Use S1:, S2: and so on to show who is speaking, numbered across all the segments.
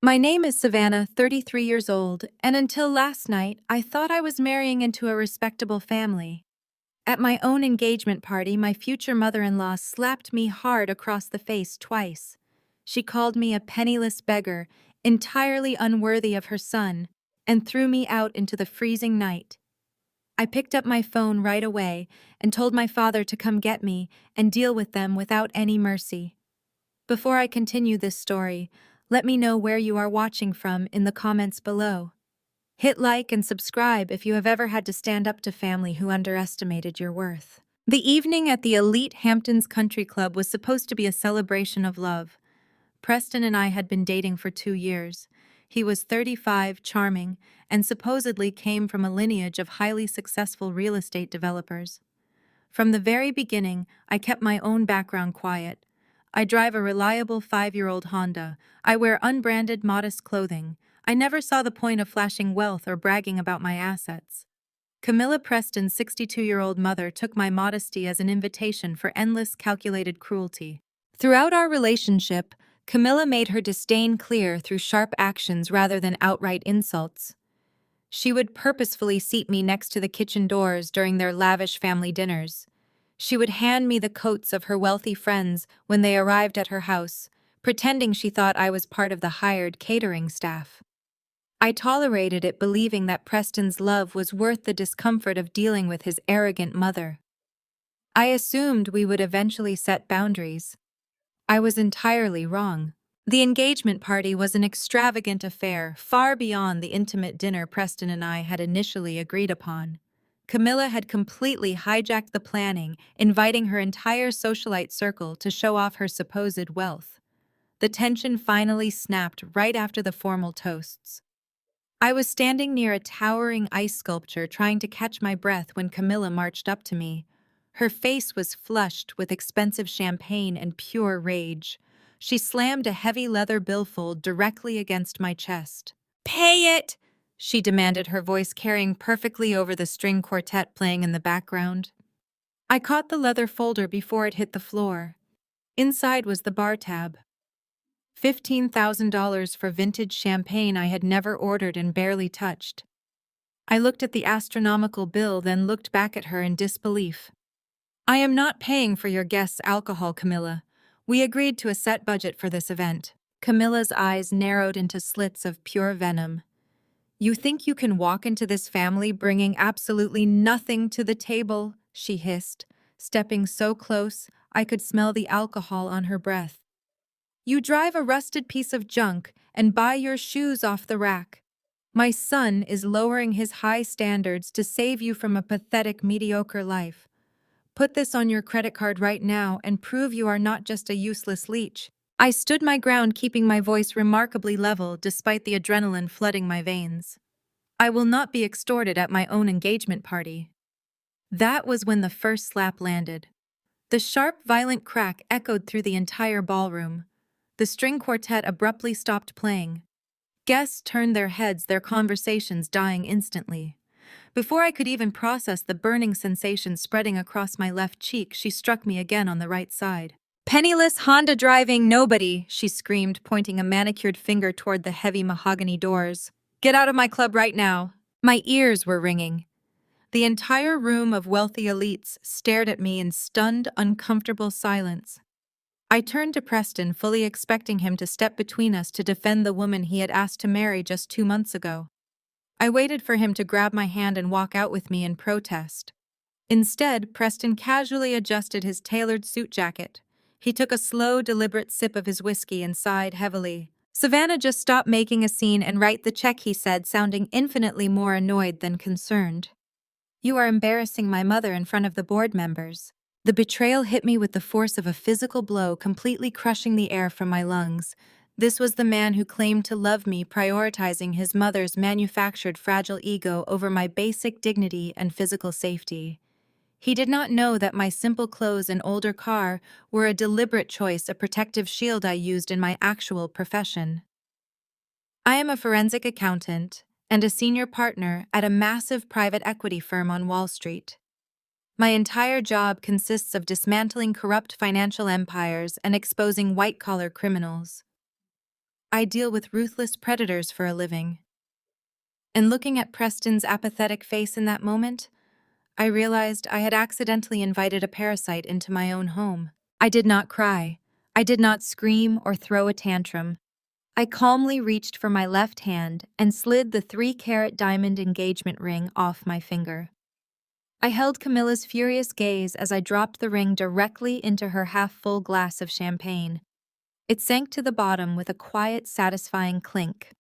S1: My name is Savannah, 33 years old, and until last night, I thought I was marrying into a respectable family. At my own engagement party, my future mother-in-law slapped me hard across the face twice. She called me a penniless beggar, entirely unworthy of her son, and threw me out into the freezing night. I picked up my phone right away and told my father to come get me and deal with them without any mercy. Before I continue this story, let me know where you are watching from in the comments below. Hit like and subscribe if you have ever had to stand up to family who underestimated your worth. The evening at the elite Hamptons Country Club was supposed to be a celebration of love. Preston and I had been dating for 2 years. He was 35, charming, and supposedly came from a lineage of highly successful real estate developers. From the very beginning, I kept my own background quiet. I drive a reliable 5-year-old Honda. I wear unbranded, modest clothing. I never saw the point of flashing wealth or bragging about my assets. Camilla Preston's 62-year-old mother took my modesty as an invitation for endless calculated cruelty. Throughout our relationship, Camilla made her disdain clear through sharp actions rather than outright insults. She would purposefully seat me next to the kitchen doors during their lavish family dinners. She would hand me the coats of her wealthy friends when they arrived at her house, pretending she thought I was part of the hired catering staff. I tolerated it, believing that Preston's love was worth the discomfort of dealing with his arrogant mother. I assumed we would eventually set boundaries. I was entirely wrong. The engagement party was an extravagant affair, far beyond the intimate dinner Preston and I had initially agreed upon. Camilla had completely hijacked the planning, inviting her entire socialite circle to show off her supposed wealth. The tension finally snapped right after the formal toasts. I was standing near a towering ice sculpture trying to catch my breath when Camilla marched up to me. Her face was flushed with expensive champagne and pure rage. She slammed a heavy leather billfold directly against my chest. "Pay it!" she demanded, her voice carrying perfectly over the string quartet playing in the background. I caught the leather folder before it hit the floor. Inside was the bar tab. $15,000 for vintage champagne I had never ordered and barely touched. I looked at the astronomical bill, then looked back at her in disbelief. "I am not paying for your guests' alcohol, Camilla. We agreed to a set budget for this event." Camilla's eyes narrowed into slits of pure venom. "You think you can walk into this family bringing absolutely nothing to the table?" she hissed, stepping so close I could smell the alcohol on her breath. "You drive a rusted piece of junk and buy your shoes off the rack. My son is lowering his high standards to save you from a pathetic, mediocre life. Put this on your credit card right now and prove you are not just a useless leech." I stood my ground, keeping my voice remarkably level despite the adrenaline flooding my veins. "I will not be extorted at my own engagement party." That was when the first slap landed. The sharp, violent crack echoed through the entire ballroom. The string quartet abruptly stopped playing. Guests turned their heads, their conversations dying instantly. Before I could even process the burning sensation spreading across my left cheek, she struck me again on the right side. "Penniless Honda driving nobody," she screamed, pointing a manicured finger toward the heavy mahogany doors. "Get out of my club right now." My ears were ringing. The entire room of wealthy elites stared at me in stunned, uncomfortable silence. I turned to Preston, fully expecting him to step between us to defend the woman he had asked to marry just 2 months ago. I waited for him to grab my hand and walk out with me in protest. Instead, Preston casually adjusted his tailored suit jacket. He took a slow, deliberate sip of his whiskey and sighed heavily. "Savannah, just stop making a scene and write the check," he said, sounding infinitely more annoyed than concerned. "You are embarrassing my mother in front of the board members." The betrayal hit me with the force of a physical blow, completely crushing the air from my lungs. This was the man who claimed to love me, prioritizing his mother's manufactured fragile ego over my basic dignity and physical safety. He did not know that my simple clothes and older car were a deliberate choice, a protective shield I used in my actual profession. I am a forensic accountant and a senior partner at a massive private equity firm on Wall Street. My entire job consists of dismantling corrupt financial empires and exposing white-collar criminals. I deal with ruthless predators for a living. And looking at Preston's apathetic face in that moment, I realized I had accidentally invited a parasite into my own home. I did not cry. I did not scream or throw a tantrum. I calmly reached for my left hand and slid the 3-carat diamond engagement ring off my finger. I held Camilla's furious gaze as I dropped the ring directly into her half-full glass of champagne. It sank to the bottom with a quiet, satisfying clink.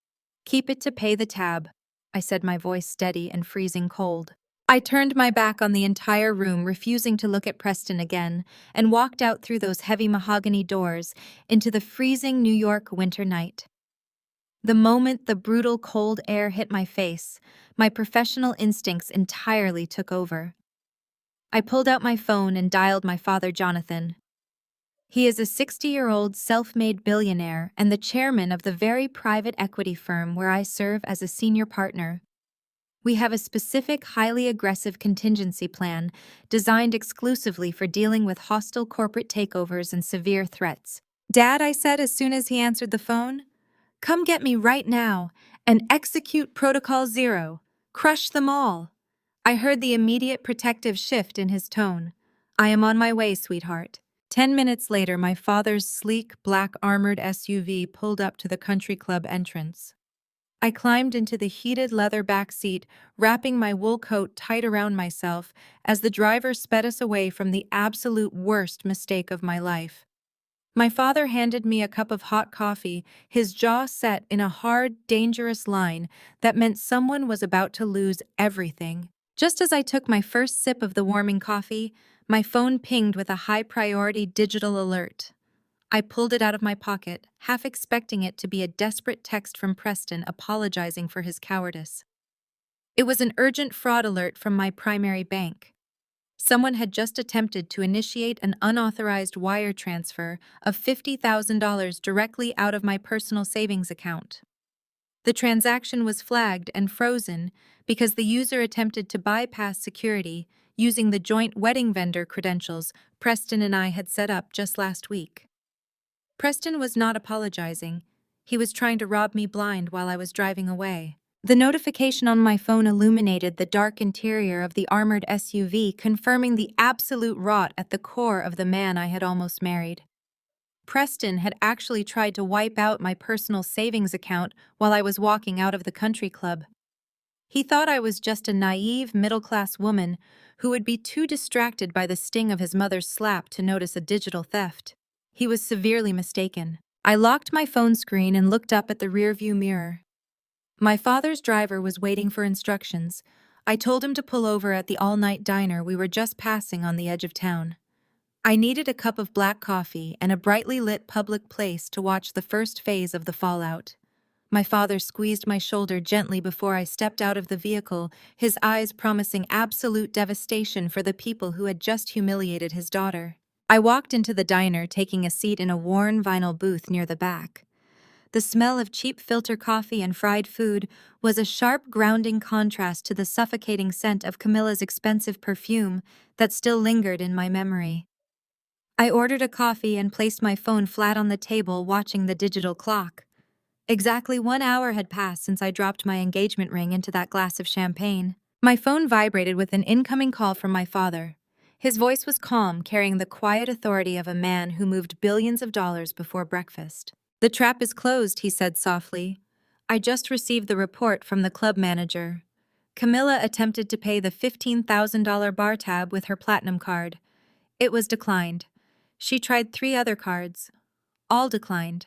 S1: "Keep it to pay the tab," I said, my voice steady and freezing cold. I turned my back on the entire room, refusing to look at Preston again, and walked out through those heavy mahogany doors into the freezing New York winter night. The moment the brutal cold air hit my face, my professional instincts entirely took over. I pulled out my phone and dialed my father, Jonathan. He is a 60-year-old self-made billionaire and the chairman of the very private equity firm where I serve as a senior partner. We have a specific, highly aggressive contingency plan designed exclusively for dealing with hostile corporate takeovers and severe threats. "Dad," I said as soon as he answered the phone, "come get me right now and execute Protocol Zero. Crush them all." I heard the immediate protective shift in his tone. "I am on my way, sweetheart." 10 minutes later, my father's sleek, black armored SUV pulled up to the country club entrance. I climbed into the heated leather back seat, wrapping my wool coat tight around myself as the driver sped us away from the absolute worst mistake of my life. My father handed me a cup of hot coffee, his jaw set in a hard, dangerous line that meant someone was about to lose everything. Just as I took my first sip of the warming coffee, my phone pinged with a high-priority digital alert. I pulled it out of my pocket, half expecting it to be a desperate text from Preston apologizing for his cowardice. It was an urgent fraud alert from my primary bank. Someone had just attempted to initiate an unauthorized wire transfer of $50,000 directly out of my personal savings account. The transaction was flagged and frozen because the user attempted to bypass security using the joint wedding vendor credentials Preston and I had set up just last week. Preston was not apologizing. He was trying to rob me blind while I was driving away. The notification on my phone illuminated the dark interior of the armored SUV, confirming the absolute rot at the core of the man I had almost married. Preston had actually tried to wipe out my personal savings account while I was walking out of the country club. He thought I was just a naive, middle-class woman who would be too distracted by the sting of his mother's slap to notice a digital theft. He was severely mistaken. I locked my phone screen and looked up at the rearview mirror. My father's driver was waiting for instructions. I told him to pull over at the all-night diner we were just passing on the edge of town. I needed a cup of black coffee and a brightly lit public place to watch the first phase of the fallout. My father squeezed my shoulder gently before I stepped out of the vehicle, his eyes promising absolute devastation for the people who had just humiliated his daughter. I walked into the diner, taking a seat in a worn vinyl booth near the back. The smell of cheap filter coffee and fried food was a sharp, grounding contrast to the suffocating scent of Camilla's expensive perfume that still lingered in my memory. I ordered a coffee and placed my phone flat on the table, watching the digital clock. Exactly 1 hour had passed since I dropped my engagement ring into that glass of champagne. My phone vibrated with an incoming call from my father. His voice was calm, carrying the quiet authority of a man who moved billions of dollars before breakfast. "The trap is closed," he said softly. "I just received the report from the club manager. Camilla attempted to pay the $15,000 bar tab with her platinum card. It was declined. She tried 3 other cards. All declined.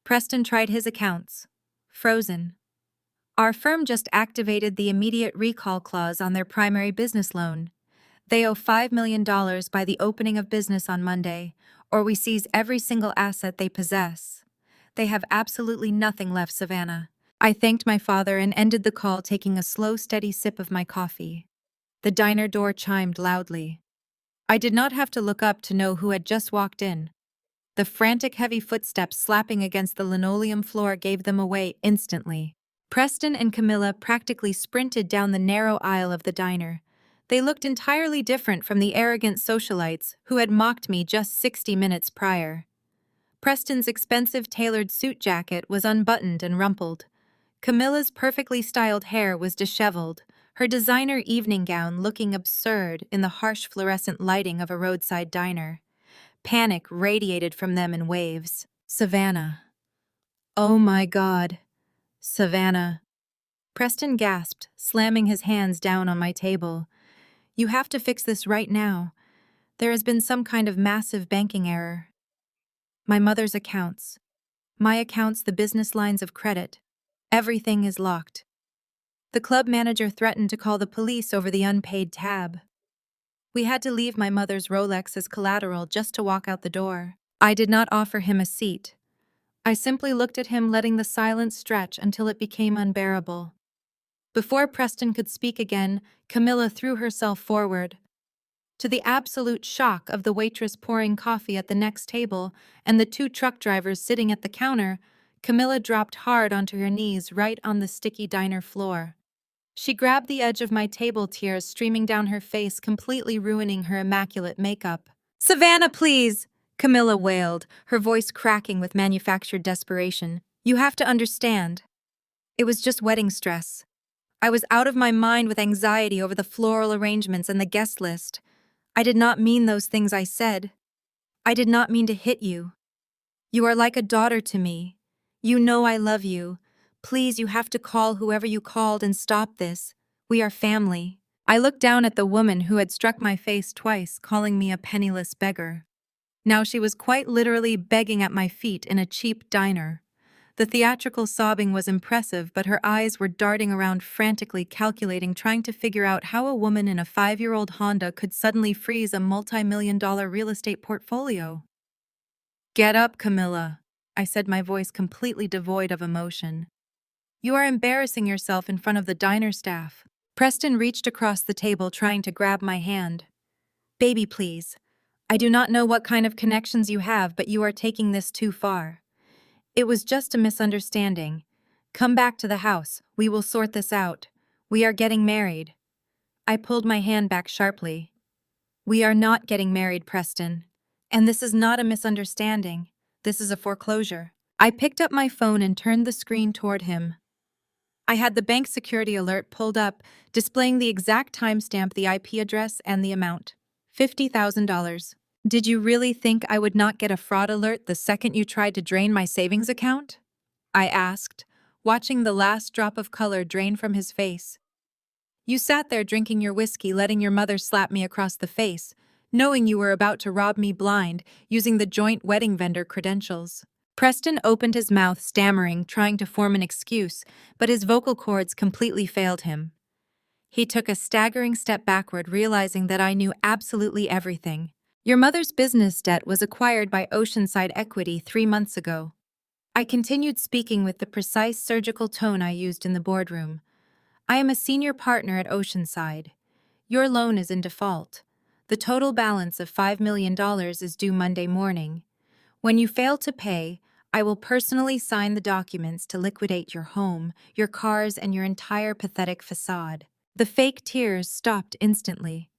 S1: Preston tried his accounts. Frozen. Our firm just activated the immediate recall clause on their primary business loan. They owe $5 million by the opening of business on Monday, or we seize every single asset they possess. They have absolutely nothing left, Savannah." I thanked my father and ended the call, taking a slow, steady sip of my coffee. The diner door chimed loudly. I did not have to look up to know who had just walked in. The frantic, heavy footsteps slapping against the linoleum floor gave them away instantly. Preston and Camilla practically sprinted down the narrow aisle of the diner. They looked entirely different from the arrogant socialites who had mocked me just 60 minutes prior. Preston's expensive tailored suit jacket was unbuttoned and rumpled. Camilla's perfectly styled hair was disheveled, her designer evening gown looking absurd in the harsh fluorescent lighting of a roadside diner. Panic radiated from them in waves. Savannah. Oh my God. Savannah. Preston gasped, slamming his hands down on my table. You have to fix this right now. There has been some kind of massive banking error. My mother's accounts. My accounts, the business lines of credit. Everything is locked. The club manager threatened to call the police over the unpaid tab. We had to leave my mother's Rolex as collateral just to walk out the door. I did not offer him a seat. I simply looked at him, letting the silence stretch until it became unbearable. Before Preston could speak again, Camilla threw herself forward. To the absolute shock of the waitress pouring coffee at the next table and the two truck drivers sitting at the counter, Camilla dropped hard onto her knees right on the sticky diner floor. She grabbed the edge of my table, tears streaming down her face, completely ruining her immaculate makeup. "Savannah, please!" Camilla wailed, her voice cracking with manufactured desperation. "You have to understand. It was just wedding stress. I was out of my mind with anxiety over the floral arrangements and the guest list. I did not mean those things I said. I did not mean to hit you. You are like a daughter to me. You know I love you. Please, you have to call whoever you called and stop this. We are family." I looked down at the woman who had struck my face twice, calling me a penniless beggar. Now she was quite literally begging at my feet in a cheap diner. The theatrical sobbing was impressive, but her eyes were darting around frantically, calculating, trying to figure out how a woman in a 5-year-old Honda could suddenly freeze a multi-million-dollar real estate portfolio. "Get up, Camilla," I said, my voice completely devoid of emotion. "You are embarrassing yourself in front of the diner staff." Preston reached across the table, trying to grab my hand. "Baby, please. I do not know what kind of connections you have, but you are taking this too far. It was just a misunderstanding. Come back to the house. We will sort this out. We are getting married." I pulled my hand back sharply. "We are not getting married, Preston. And this is not a misunderstanding. This is a foreclosure." I picked up my phone and turned the screen toward him. I had the bank security alert pulled up, displaying the exact timestamp, the IP address, and the amount. $50,000. "Did you really think I would not get a fraud alert the second you tried to drain my savings account?" I asked, watching the last drop of color drain from his face. "You sat there drinking your whiskey, letting your mother slap me across the face, knowing you were about to rob me blind, using the joint wedding vendor credentials." Preston opened his mouth, stammering, trying to form an excuse, but his vocal cords completely failed him. He took a staggering step backward, realizing that I knew absolutely everything. "Your mother's business debt was acquired by Oceanside Equity 3 months ago." I continued, speaking with the precise surgical tone I used in the boardroom. "I am a senior partner at Oceanside. Your loan is in default. The total balance of $5 million is due Monday morning. When you fail to pay, I will personally sign the documents to liquidate your home, your cars, and your entire pathetic facade." The fake tears stopped instantly.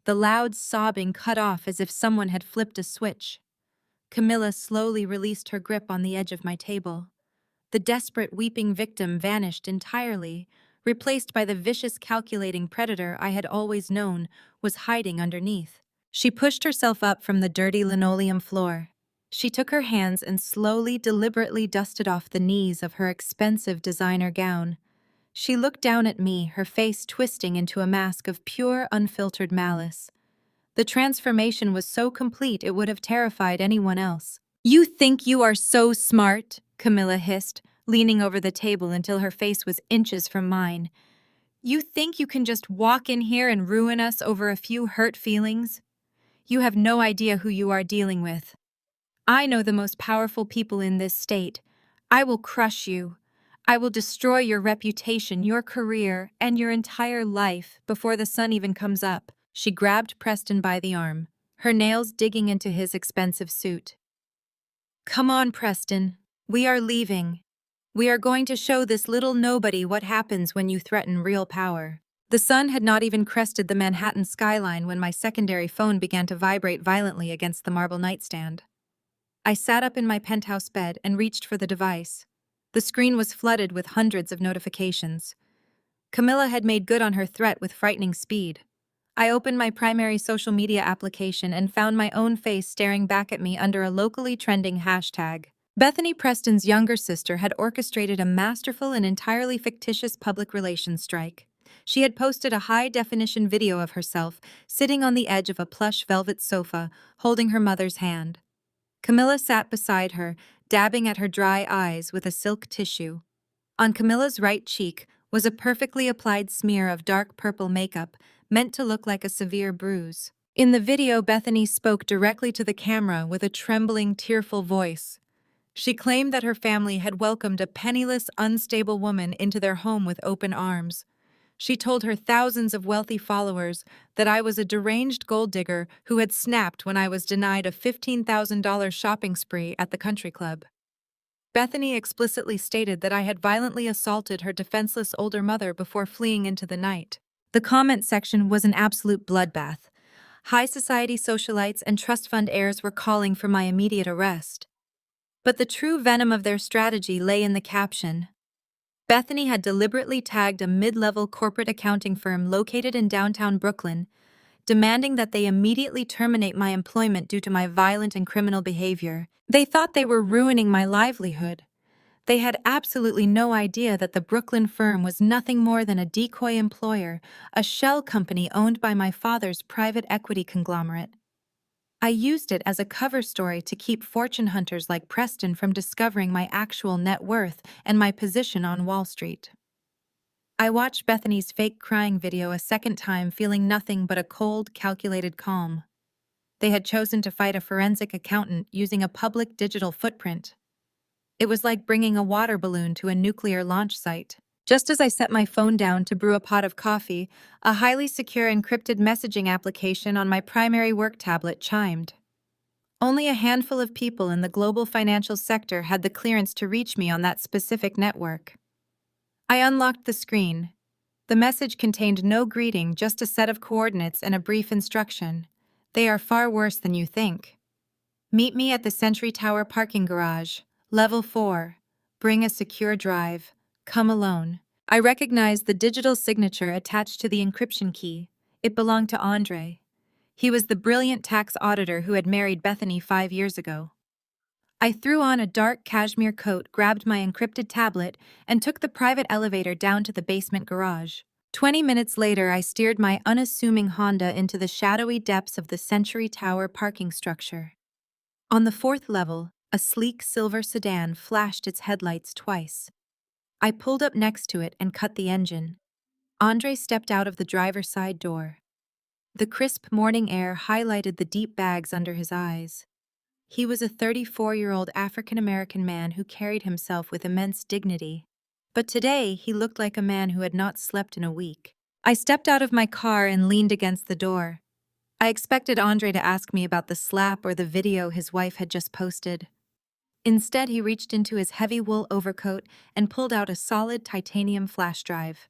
S1: The loud sobbing cut off as if someone had flipped a switch. Camilla slowly released her grip on the edge of my table. The desperate weeping victim vanished entirely, replaced by the vicious calculating predator I had always known was hiding underneath. She pushed herself up from the dirty linoleum floor. She took her hands and slowly, deliberately dusted off the knees of her expensive designer gown. She looked down at me, her face twisting into a mask of pure, unfiltered malice. The transformation was so complete it would have terrified anyone else. "You think you are so smart," Camilla hissed, leaning over the table until her face was inches from mine. "You think you can just walk in here and ruin us over a few hurt feelings? You have no idea who you are dealing with. I know the most powerful people in this state. I will crush you. I will destroy your reputation, your career, and your entire life before the sun even comes up." She grabbed Preston by the arm, her nails digging into his expensive suit. "Come on, Preston. We are leaving. We are going to show this little nobody what happens when you threaten real power." The sun had not even crested the Manhattan skyline when my secondary phone began to vibrate violently against the marble nightstand. I sat up in my penthouse bed and reached for the device. The screen was flooded with hundreds of notifications. Camilla had made good on her threat with frightening speed. I opened my primary social media application and found my own face staring back at me under a locally trending hashtag. Bethany Preston's younger sister had orchestrated a masterful and entirely fictitious public relations strike. She had posted a high-definition video of herself sitting on the edge of a plush velvet sofa, holding her mother's hand. Camilla sat beside her, dabbing at her dry eyes with a silk tissue. On Camilla's right cheek was a perfectly applied smear of dark purple makeup, meant to look like a severe bruise. In the video, Bethany spoke directly to the camera with a trembling, tearful voice. She claimed that her family had welcomed a penniless, unstable woman into their home with open arms. She told her thousands of wealthy followers that I was a deranged gold digger who had snapped when I was denied a $15,000 shopping spree at the country club. Bethany explicitly stated that I had violently assaulted her defenseless older mother before fleeing into the night. The comment section was an absolute bloodbath. High society socialites and trust fund heirs were calling for my immediate arrest. But the true venom of their strategy lay in the caption. Bethany had deliberately tagged a mid-level corporate accounting firm located in downtown Brooklyn, demanding that they immediately terminate my employment due to my violent and criminal behavior. They thought they were ruining my livelihood. They had absolutely no idea that the Brooklyn firm was nothing more than a decoy employer, a shell company owned by my father's private equity conglomerate. I used it as a cover story to keep fortune hunters like Preston from discovering my actual net worth and my position on Wall Street. I watched Bethany's fake crying video a second time, feeling nothing but a cold, calculated calm. They had chosen to fight a forensic accountant using a public digital footprint. It was like bringing a water balloon to a nuclear launch site. Just as I set my phone down to brew a pot of coffee, a highly secure encrypted messaging application on my primary work tablet chimed. Only a handful of people in the global financial sector had the clearance to reach me on that specific network. I unlocked the screen. The message contained no greeting, just a set of coordinates and a brief instruction. They are far worse than you think. Meet me at the Century Tower parking garage, level 4. Bring a secure drive. Come alone. I recognized the digital signature attached to the encryption key. It belonged to Andre. He was the brilliant tax auditor who had married Bethany 5 years ago. I threw on a dark cashmere coat, grabbed my encrypted tablet, and took the private elevator down to the basement garage. 20 minutes later, I steered my unassuming Honda into the shadowy depths of the Century Tower parking structure. On the 4th level, a sleek silver sedan flashed its headlights twice. I pulled up next to it and cut the engine. Andre stepped out of the driver's side door. The crisp morning air highlighted the deep bags under his eyes. He was a 34-year-old African-American man who carried himself with immense dignity. But today, he looked like a man who had not slept in a week. I stepped out of my car and leaned against the door. I expected Andre to ask me about the slap or the video his wife had just posted. Instead, he reached into his heavy wool overcoat and pulled out a solid titanium flash drive.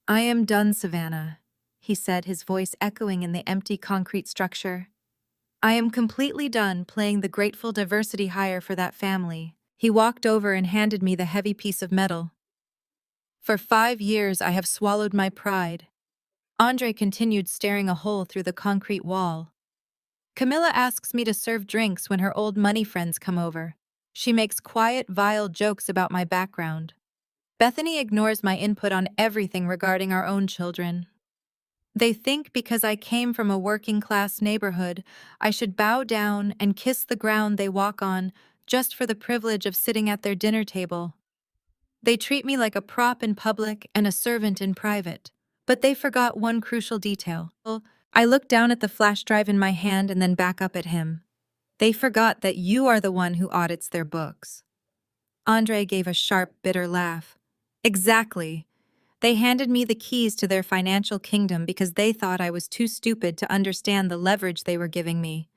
S1: "I am done, Savannah," he said, his voice echoing in the empty concrete structure. "I am completely done playing the grateful diversity hire for that family." He walked over and handed me the heavy piece of metal. "For 5 years I have swallowed my pride." Andre continued, staring a hole through the concrete wall. "Camilla asks me to serve drinks when her old money friends come over. She makes quiet, vile jokes about my background. Bethany ignores my input on everything regarding our own children. They think because I came from a working-class neighborhood, I should bow down and kiss the ground they walk on just for the privilege of sitting at their dinner table. They treat me like a prop in public and a servant in private. But they forgot one crucial detail." I looked down at the flash drive in my hand and then back up at him. "They forgot that you are the one who audits their books." Andre gave a sharp, bitter laugh. "Exactly. They handed me the keys to their financial kingdom because they thought I was too stupid to understand the leverage they were giving me.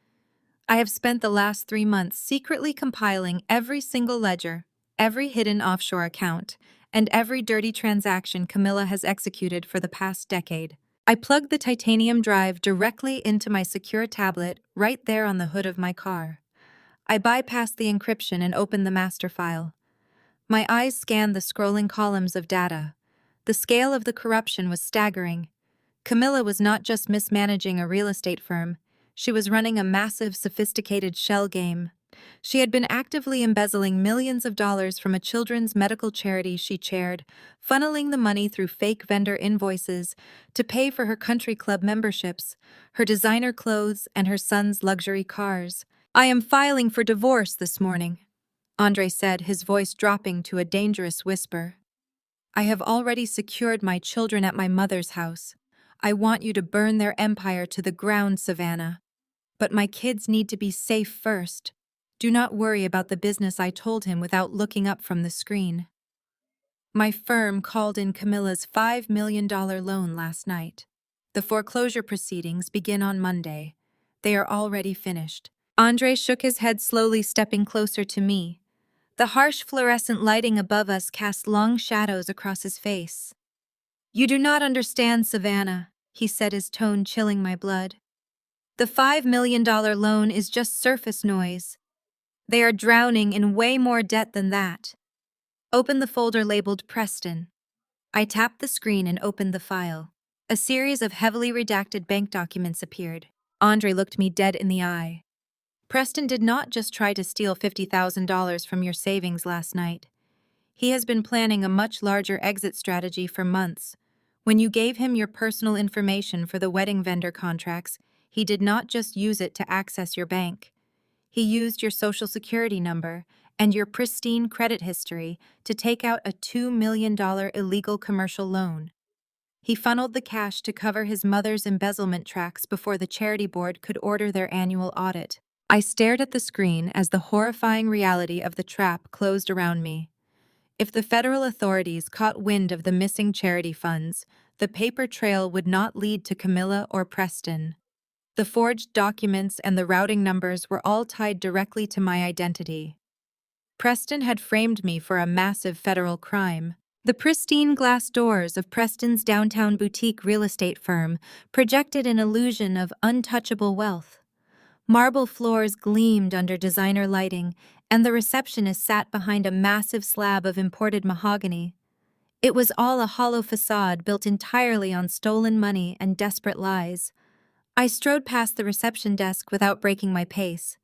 S1: I have spent the last 3 months secretly compiling every single ledger, every hidden offshore account, and every dirty transaction Camilla has executed for the past decade. I plugged the titanium drive directly into my secure tablet right there on the hood of my car. I bypassed the encryption and opened the master file. My eyes scanned the scrolling columns of data. The scale of the corruption was staggering. Camilla was not just mismanaging a real estate firm, she was running a massive, sophisticated shell game. She had been actively embezzling millions of dollars from a children's medical charity she chaired, funneling the money through fake vendor invoices to pay for her country club memberships, her designer clothes, and her son's luxury cars. "I am filing for divorce this morning," Andre said, his voice dropping to a dangerous whisper. "I have already secured my children at my mother's house. I want you to burn their empire to the ground, Savannah. But my kids need to be safe first. Do not worry about the business," I told him without looking up from the screen. My firm called in Camilla's $5 million loan last night. The foreclosure proceedings begin on Monday. They are already finished. Andre shook his head slowly, stepping closer to me. The harsh fluorescent lighting above us cast long shadows across his face. "You do not understand, Savannah," he said, his tone chilling my blood. "The $5 million loan is just surface noise. They are drowning in way more debt than that." Open the folder labeled Preston. I tapped the screen and opened the file. A series of heavily redacted bank documents appeared. Andre looked me dead in the eye. "Preston did not just try to steal $50,000 from your savings last night. He has been planning a much larger exit strategy for months. When you gave him your personal information for the wedding vendor contracts, he did not just use it to access your bank. He used your social security number and your pristine credit history to take out a $2 million illegal commercial loan. He funneled the cash to cover his mother's embezzlement tracks before the charity board could order their annual audit." I stared at the screen as the horrifying reality of the trap closed around me. If the federal authorities caught wind of the missing charity funds, the paper trail would not lead to Camilla or Preston. The forged documents and the routing numbers were all tied directly to my identity. Preston had framed me for a massive federal crime. The pristine glass doors of Preston's downtown boutique real estate firm projected an illusion of untouchable wealth. Marble floors gleamed under designer lighting, and the receptionist sat behind a massive slab of imported mahogany. It was all a hollow facade built entirely on stolen money and desperate lies. I strode past the reception desk without breaking my pace.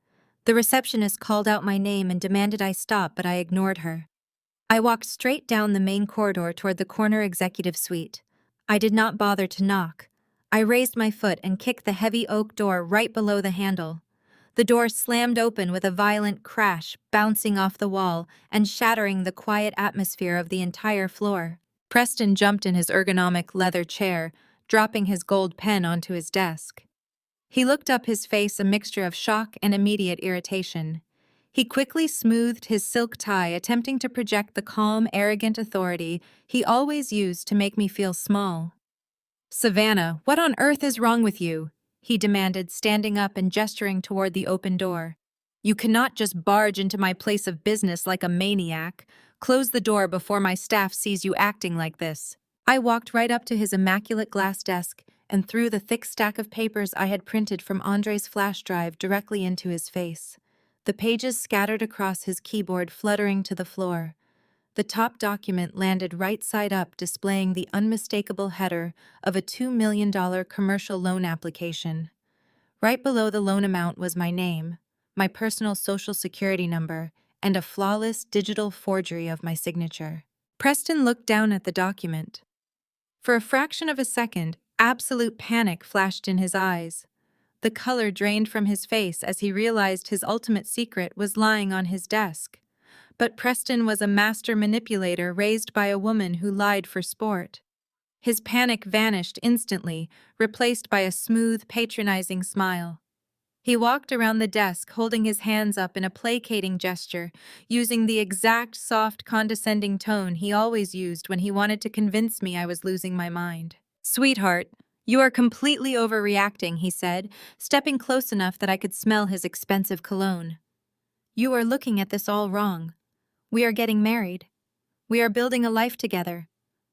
S1: The receptionist called out my name and demanded I stop, but I ignored her. I walked straight down the main corridor toward the corner executive suite. I did not bother to knock. I raised my foot and kicked the heavy oak door right below the handle. The door slammed open with a violent crash, bouncing off the wall and shattering the quiet atmosphere of the entire floor. Preston jumped in his ergonomic leather chair, dropping his gold pen onto his desk. He looked up, his face a mixture of shock and immediate irritation. He quickly smoothed his silk tie, attempting to project the calm, arrogant authority he always used to make me feel small. "Savannah, what on earth is wrong with you?" he demanded, standing up and gesturing toward the open door. "You cannot just barge into my place of business like a maniac. Close the door before my staff sees you acting like this." I walked right up to his immaculate glass desk and threw the thick stack of papers I had printed from Andre's flash drive directly into his face. The pages scattered across his keyboard, fluttering to the floor. The top document landed right side up, displaying the unmistakable header of a $2 million commercial loan application. Right below the loan amount was my name, my personal social security number, and a flawless digital forgery of my signature. Preston looked down at the document. For a fraction of a second, absolute panic flashed in his eyes. The color drained from his face as he realized his ultimate secret was lying on his desk. But Preston was a master manipulator raised by a woman who lied for sport. His panic vanished instantly, replaced by a smooth, patronizing smile. He walked around the desk, holding his hands up in a placating gesture, using the exact soft, condescending tone he always used when he wanted to convince me I was losing my mind. "Sweetheart, you are completely overreacting," he said, stepping close enough that I could smell his expensive cologne. "You are looking at this all wrong. We are getting married. We are building a life together.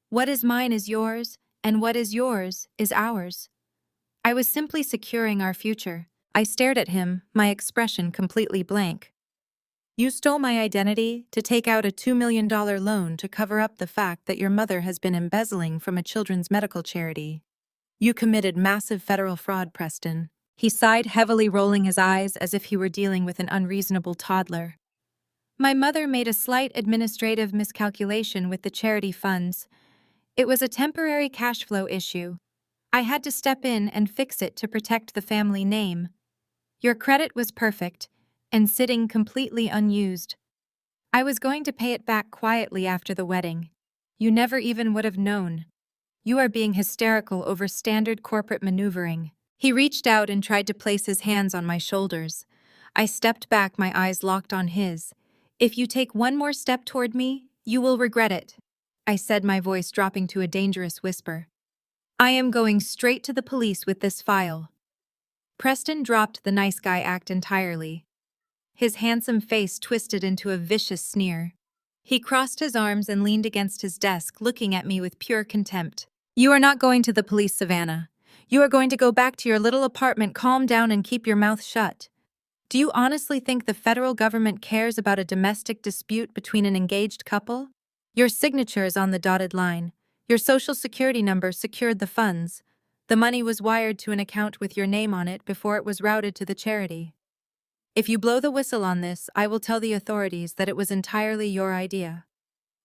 S1: What is mine is yours, and what is yours is ours. I was simply securing our future." I stared at him, my expression completely blank. You stole my identity to take out a $2 million loan to cover up the fact that your mother has been embezzling from a children's medical charity. You committed massive federal fraud, Preston. He sighed heavily, rolling his eyes as if he were dealing with an unreasonable toddler. My mother made a slight administrative miscalculation with the charity funds. It was a temporary cash flow issue. I had to step in and fix it to protect the family name. Your credit was perfect and sitting completely unused. I was going to pay it back quietly after the wedding. You never even would have known. You are being hysterical over standard corporate maneuvering. He reached out and tried to place his hands on my shoulders. I stepped back, my eyes locked on his. If you take one more step toward me, you will regret it, I said, my voice dropping to a dangerous whisper. I am going straight to the police with this file. Preston dropped the nice guy act entirely. His handsome face twisted into a vicious sneer. He crossed his arms and leaned against his desk, looking at me with pure contempt. You are not going to the police, Savannah. You are going to go back to your little apartment, calm down, and keep your mouth shut. Do you honestly think the federal government cares about a domestic dispute between an engaged couple? Your signature is on the dotted line. Your social security number secured the funds. The money was wired to an account with your name on it before it was routed to the charity. If you blow the whistle on this, I will tell the authorities that it was entirely your idea.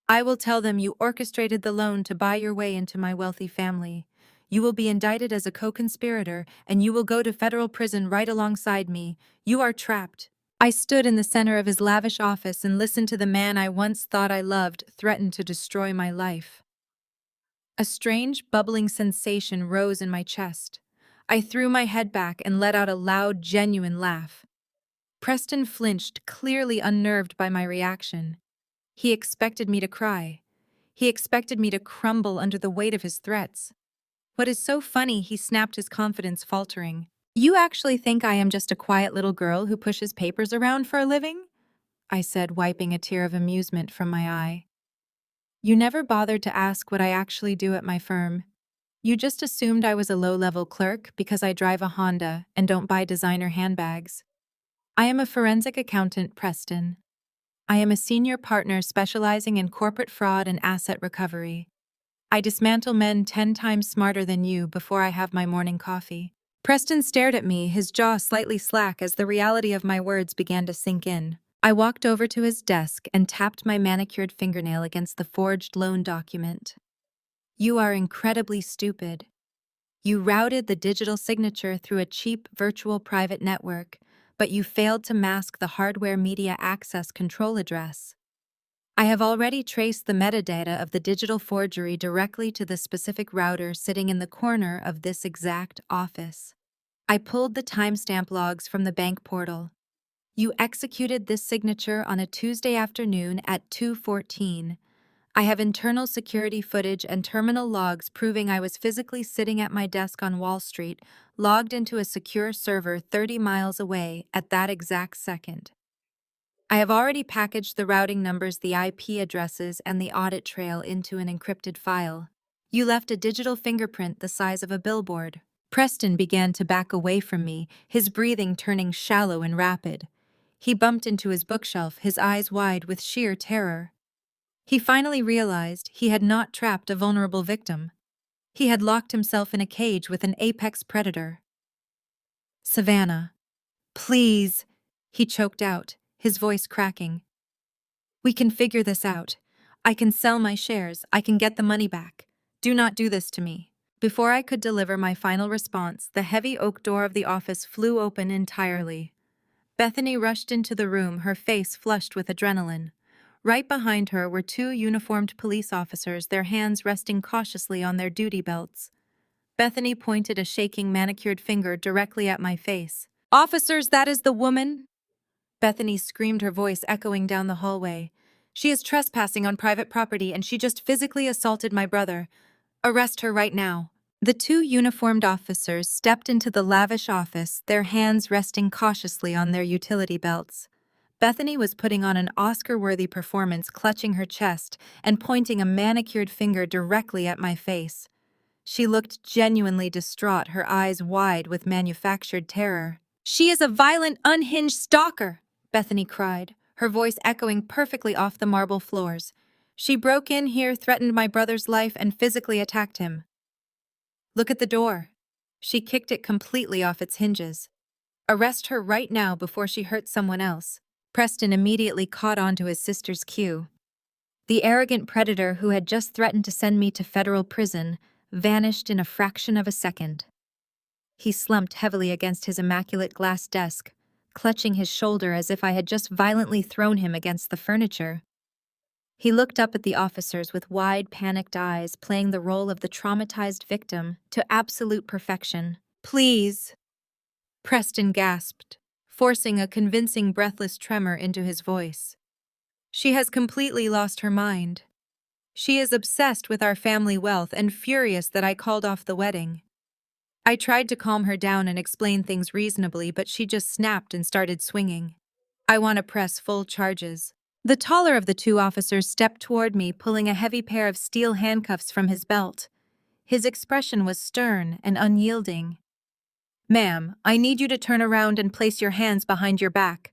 S1: I will tell them you orchestrated the loan to buy your way into my wealthy family. You will be indicted as a co-conspirator, and you will go to federal prison right alongside me. You are trapped. I stood in the center of his lavish office and listened to the man I once thought I loved threaten to destroy my life. A strange, bubbling sensation rose in my chest. I threw my head back and let out a loud, genuine laugh. Preston flinched, clearly unnerved by my reaction. He expected me to cry. He expected me to crumble under the weight of his threats. What is so funny, he snapped, his confidence faltering. You actually think I am just a quiet little girl who pushes papers around for a living? I said, wiping a tear of amusement from my eye. You never bothered to ask what I actually do at my firm. You just assumed I was a low-level clerk because I drive a Honda and don't buy designer handbags. I am a forensic accountant, Preston. I am a senior partner specializing in corporate fraud and asset recovery. I dismantle men 10 times smarter than you before I have my morning coffee. Preston stared at me, his jaw slightly slack as the reality of my words began to sink in. I walked over to his desk and tapped my manicured fingernail against the forged loan document. You are incredibly stupid. You routed the digital signature through a cheap virtual private network, but you failed to mask the hardware media access control address. I have already traced the metadata of the digital forgery directly to the specific router sitting in the corner of this exact office. I pulled the timestamp logs from the bank portal. You executed this signature on a Tuesday afternoon at 2:14. I have internal security footage and terminal logs proving I was physically sitting at my desk on Wall Street, logged into a secure server 30 miles away at that exact second. I have already packaged the routing numbers, the IP addresses, and the audit trail into an encrypted file. You left a digital fingerprint the size of a billboard. Preston began to back away from me, his breathing turning shallow and rapid. He bumped into his bookshelf, his eyes wide with sheer terror. He finally realized he had not trapped a vulnerable victim. He had locked himself in a cage with an apex predator. Savannah, please, he choked out, his voice cracking. We can figure this out. I can sell my shares. I can get the money back. Do not do this to me. Before I could deliver my final response, the heavy oak door of the office flew open entirely. Bethany rushed into the room, her face flushed with adrenaline. Right behind her were 2 uniformed police officers, their hands resting cautiously on their duty belts. Bethany pointed a shaking, manicured finger directly at my face. Officers, that is the woman! Bethany screamed, her voice echoing down the hallway. She is trespassing on private property and she just physically assaulted my brother. Arrest her right now. The 2 uniformed officers stepped into the lavish office, their hands resting cautiously on their utility belts. Bethany was putting on an Oscar-worthy performance, clutching her chest and pointing a manicured finger directly at my face. She looked genuinely distraught, her eyes wide with manufactured terror. She is a violent, unhinged stalker, Bethany cried, her voice echoing perfectly off the marble floors. "She broke in here, threatened my brother's life, and physically attacked him. Look at the door." She kicked it completely off its hinges. "Arrest her right now before she hurts someone else." Preston immediately caught on to his sister's cue. The arrogant predator who had just threatened to send me to federal prison vanished in a fraction of a second. He slumped heavily against his immaculate glass desk, clutching his shoulder as if I had just violently thrown him against the furniture. He looked up at the officers with wide, panicked eyes, playing the role of the traumatized victim to absolute perfection. "Please," Preston gasped, forcing a convincing breathless tremor into his voice. "She has completely lost her mind. She is obsessed with our family wealth and furious that I called off the wedding." I tried to calm her down and explain things reasonably, but she just snapped and started swinging. "I want to press full charges." The taller of the two officers stepped toward me, pulling a heavy pair of steel handcuffs from his belt. His expression was stern and unyielding. "Ma'am, I need you to turn around and place your hands behind your back,"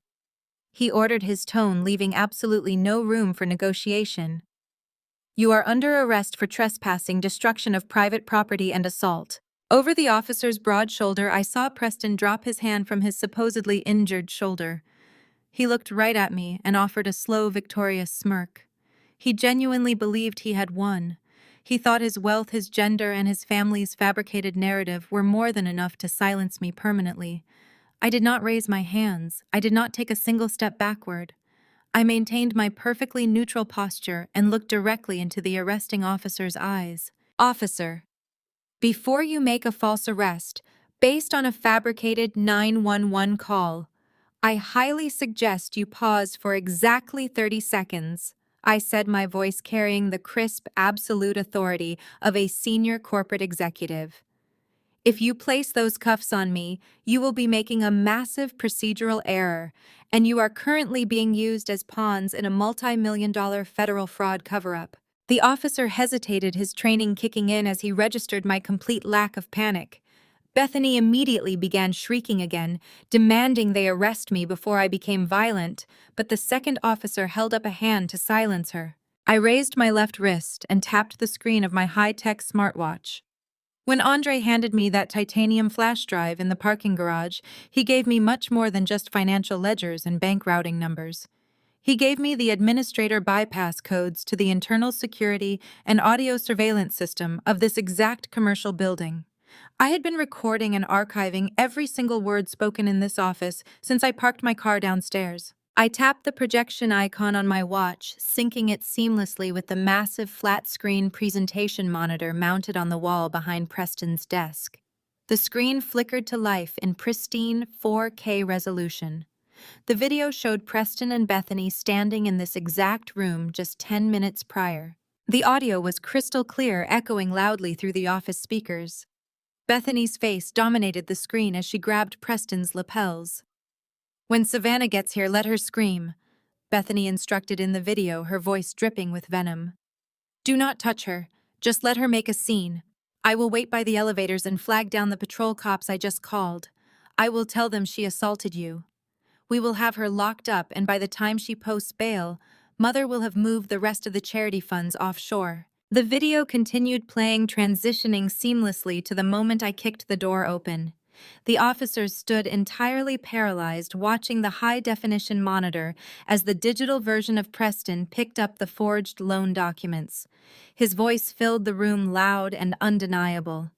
S1: he ordered, his tone leaving absolutely no room for negotiation. "You are under arrest for trespassing, destruction of private property, and assault." Over the officer's broad shoulder, I saw Preston drop his hand from his supposedly injured shoulder. He looked right at me and offered a slow, victorious smirk. He genuinely believed he had won. He thought his wealth, his gender, and his family's fabricated narrative were more than enough to silence me permanently. I did not raise my hands. I did not take a single step backward. I maintained my perfectly neutral posture and looked directly into the arresting officer's eyes. "Officer, before you make a false arrest, based on a fabricated 911 call, I highly suggest you pause for exactly 30 seconds, I said, my voice carrying the crisp, absolute authority of a senior corporate executive. "If you place those cuffs on me, you will be making a massive procedural error, and you are currently being used as pawns in a multi-million-dollar federal fraud cover-up." The officer hesitated, his training kicking in as he registered my complete lack of panic. Bethany immediately began shrieking again, demanding they arrest me before I became violent, but the second officer held up a hand to silence her. I raised my left wrist and tapped the screen of my high-tech smartwatch. When Andre handed me that titanium flash drive in the parking garage, he gave me much more than just financial ledgers and bank routing numbers. He gave me the administrator bypass codes to the internal security and audio surveillance system of this exact commercial building. I had been recording and archiving every single word spoken in this office since I parked my car downstairs. I tapped the projection icon on my watch, syncing it seamlessly with the massive flat-screen presentation monitor mounted on the wall behind Preston's desk. The screen flickered to life in pristine 4K resolution. The video showed Preston and Bethany standing in this exact room just 10 minutes prior. The audio was crystal clear, echoing loudly through the office speakers. Bethany's face dominated the screen as she grabbed Preston's lapels. "When Savannah gets here, let her scream," Bethany instructed in the video, her voice dripping with venom. "Do not touch her. Just let her make a scene. I will wait by the elevators and flag down the patrol cops I just called. I will tell them she assaulted you. We will have her locked up, and by the time she posts bail, Mother will have moved the rest of the charity funds offshore." The video continued playing, transitioning seamlessly to the moment I kicked the door open. The officers stood entirely paralyzed, watching the high-definition monitor as the digital version of Preston picked up the forged loan documents. His voice filled the room, loud and undeniable.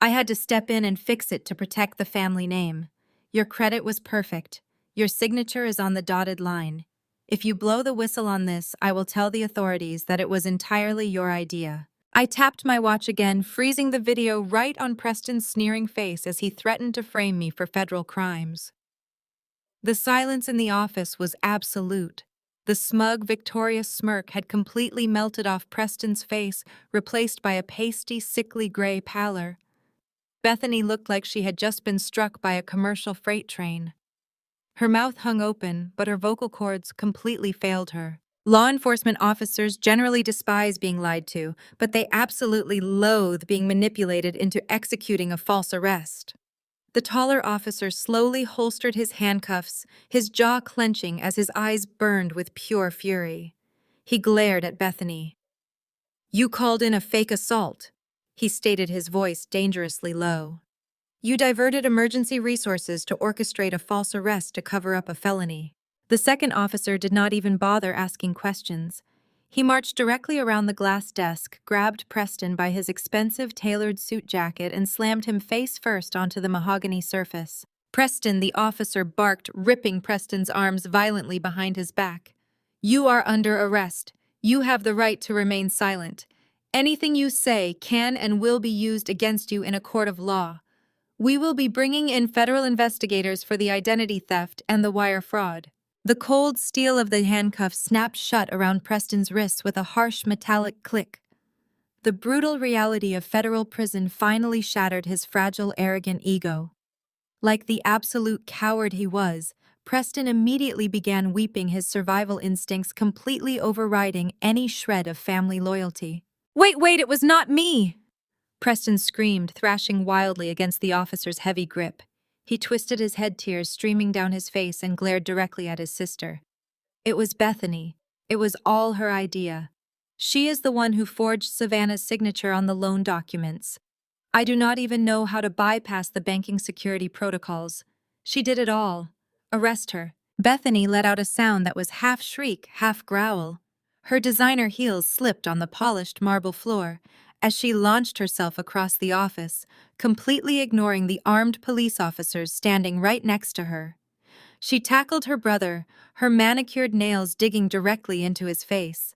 S1: "I had to step in and fix it to protect the family name. Your credit was perfect. Your signature is on the dotted line. If you blow the whistle on this, I will tell the authorities that it was entirely your idea." I tapped my watch again, freezing the video right on Preston's sneering face as he threatened to frame me for federal crimes. The silence in the office was absolute. The smug, victorious smirk had completely melted off Preston's face, replaced by a pasty, sickly gray pallor. Bethany looked like she had just been struck by a commercial freight train. Her mouth hung open, but her vocal cords completely failed her. Law enforcement officers generally despise being lied to, but they absolutely loathe being manipulated into executing a false arrest. The taller officer slowly holstered his handcuffs, his jaw clenching as his eyes burned with pure fury. He glared at Bethany. "You called in a fake assault," he stated, his voice dangerously low. "You diverted emergency resources to orchestrate a false arrest to cover up a felony." The second officer did not even bother asking questions. He marched directly around the glass desk, grabbed Preston by his expensive tailored suit jacket, and slammed him face first onto the mahogany surface. "Preston," the officer barked, ripping Preston's arms violently behind his back. "You are under arrest. You have the right to remain silent. Anything you say can and will be used against you in a court of law. We will be bringing in federal investigators for the identity theft and the wire fraud." The cold steel of the handcuffs snapped shut around Preston's wrists with a harsh metallic click. The brutal reality of federal prison finally shattered his fragile, arrogant ego. Like the absolute coward he was, Preston immediately began weeping, his survival instincts completely overriding any shred of family loyalty. Wait, it was not me!" Preston screamed, thrashing wildly against the officer's heavy grip. He twisted his head, tears streaming down his face, and glared directly at his sister. "It was Bethany. It was all her idea. She is the one who forged Savannah's signature on the loan documents. I do not even know how to bypass the banking security protocols. She did it all. Arrest her." Bethany let out a sound that was half shriek, half growl. Her designer heels slipped on the polished marble floor as she launched herself across the office, completely ignoring the armed police officers standing right next to her. She tackled her brother, her manicured nails digging directly into his face.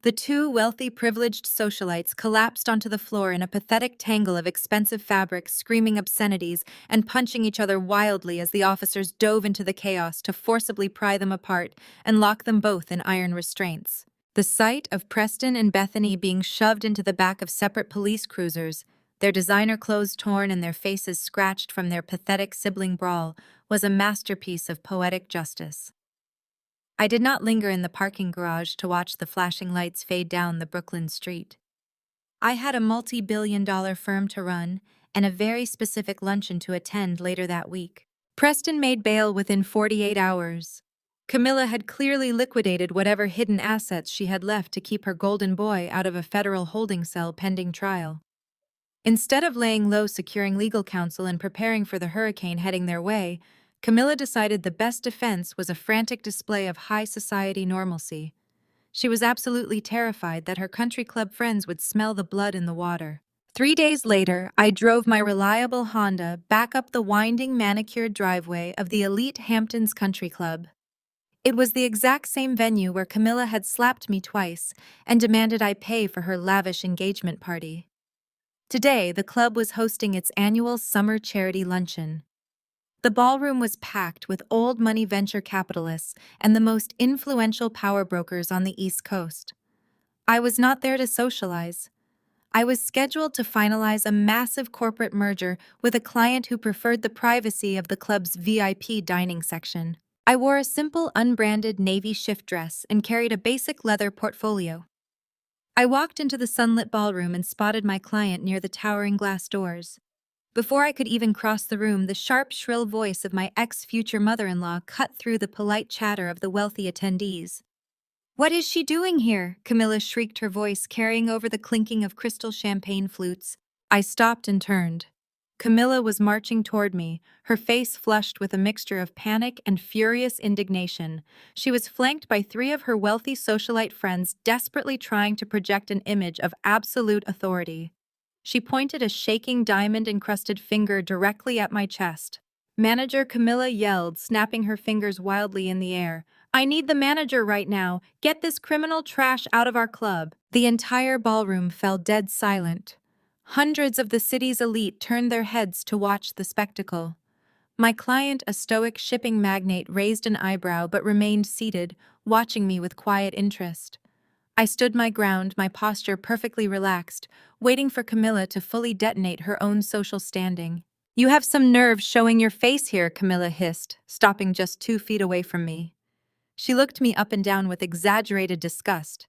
S1: The two wealthy, privileged socialites collapsed onto the floor in a pathetic tangle of expensive fabrics, screaming obscenities and punching each other wildly as the officers dove into the chaos to forcibly pry them apart and lock them both in iron restraints. The sight of Preston and Bethany being shoved into the back of separate police cruisers, their designer clothes torn and their faces scratched from their pathetic sibling brawl, was a masterpiece of poetic justice. I did not linger in the parking garage to watch the flashing lights fade down the Brooklyn street. I had a multi-billion-dollar firm to run and a very specific luncheon to attend later that week. Preston made bail within 48 hours. Camilla had clearly liquidated whatever hidden assets she had left to keep her golden boy out of a federal holding cell pending trial. Instead of laying low, securing legal counsel, and preparing for the hurricane heading their way, Camilla decided the best defense was a frantic display of high society normalcy. She was absolutely terrified that her country club friends would smell the blood in the water. 3 days later, I drove my reliable Honda back up the winding, manicured driveway of the elite Hamptons Country Club. It was the exact same venue where Camilla had slapped me twice and demanded I pay for her lavish engagement party. Today, the club was hosting its annual summer charity luncheon. The ballroom was packed with old money venture capitalists and the most influential power brokers on the East Coast. I was not there to socialize. I was scheduled to finalize a massive corporate merger with a client who preferred the privacy of the club's VIP dining section. I wore a simple, unbranded navy shift dress and carried a basic leather portfolio. I walked into the sunlit ballroom and spotted my client near the towering glass doors. Before I could even cross the room, the sharp, shrill voice of my ex-future mother-in-law cut through the polite chatter of the wealthy attendees. "What is she doing here?" Camilla shrieked, her voice carrying over the clinking of crystal champagne flutes. I stopped and turned. Camilla was marching toward me, her face flushed with a mixture of panic and furious indignation. She was flanked by 3 of her wealthy socialite friends, desperately trying to project an image of absolute authority. She pointed a shaking, diamond-encrusted finger directly at my chest. "Manager," Camilla yelled, snapping her fingers wildly in the air. "I need the manager right now. Get this criminal trash out of our club." The entire ballroom fell dead silent. Hundreds of the city's elite turned their heads to watch the spectacle. My client, a stoic shipping magnate, raised an eyebrow but remained seated, watching me with quiet interest. I stood my ground, my posture perfectly relaxed, waiting for Camilla to fully detonate her own social standing. "You have some nerve showing your face here," Camilla hissed, stopping just 2 feet away from me. She looked me up and down with exaggerated disgust.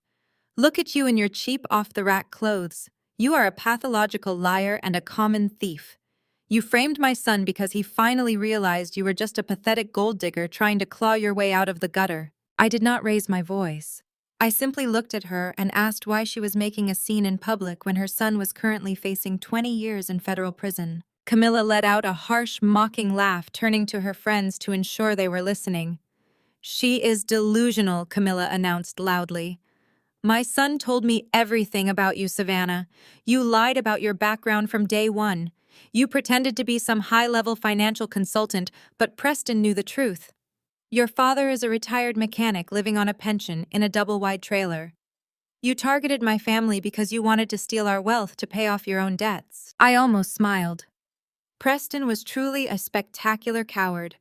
S1: "Look at you in your cheap, off-the-rack clothes. You are a pathological liar and a common thief. You framed my son because he finally realized you were just a pathetic gold digger trying to claw your way out of the gutter. I did not raise my voice. I simply looked at her and asked why she was making a scene in public when her son was currently facing 20 years in federal prison. Camilla let out a harsh, mocking laugh, turning to her friends to ensure they were listening. She is delusional, Camilla announced loudly. My son told me everything about you, Savannah. You lied about your background from day one. You pretended to be some high-level financial consultant, but Preston knew the truth. Your father is a retired mechanic living on a pension in a double-wide trailer. You targeted my family because you wanted to steal our wealth to pay off your own debts. I almost smiled. Preston was truly a spectacular coward.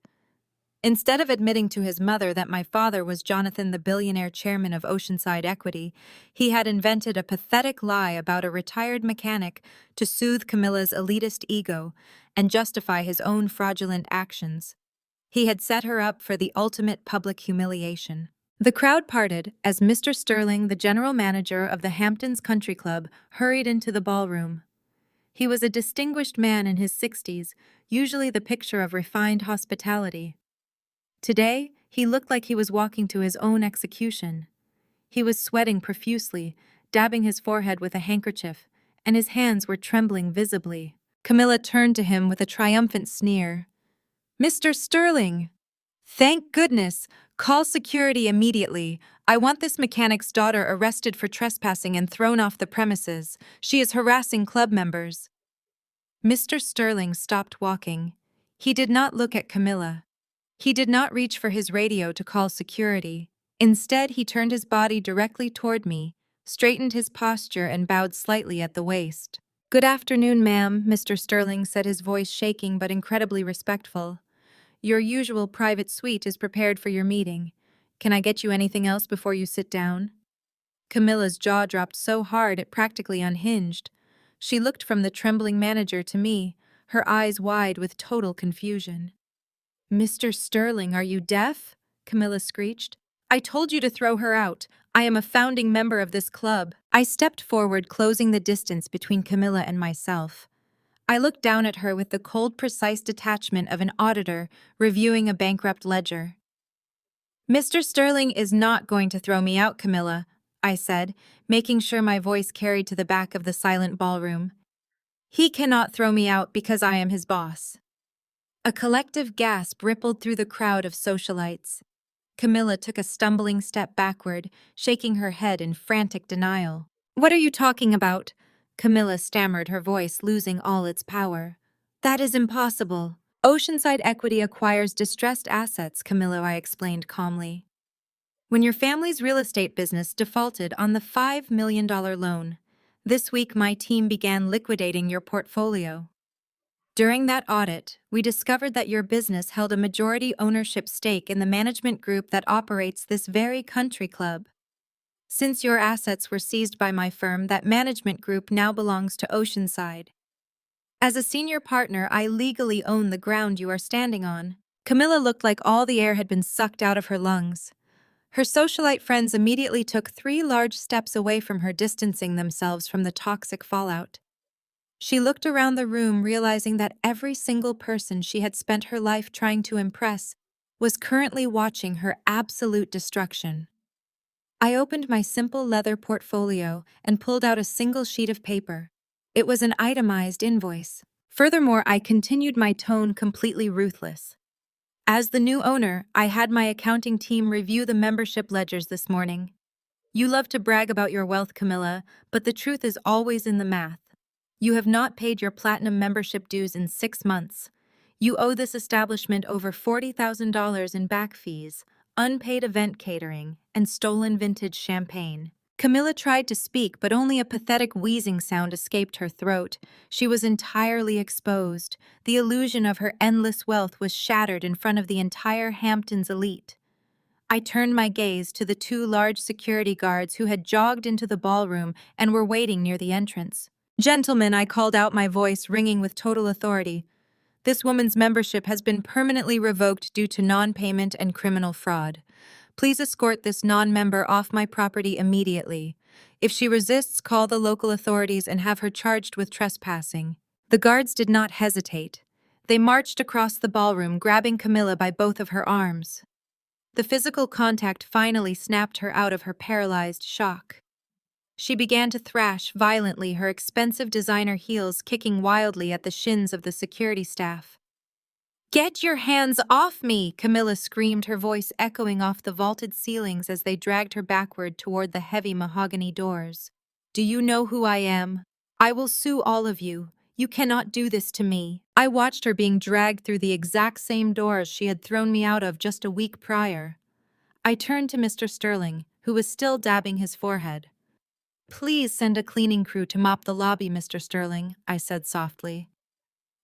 S1: Instead of admitting to his mother that my father was Jonathan, the billionaire chairman of Oceanside Equity, he had invented a pathetic lie about a retired mechanic to soothe Camilla's elitist ego and justify his own fraudulent actions. He had set her up for the ultimate public humiliation. The crowd parted as Mr. Sterling, the general manager of the Hamptons Country Club, hurried into the ballroom. He was a distinguished man in his 60s, usually the picture of refined hospitality. Today, he looked like he was walking to his own execution. He was sweating profusely, dabbing his forehead with a handkerchief, and his hands were trembling visibly. Camilla turned to him with a triumphant sneer. "Mr. Sterling! Thank goodness! Call security immediately. I want this mechanic's daughter arrested for trespassing and thrown off the premises. She is harassing club members." Mr. Sterling stopped walking. He did not look at Camilla. He did not reach for his radio to call security. Instead, he turned his body directly toward me, straightened his posture, and bowed slightly at the waist. "Good afternoon, ma'am," Mr. Sterling said, his voice shaking but incredibly respectful. "Your usual private suite is prepared for your meeting. Can I get you anything else before you sit down?" Camilla's jaw dropped so hard it practically unhinged. She looked from the trembling manager to me, her eyes wide with total confusion. "Mr. Sterling, are you deaf?" Camilla screeched. "I told you to throw her out. I am a founding member of this club." I stepped forward, closing the distance between Camilla and myself. I looked down at her with the cold, precise detachment of an auditor reviewing a bankrupt ledger. "Mr. Sterling is not going to throw me out, Camilla," I said, making sure my voice carried to the back of the silent ballroom. "He cannot throw me out because I am his boss." A collective gasp rippled through the crowd of socialites. Camilla took a stumbling step backward, shaking her head in frantic denial. "What are you talking about?" Camilla stammered, her voice losing all its power. "That is impossible. Oceanside Equity acquires distressed assets," Camilla, I explained calmly. "When your family's real estate business defaulted on the $5 million loan, this week my team began liquidating your portfolio. During that audit, we discovered that your business held a majority ownership stake in the management group that operates this very country club. Since your assets were seized by my firm, that management group now belongs to Oceanside. As a senior partner, I legally own the ground you are standing on." Camilla looked like all the air had been sucked out of her lungs. Her socialite friends immediately took 3 large steps away from her, distancing themselves from the toxic fallout. She looked around the room, realizing that every single person she had spent her life trying to impress was currently watching her absolute destruction. I opened my simple leather portfolio and pulled out a single sheet of paper. It was an itemized invoice. Furthermore, I continued my tone completely ruthless. "As the new owner, I had my accounting team review the membership ledgers this morning. You love to brag about your wealth, Camilla, but the truth is always in the math. You have not paid your platinum membership dues in 6 months. You owe this establishment over $40,000 in back fees, unpaid event catering, and stolen vintage champagne." Camilla tried to speak, but only a pathetic wheezing sound escaped her throat. She was entirely exposed. The illusion of her endless wealth was shattered in front of the entire Hamptons elite. I turned my gaze to the 2 large security guards who had jogged into the ballroom and were waiting near the entrance. "Gentlemen," I called out, my voice ringing with total authority. "This woman's membership has been permanently revoked due to non-payment and criminal fraud. Please escort this non-member off my property immediately. If she resists, call the local authorities and have her charged with trespassing." The guards did not hesitate. They marched across the ballroom, grabbing Camilla by both of her arms. The physical contact finally snapped her out of her paralyzed shock. She began to thrash violently, her expensive designer heels kicking wildly at the shins of the security staff. "Get your hands off me!" Camilla screamed, her voice echoing off the vaulted ceilings as they dragged her backward toward the heavy mahogany doors. "Do you know who I am? I will sue all of you. You cannot do this to me." I watched her being dragged through the exact same doors she had thrown me out of just a week prior. I turned to Mr. Sterling, who was still dabbing his forehead. "Please send a cleaning crew to mop the lobby, Mr. Sterling," I said softly.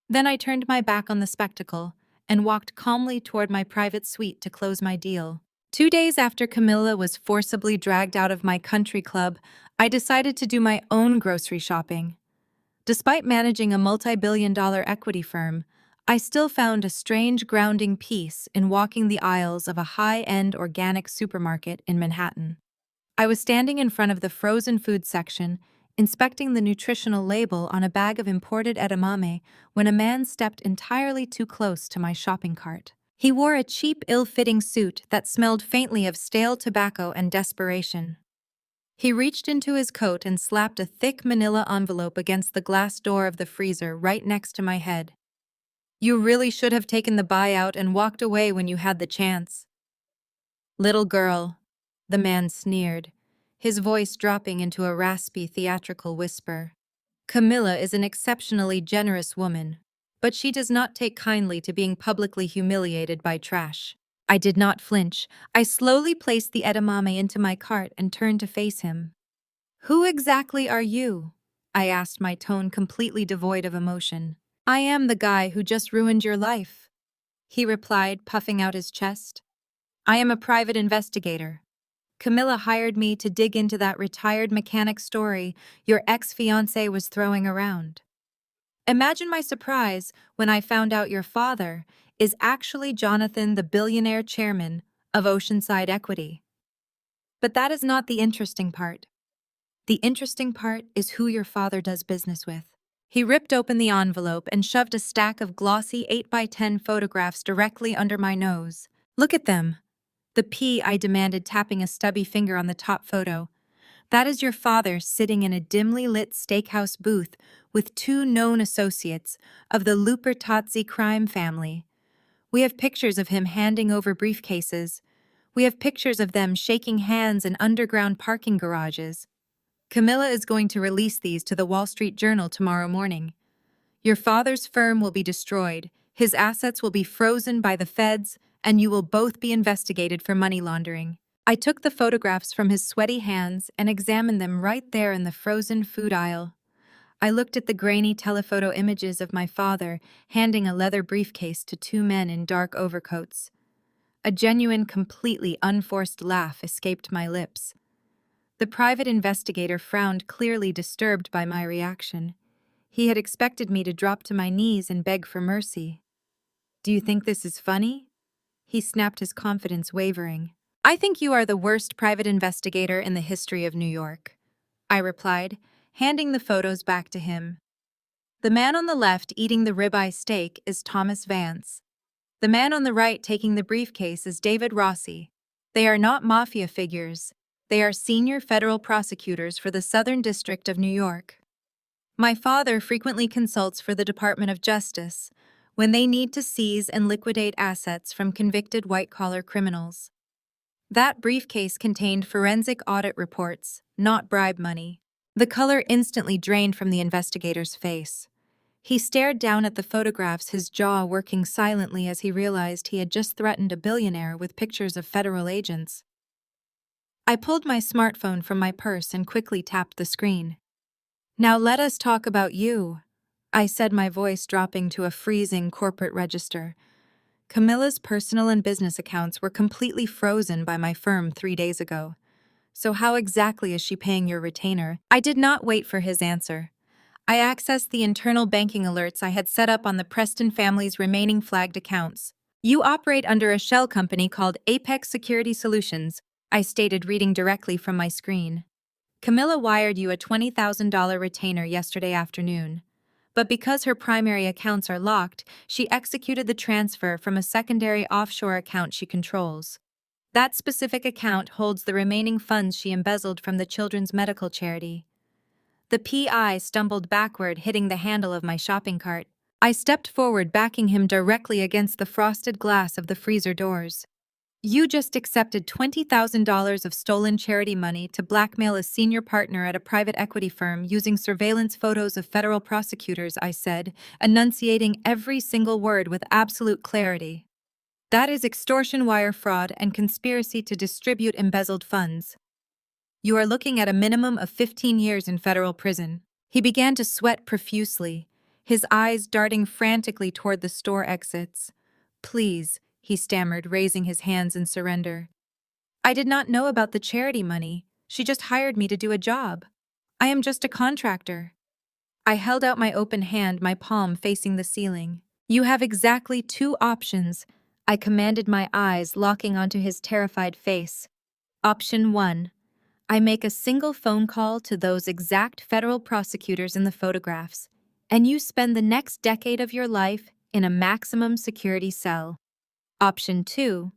S1: Then I turned my back on the spectacle and walked calmly toward my private suite to close my deal. 2 days after Camilla was forcibly dragged out of my country club, I decided to do my own grocery shopping. Despite managing a multi-billion-dollar equity firm, I still found a strange grounding peace in walking the aisles of a high-end organic supermarket in Manhattan. I was standing in front of the frozen food section, inspecting the nutritional label on a bag of imported edamame when a man stepped entirely too close to my shopping cart. He wore a cheap, ill-fitting suit that smelled faintly of stale tobacco and desperation. He reached into his coat and slapped a thick manila envelope against the glass door of the freezer right next to my head. "You really should have taken the buyout and walked away when you had the chance." "Little girl," the man sneered, his voice dropping into a raspy, theatrical whisper. "Camilla is an exceptionally generous woman, but she does not take kindly to being publicly humiliated by trash." I did not flinch. I slowly placed the edamame into my cart and turned to face him. "Who exactly are you?" I asked, my tone completely devoid of emotion. "I am the guy who just ruined your life," he replied, puffing out his chest. "I am a private investigator. Camilla hired me to dig into that retired mechanic story your ex-fiancé was throwing around. Imagine my surprise when I found out your father is actually Jonathan, the billionaire chairman of Oceanside Equity. But that is not the interesting part. The interesting part is who your father does business with." He ripped open the envelope and shoved a stack of glossy 8x10 photographs directly under my nose. "Look at them." "The P," I demanded, tapping a stubby finger on the top photo. "That is your father sitting in a dimly lit steakhouse booth with two known associates of the Lupertazzi crime family. We have pictures of him handing over briefcases. We have pictures of them shaking hands in underground parking garages. Camilla is going to release these to the Wall Street Journal tomorrow morning. Your father's firm will be destroyed, his assets will be frozen by the feds, and you will both be investigated for money laundering." I took the photographs from his sweaty hands and examined them right there in the frozen food aisle. I looked at the grainy telephoto images of my father handing a leather briefcase to two men in dark overcoats. A genuine, completely unforced laugh escaped my lips. The private investigator frowned, clearly disturbed by my reaction. He had expected me to drop to my knees and beg for mercy. "Do you think this is funny?" He snapped, his confidence wavering. "I think you are the worst private investigator in the history of New York," I replied, handing the photos back to him. The man on the left eating the ribeye steak is Thomas Vance. The man on the right taking the briefcase is David Rossi. They are not mafia figures. They are senior federal prosecutors for the Southern District of New York. My father frequently consults for the Department of Justice when they need to seize and liquidate assets from convicted white-collar criminals. That briefcase contained forensic audit reports, not bribe money. The color instantly drained from the investigator's face. He stared down at the photographs, his jaw working silently as he realized he had just threatened a billionaire with pictures of federal agents. I pulled my smartphone from my purse and quickly tapped the screen. "Now let us talk about you," I said, my voice dropping to a freezing corporate register. "Camilla's personal and business accounts were completely frozen by my firm 3 days ago. So how exactly is she paying your retainer?" I did not wait for his answer. I accessed the internal banking alerts I had set up on the Preston family's remaining flagged accounts. "You operate under a shell company called Apex Security Solutions," I stated, reading directly from my screen. "Camilla wired you a $20,000 retainer yesterday afternoon. But because her primary accounts are locked, she executed the transfer from a secondary offshore account she controls. That specific account holds the remaining funds she embezzled from the children's medical charity. The PI stumbled backward, hitting the handle of my shopping cart. I stepped forward, backing him directly against the frosted glass of the freezer doors. You just accepted $20,000 of stolen charity money to blackmail a senior partner at a private equity firm using surveillance photos of federal prosecutors, I said, enunciating every single word with absolute clarity. That is extortion, wire fraud, and conspiracy to distribute embezzled funds. You are looking at a minimum of 15 years in federal prison. He began to sweat profusely, his eyes darting frantically toward the store exits. Please, he stammered, raising his hands in surrender. I did not know about the charity money. She just hired me to do a job. I am just a contractor. I held out my open hand, my palm facing the ceiling. You have exactly 2 options, I commanded, my eyes locking onto his terrified face. Option 1. I make a single phone call to those exact federal prosecutors in the photographs, and you spend the next decade of your life in a maximum security cell. Option 2.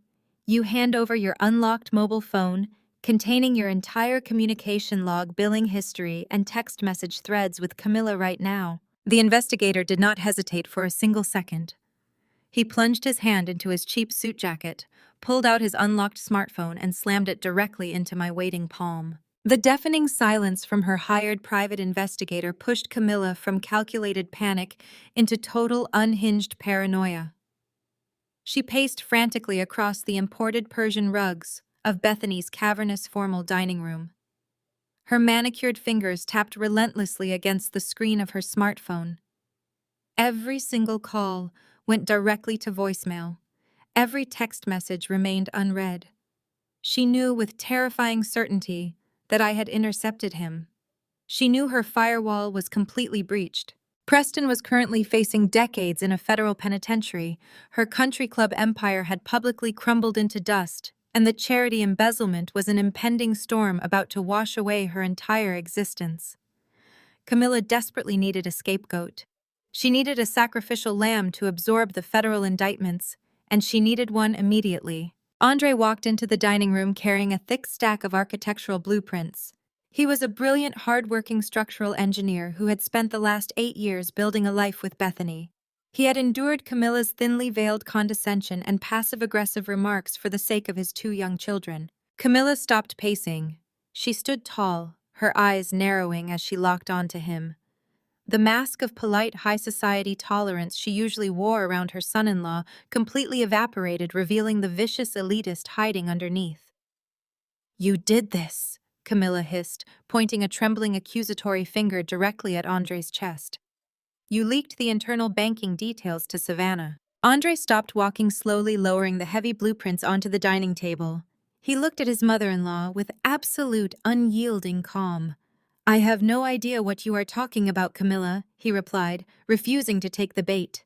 S1: You hand over your unlocked mobile phone, containing your entire communication log, billing history, and text message threads with Camilla right now. The investigator did not hesitate for a single second. He plunged his hand into his cheap suit jacket, pulled out his unlocked smartphone, and slammed it directly into my waiting palm. The deafening silence from her hired private investigator pushed Camilla from calculated panic into total unhinged paranoia. She paced frantically across the imported Persian rugs of Bethany's cavernous formal dining room. Her manicured fingers tapped relentlessly against the screen of her smartphone. Every single call went directly to voicemail. Every text message remained unread. She knew with terrifying certainty that I had intercepted him. She knew her firewall was completely breached. Preston was currently facing decades in a federal penitentiary. Her country club empire had publicly crumbled into dust, and the charity embezzlement was an impending storm about to wash away her entire existence. Camilla desperately needed a scapegoat. She needed a sacrificial lamb to absorb the federal indictments, and she needed one immediately. Andre walked into the dining room carrying a thick stack of architectural blueprints. He was a brilliant, hard-working structural engineer who had spent the last 8 years building a life with Bethany. He had endured Camilla's thinly veiled condescension and passive-aggressive remarks for the sake of his 2 young children. Camilla stopped pacing. She stood tall, her eyes narrowing as she locked onto him. The mask of polite high society tolerance she usually wore around her son-in-law completely evaporated, revealing the vicious elitist hiding underneath. "You did this," Camilla hissed, pointing a trembling accusatory finger directly at Andre's chest. "You leaked the internal banking details to Savannah." Andre stopped walking slowly, lowering the heavy blueprints onto the dining table. He looked at his mother-in-law with absolute, unyielding calm. "I have no idea what you are talking about, Camilla," he replied, refusing to take the bait.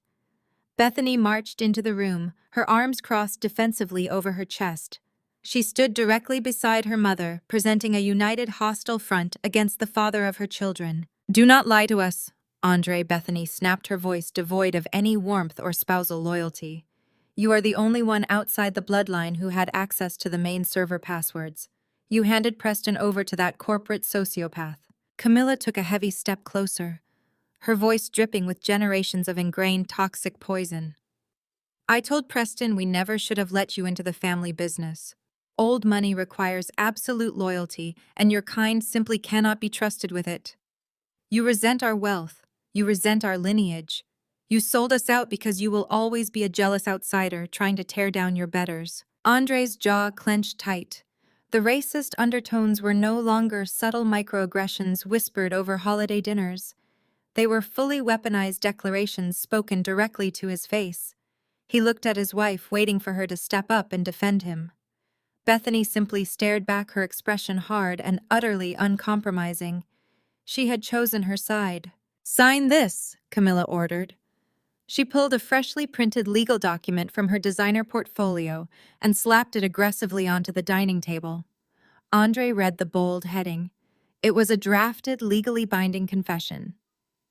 S1: Bethany marched into the room, her arms crossed defensively over her chest. She stood directly beside her mother, presenting a united hostile front against the father of her children. "Do not lie to us, Andre," Bethany snapped, her voice devoid of any warmth or spousal loyalty. "You are the only one outside the bloodline who had access to the main server passwords. You handed Preston over to that corporate sociopath." Camilla took a heavy step closer, her voice dripping with generations of ingrained toxic poison. "I told Preston we never should have let you into the family business. Old money requires absolute loyalty, and your kind simply cannot be trusted with it. You resent our wealth. You resent our lineage. You sold us out because you will always be a jealous outsider trying to tear down your betters." Andre's jaw clenched tight. The racist undertones were no longer subtle microaggressions whispered over holiday dinners. They were fully weaponized declarations spoken directly to his face. He looked at his wife, waiting for her to step up and defend him. Bethany simply stared back, her expression hard and utterly uncompromising. She had chosen her side. "Sign this," Camilla ordered. She pulled a freshly printed legal document from her designer portfolio and slapped it aggressively onto the dining table. Andre read the bold heading. It was a drafted, legally binding confession.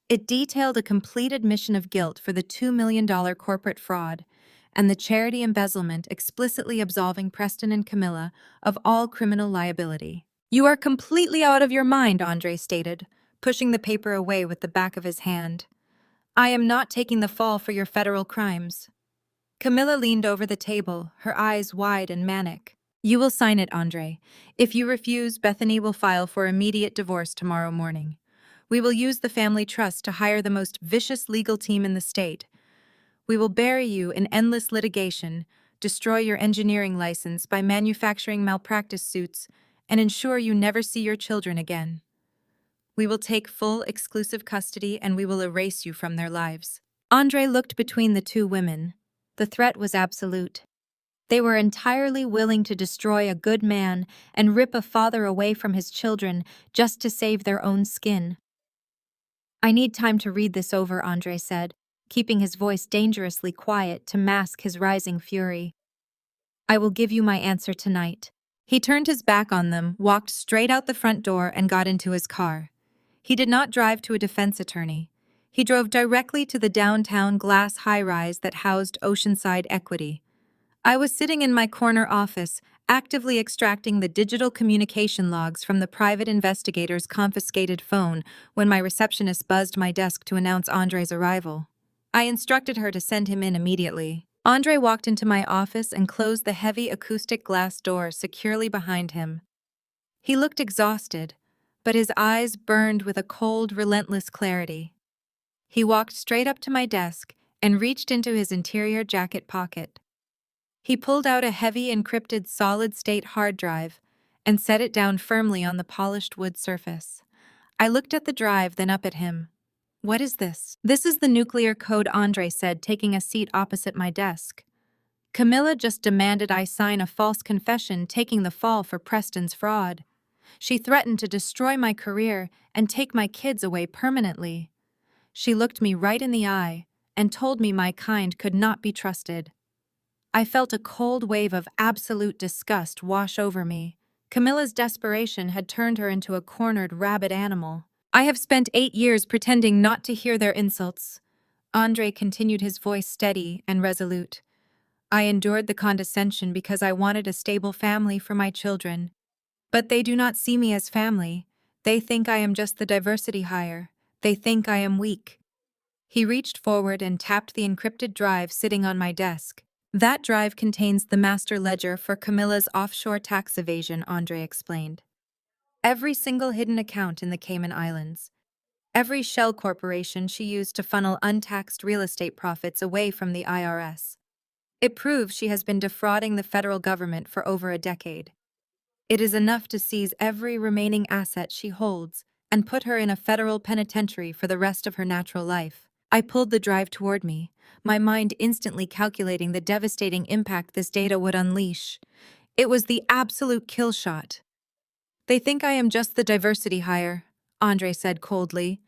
S1: It detailed a complete admission of guilt for the $2 million corporate fraud and the charity embezzlement, explicitly absolving Preston and Camilla of all criminal liability. "You are completely out of your mind," Andre stated, pushing the paper away with the back of his hand. "I am not taking the fall for your federal crimes." Camilla leaned over the table, her eyes wide and manic. "You will sign it, Andre. If you refuse, Bethany will file for immediate divorce tomorrow morning. We will use the family trust to hire the most vicious legal team in the state. We will bury you in endless litigation, destroy your engineering license by manufacturing malpractice suits, and ensure you never see your children again. We will take full exclusive custody and we will erase you from their lives." Andre looked between the two women. The threat was absolute. They were entirely willing to destroy a good man and rip a father away from his children just to save their own skin. "I need time to read this over," Andre said, keeping his voice dangerously quiet to mask his rising fury. "I will give you my answer tonight." He turned his back on them, walked straight out the front door, and got into his car. He did not drive to a defense attorney. He drove directly to the downtown glass high-rise that housed Oceanside Equity. I was sitting in my corner office, actively extracting the digital communication logs from the private investigator's confiscated phone when my receptionist buzzed my desk to announce Andre's arrival. I instructed her to send him in immediately. Andre walked into my office and closed the heavy acoustic glass door securely behind him. He looked exhausted, but his eyes burned with a cold, relentless clarity. He walked straight up to my desk and reached into his interior jacket pocket. He pulled out a heavy encrypted solid-state hard drive and set it down firmly on the polished wood surface. I looked at the drive, then up at him. "What is this?" "This is the nuclear code," Andre said, taking a seat opposite my desk. "Camilla just demanded I sign a false confession taking the fall for Preston's fraud. She threatened to destroy my career and take my kids away permanently. She looked me right in the eye and told me my kind could not be trusted." I felt a cold wave of absolute disgust wash over me. Camilla's desperation had turned her into a cornered, rabid animal. "I have spent 8 years pretending not to hear their insults." Andre continued, his voice steady and resolute. "I endured the condescension because I wanted a stable family for my children. But they do not see me as family. They think I am just the diversity hire. They think I am weak." He reached forward and tapped the encrypted drive sitting on my desk. "That drive contains the master ledger for Camilla's offshore tax evasion," Andre explained. "Every single hidden account in the Cayman Islands. Every shell corporation she used to funnel untaxed real estate profits away from the IRS. It proves she has been defrauding the federal government for over a decade. It is enough to seize every remaining asset she holds and put her in a federal penitentiary for the rest of her natural life." I pulled the drive toward me, my mind instantly calculating the devastating impact this data would unleash. It was the absolute kill shot. "They think I am just the diversity hire," Andre said coldly.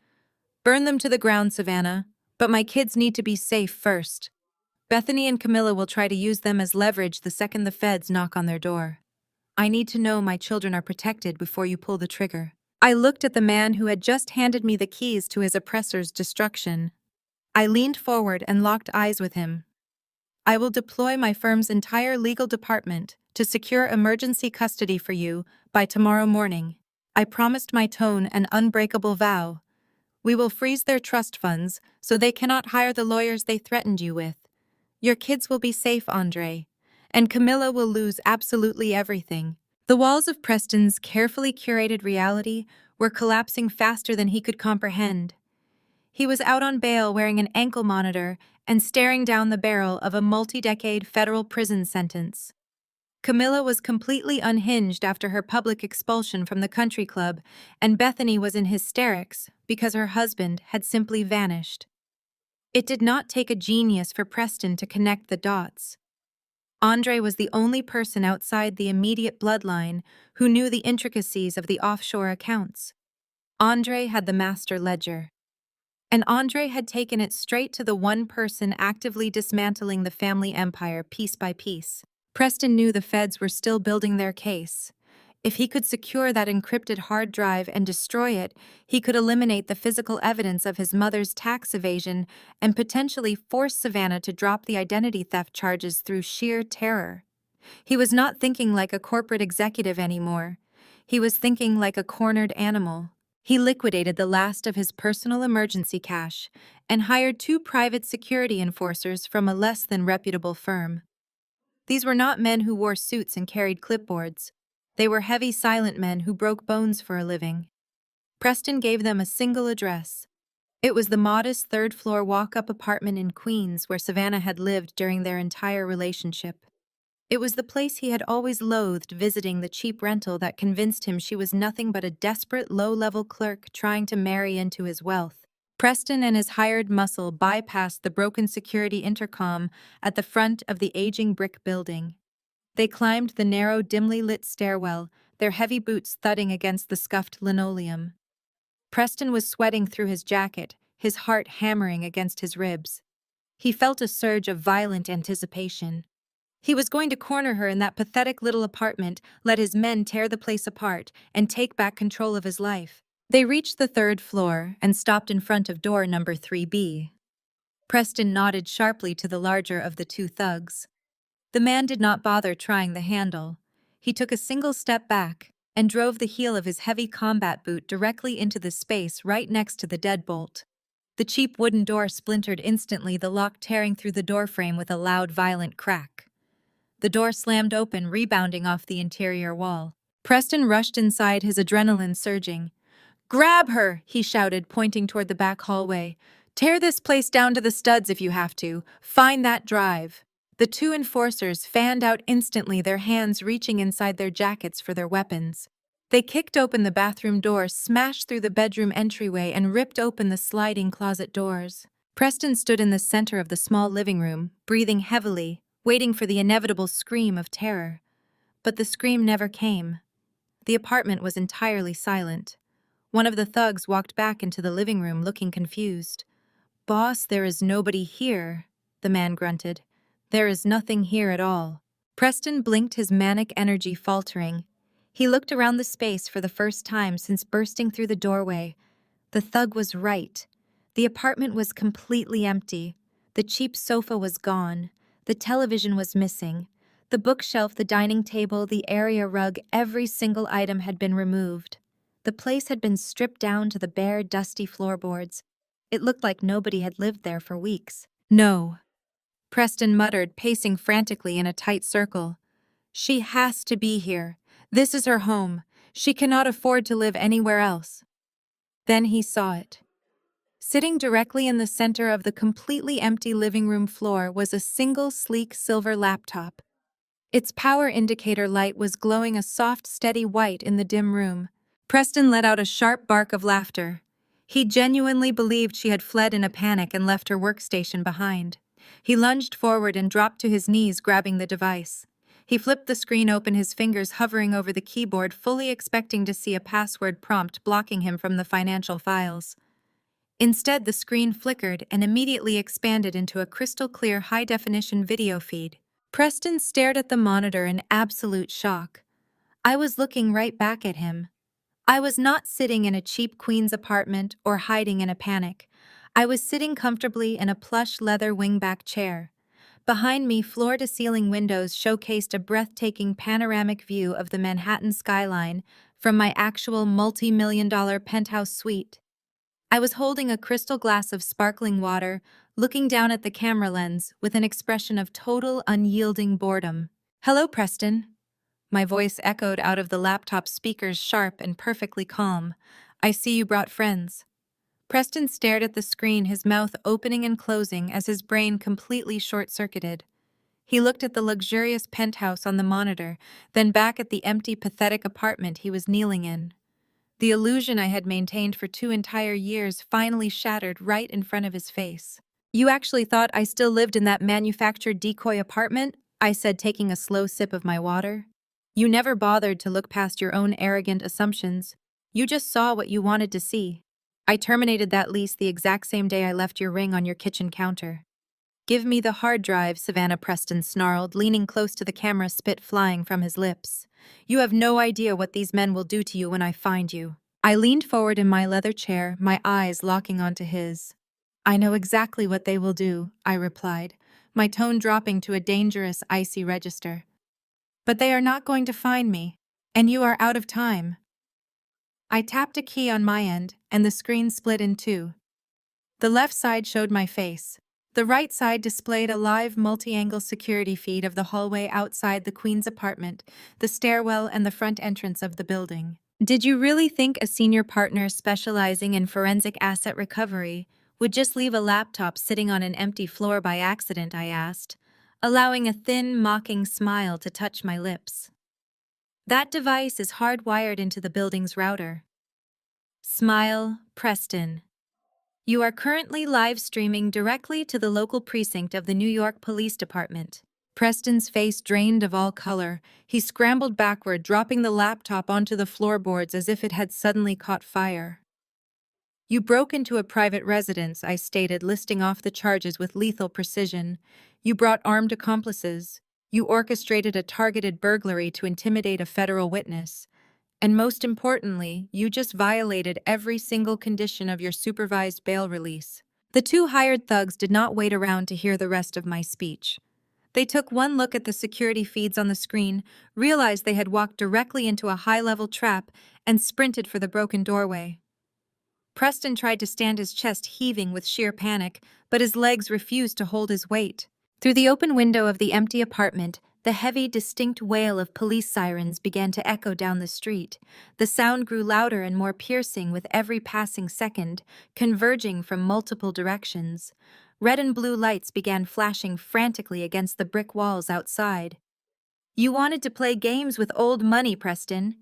S1: "Burn them to the ground, Savannah, but my kids need to be safe first. Bethany and Camilla will try to use them as leverage the second the feds knock on their door. I need to know my children are protected before you pull the trigger." I looked at the man who had just handed me the keys to his oppressor's destruction. I leaned forward and locked eyes with him. "I will deploy my firm's entire legal department to secure emergency custody for you by tomorrow morning. I promised my tone an unbreakable vow. We will freeze their trust funds so they cannot hire the lawyers they threatened you with. Your kids will be safe, Andre, and Camilla will lose absolutely everything." The walls of Preston's carefully curated reality were collapsing faster than he could comprehend. He was out on bail wearing an ankle monitor and staring down the barrel of a multi-decade federal prison sentence. Camilla was completely unhinged after her public expulsion from the country club, and Bethany was in hysterics because her husband had simply vanished. It did not take a genius for Preston to connect the dots. Andre was the only person outside the immediate bloodline who knew the intricacies of the offshore accounts. Andre had the master ledger. And Andre had taken it straight to the one person actively dismantling the family empire piece by piece. Preston knew the feds were still building their case. If he could secure that encrypted hard drive and destroy it, he could eliminate the physical evidence of his mother's tax evasion and potentially force Savannah to drop the identity theft charges through sheer terror. He was not thinking like a corporate executive anymore. He was thinking like a cornered animal. He liquidated the last of his personal emergency cash and hired 2 private security enforcers from a less than reputable firm. These were not men who wore suits and carried clipboards. They were heavy, silent men who broke bones for a living. Preston gave them a single address. It was the modest third-floor walk-up apartment in Queens where Savannah had lived during their entire relationship. It was the place he had always loathed visiting, the cheap rental that convinced him she was nothing but a desperate low-level clerk trying to marry into his wealth. Preston and his hired muscle bypassed the broken security intercom at the front of the aging brick building. They climbed the narrow, dimly lit stairwell, their heavy boots thudding against the scuffed linoleum. Preston was sweating through his jacket, his heart hammering against his ribs. He felt a surge of violent anticipation. He was going to corner her in that pathetic little apartment, let his men tear the place apart, and take back control of his life. They reached the 3rd floor and stopped in front of door number 3B. Preston nodded sharply to the larger of the 2 thugs. The man did not bother trying the handle. He took a single step back and drove the heel of his heavy combat boot directly into the space right next to the deadbolt. The cheap wooden door splintered instantly, the lock tearing through the doorframe with a loud, violent crack. The door slammed open, rebounding off the interior wall. Preston rushed inside, his adrenaline surging. "Grab her!" he shouted, pointing toward the back hallway. "Tear this place down to the studs if you have to. Find that drive." The 2 enforcers fanned out instantly, their hands reaching inside their jackets for their weapons. They kicked open the bathroom door, smashed through the bedroom entryway, and ripped open the sliding closet doors. Preston stood in the center of the small living room, breathing heavily, waiting for the inevitable scream of terror. But the scream never came. The apartment was entirely silent. One of the thugs walked back into the living room, looking confused. "Boss, there is nobody here," the man grunted. "There is nothing here at all." Preston blinked, his manic energy faltering. He looked around the space for the first time since bursting through the doorway. The thug was right. The apartment was completely empty. The cheap sofa was gone. The television was missing. The bookshelf, the dining table, the area rug, every single item had been removed. The place had been stripped down to the bare, dusty floorboards. It looked like nobody had lived there for weeks. "No," Preston muttered, pacing frantically in a tight circle. "She has to be here. This is her home. She cannot afford to live anywhere else." Then he saw it. Sitting directly in the center of the completely empty living room floor was a single sleek silver laptop. Its power indicator light was glowing a soft, steady white in the dim room. Preston let out a sharp bark of laughter. He genuinely believed she had fled in a panic and left her workstation behind. He lunged forward and dropped to his knees, grabbing the device. He flipped the screen open, his fingers hovering over the keyboard, fully expecting to see a password prompt blocking him from the financial files. Instead, the screen flickered and immediately expanded into a crystal-clear, high-definition video feed. Preston stared at the monitor in absolute shock. I was looking right back at him. I was not sitting in a cheap Queens apartment or hiding in a panic. I was sitting comfortably in a plush leather wingback chair. Behind me, floor-to-ceiling windows showcased a breathtaking panoramic view of the Manhattan skyline from my actual multi-million-dollar penthouse suite. I was holding a crystal glass of sparkling water, looking down at the camera lens with an expression of total, unyielding boredom. "Hello, Preston." My voice echoed out of the laptop speakers, sharp and perfectly calm. "I see you brought friends." Preston stared at the screen, his mouth opening and closing as his brain completely short-circuited. He looked at the luxurious penthouse on the monitor, then back at the empty, pathetic apartment he was kneeling in. The illusion I had maintained for 2 entire years finally shattered right in front of his face. "You actually thought I still lived in that manufactured decoy apartment?" I said, taking a slow sip of my water. "You never bothered to look past your own arrogant assumptions. You just saw what you wanted to see. I terminated that lease the exact same day I left your ring on your kitchen counter." "Give me the hard drive," Savannah Preston snarled, leaning close to the camera, spit flying from his lips. You have no idea what these men will do to you when I find you. I leaned forward in my leather chair, my eyes locking onto his. I know exactly what they will do, I replied, my tone dropping to a dangerous, icy register. But they are not going to find me, and you are out of time. I tapped a key on my end, and the screen split in two. The left side showed my face. The right side displayed a live multi-angle security feed of the hallway outside the Queen's apartment, the stairwell, and the front entrance of the building. Did you really think a senior partner specializing in forensic asset recovery would just leave a laptop sitting on an empty floor by accident? I asked, allowing a thin, mocking smile to touch my lips. That device is hardwired into the building's router. Smile, Preston. You are currently live streaming directly to the local precinct of the New York Police Department. Preston's face drained of all color. He scrambled backward, dropping the laptop onto the floorboards as if it had suddenly caught fire. You broke into a private residence, I stated, listing off the charges with lethal precision. You brought armed accomplices. You orchestrated a targeted burglary to intimidate a federal witness. And most importantly, you just violated every single condition of your supervised bail release. The two hired thugs did not wait around to hear the rest of my speech. They took one look at the security feeds on the screen, realized they had walked directly into a high-level trap, and sprinted for the broken doorway. Preston tried to stand, his chest heaving with sheer panic, but his legs refused to hold his weight. Through the open window of the empty apartment, the heavy, distinct wail of police sirens began to echo down the street. The sound grew louder and more piercing with every passing second, converging from multiple directions. Red and blue lights began flashing frantically against the brick walls outside. You wanted to play games with old money, Preston.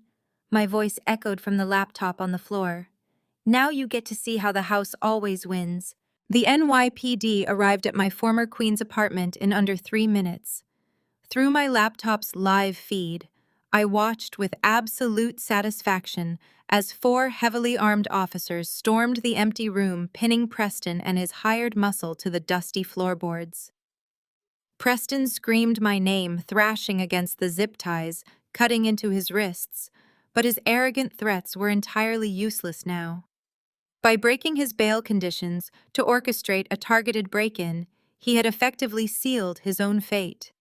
S1: My voice echoed from the laptop on the floor. Now you get to see how the house always wins. The NYPD arrived at my former Queen's apartment in under 3 minutes. Through my laptop's live feed, I watched with absolute satisfaction as 4 heavily armed officers stormed the empty room, pinning Preston and his hired muscle to the dusty floorboards. Preston screamed my name, thrashing against the zip ties, cutting into his wrists, but his arrogant threats were entirely useless now. By breaking his bail conditions to orchestrate a targeted break-in, he had effectively sealed his own fate.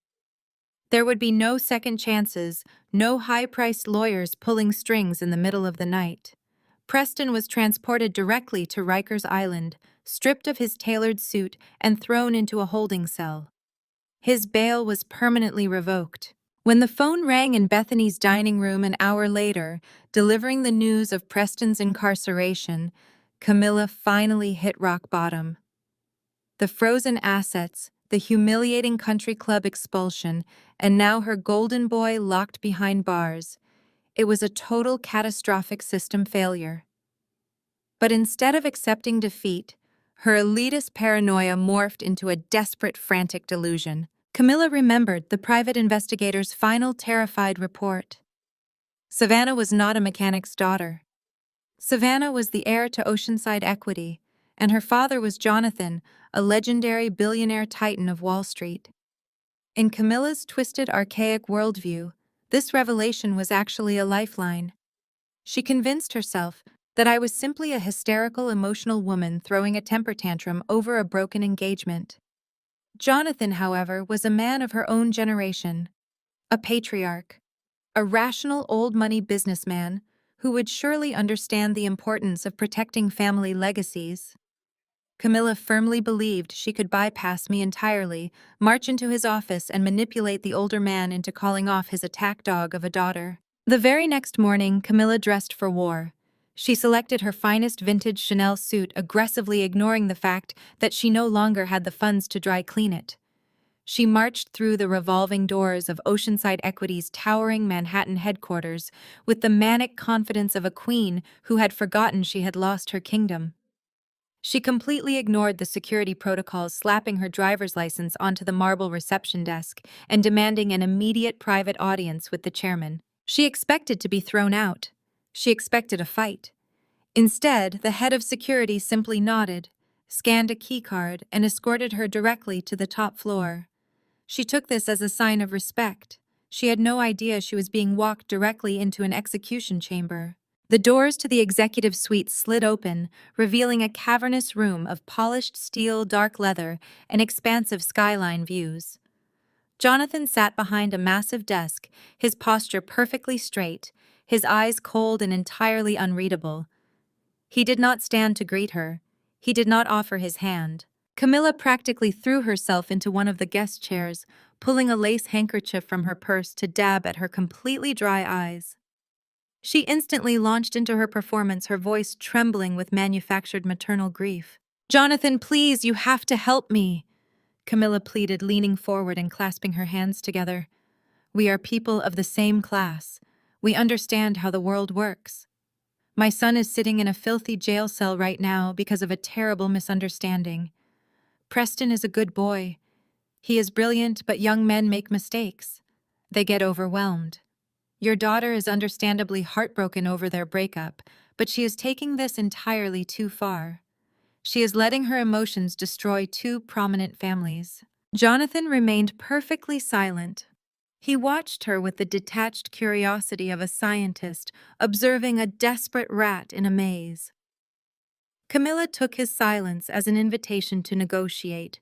S1: There would be no second chances, no high-priced lawyers pulling strings in the middle of the night. Preston was transported directly to Rikers Island, stripped of his tailored suit and thrown into a holding cell. His bail was permanently revoked. When the phone rang in Bethany's dining room an hour later, delivering the news of Preston's incarceration, Camilla finally hit rock bottom. The frozen assets, the humiliating country club expulsion, and now her golden boy locked behind bars. It was a total catastrophic system failure. But instead of accepting defeat, her elitist paranoia morphed into a desperate, frantic delusion. Camilla remembered the private investigator's final terrified report. Savannah was not a mechanic's daughter. Savannah was the heir to Oceanside Equity, and her father was Jonathan, a legendary billionaire titan of Wall Street. In Camilla's twisted, archaic worldview, this revelation was actually a lifeline. She convinced herself that I was simply a hysterical, emotional woman throwing a temper tantrum over a broken engagement. Jonathan, however, was a man of her own generation, a patriarch, a rational old-money businessman who would surely understand the importance of protecting family legacies. Camilla firmly believed she could bypass me entirely, march into his office, and manipulate the older man into calling off his attack dog of a daughter. The very next morning, Camilla dressed for war. She selected her finest vintage Chanel suit, aggressively ignoring the fact that she no longer had the funds to dry clean it. She marched through the revolving doors of Oceanside Equity's towering Manhattan headquarters with the manic confidence of a queen who had forgotten she had lost her kingdom. She completely ignored the security protocols, slapping her driver's license onto the marble reception desk and demanding an immediate private audience with the chairman. She expected to be thrown out. She expected a fight. Instead, the head of security simply nodded, scanned a keycard, and escorted her directly to the top floor. She took this as a sign of respect, She had no idea she was being walked directly into an execution chamber. The doors to the executive suite slid open, revealing a cavernous room of polished steel, dark leather, and expansive skyline views. Jonathan sat behind a massive desk, his posture perfectly straight, his eyes cold and entirely unreadable. He did not stand to greet her. He did not offer his hand. Camilla practically threw herself into one of the guest chairs, pulling a lace handkerchief from her purse to dab at her completely dry eyes. She instantly launched into her performance, her voice trembling with manufactured maternal grief. "Jonathan, please, you have to help me," Camilla pleaded, leaning forward and clasping her hands together. "We are people of the same class. We understand how the world works. My son is sitting in a filthy jail cell right now because of a terrible misunderstanding. Preston is a good boy. He is brilliant, but young men make mistakes. They get overwhelmed. Your daughter is understandably heartbroken over their breakup, but she is taking this entirely too far. She is letting her emotions destroy two prominent families." Jonathan remained perfectly silent. He watched her with the detached curiosity of a scientist observing a desperate rat in a maze. Camilla took his silence as an invitation to negotiate.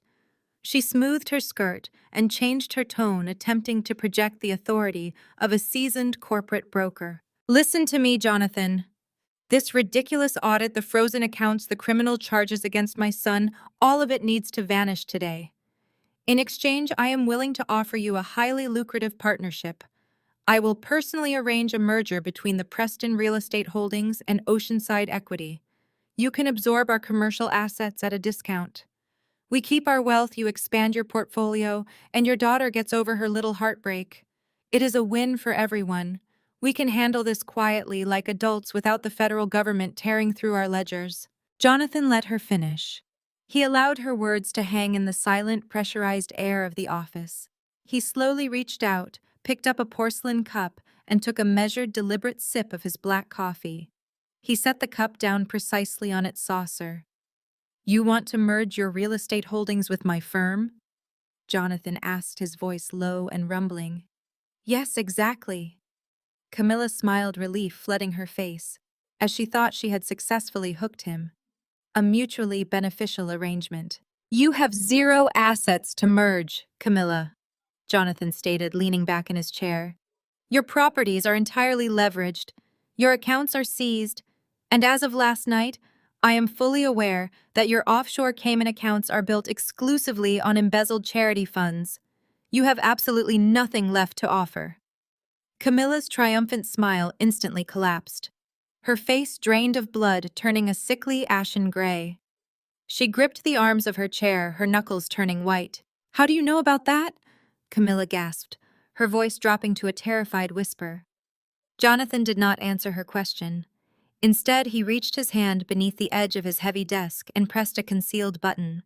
S1: She smoothed her skirt and changed her tone, attempting to project the authority of a seasoned corporate broker. "Listen to me, Jonathan. This ridiculous audit, the frozen accounts, the criminal charges against my son, all of it needs to vanish today. In exchange, I am willing to offer you a highly lucrative partnership. I will personally arrange a merger between the Preston Real Estate Holdings and Oceanside Equity. You can absorb our commercial assets at a discount. We keep our wealth, you expand your portfolio, and your daughter gets over her little heartbreak. It is a win for everyone. We can handle this quietly, like adults, without the federal government tearing through our ledgers." Jonathan let her finish. He allowed her words to hang in the silent, pressurized air of the office. He slowly reached out, picked up a porcelain cup, and took a measured, deliberate sip of his black coffee. He set the cup down precisely on its saucer. "You want to merge your real estate holdings with my firm?" Jonathan asked, his voice low and rumbling. "Yes, exactly." Camilla smiled, relief flooding her face, as she thought she had successfully hooked him. A mutually beneficial arrangement. "You have zero assets to merge, Camilla," Jonathan stated, leaning back in his chair. "Your properties are entirely leveraged, your accounts are seized, and as of last night, I am fully aware that your offshore Cayman accounts are built exclusively on embezzled charity funds. You have absolutely nothing left to offer." Camilla's triumphant smile instantly collapsed. Her face drained of blood, turning a sickly ashen gray. She gripped the arms of her chair, her knuckles turning white. "How do you know about that?" Camilla gasped, her voice dropping to a terrified whisper. Jonathan did not answer her question. Instead, he reached his hand beneath the edge of his heavy desk and pressed a concealed button.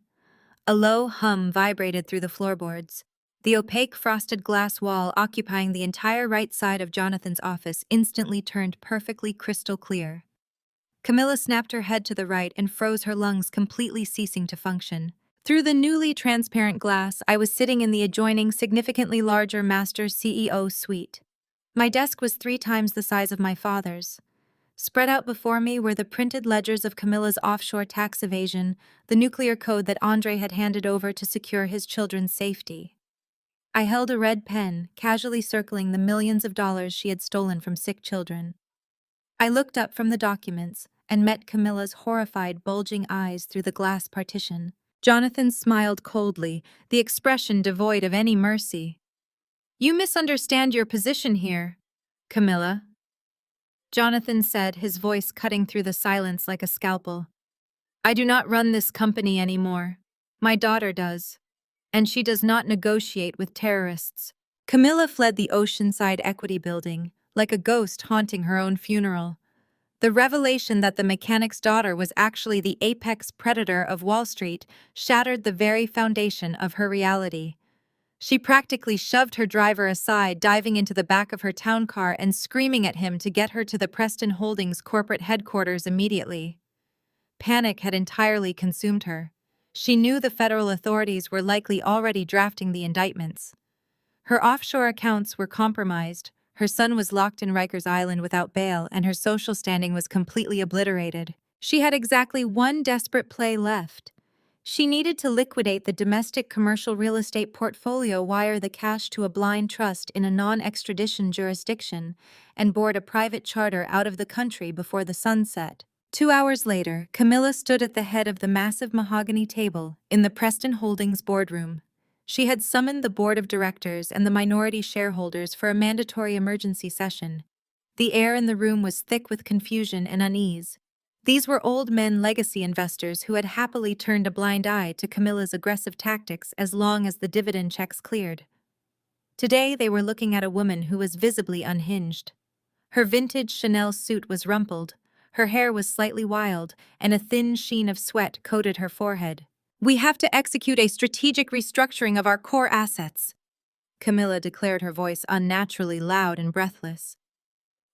S1: A low hum vibrated through the floorboards. The opaque frosted glass wall occupying the entire right side of Jonathan's office instantly turned perfectly crystal clear. Camilla snapped her head to the right and froze, her lungs completely ceasing to function. Through the newly transparent glass, I was sitting in the adjoining, significantly larger master CEO suite. My desk was 3 times the size of my father's. Spread out before me were the printed ledgers of Camilla's offshore tax evasion, the nuclear code that Andre had handed over to secure his children's safety. I held a red pen, casually circling the millions of dollars she had stolen from sick children. I looked up from the documents and met Camilla's horrified, bulging eyes through the glass partition. Jonathan smiled coldly, the expression devoid of any mercy. "You misunderstand your position here, Camilla," Jonathan said, his voice cutting through the silence like a scalpel. "I do not run this company anymore. My daughter does. And she does not negotiate with terrorists." Camilla fled the Oceanside Equity building, like a ghost haunting her own funeral. The revelation that the mechanic's daughter was actually the apex predator of Wall Street shattered the very foundation of her reality. She practically shoved her driver aside, diving into the back of her town car and screaming at him to get her to the Preston Holdings corporate headquarters immediately. Panic had entirely consumed her. She knew the federal authorities were likely already drafting the indictments. Her offshore accounts were compromised, her son was locked in Rikers Island without bail, and her social standing was completely obliterated. She had exactly one desperate play left. She needed to liquidate the domestic commercial real estate portfolio, wire the cash to a blind trust in a non-extradition jurisdiction, and board a private charter out of the country before the sun set. 2 hours later, Camilla stood at the head of the massive mahogany table in the Preston Holdings boardroom. She had summoned the board of directors and the minority shareholders for a mandatory emergency session. The air in the room was thick with confusion and unease. These were old men legacy investors who had happily turned a blind eye to Camilla's aggressive tactics as long as the dividend checks cleared. Today they were looking at a woman who was visibly unhinged. Her vintage Chanel suit was rumpled, her hair was slightly wild, and a thin sheen of sweat coated her forehead. "We have to execute a strategic restructuring of our core assets," Camilla declared, her voice unnaturally loud and breathless.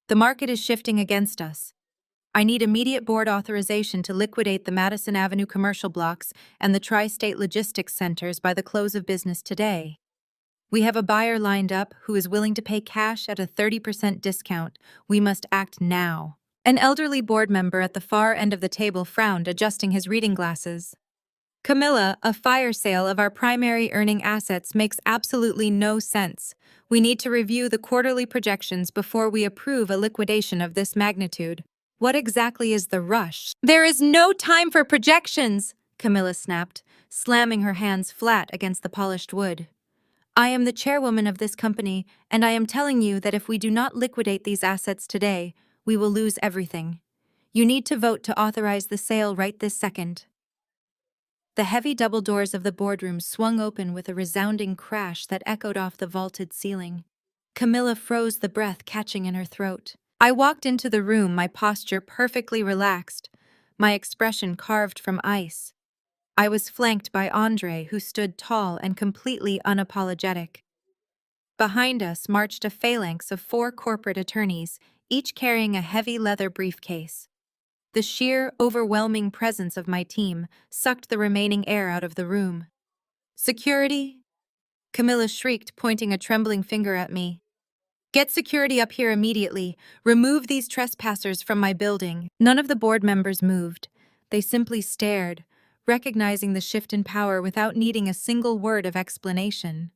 S1: "The market is shifting against us. I need immediate board authorization to liquidate the Madison Avenue commercial blocks and the Tri-State Logistics Centers by the close of business today. We have a buyer lined up who is willing to pay cash at a 30% discount. We must act now." An elderly board member at the far end of the table frowned, adjusting his reading glasses. "Camilla, a fire sale of our primary earning assets makes absolutely no sense. We need to review the quarterly projections before we approve a liquidation of this magnitude. What exactly is the rush?" "There is no time for projections," Camilla snapped, slamming her hands flat against the polished wood. "I am the chairwoman of this company, and I am telling you that if we do not liquidate these assets today, we will lose everything. You need to vote to authorize the sale right this second." The heavy double doors of the boardroom swung open with a resounding crash that echoed off the vaulted ceiling. Camilla froze, the breath catching in her throat. I walked into the room, my posture perfectly relaxed, my expression carved from ice. I was flanked by Andre, who stood tall and completely unapologetic. Behind us marched a phalanx of 4 corporate attorneys, each carrying a heavy leather briefcase. The sheer, overwhelming presence of my team sucked the remaining air out of the room. "Security?" Camilla shrieked, pointing a trembling finger at me. "Get security up here immediately. Remove these trespassers from my building." None of the board members moved. They simply stared, recognizing the shift in power without needing a single word of explanation.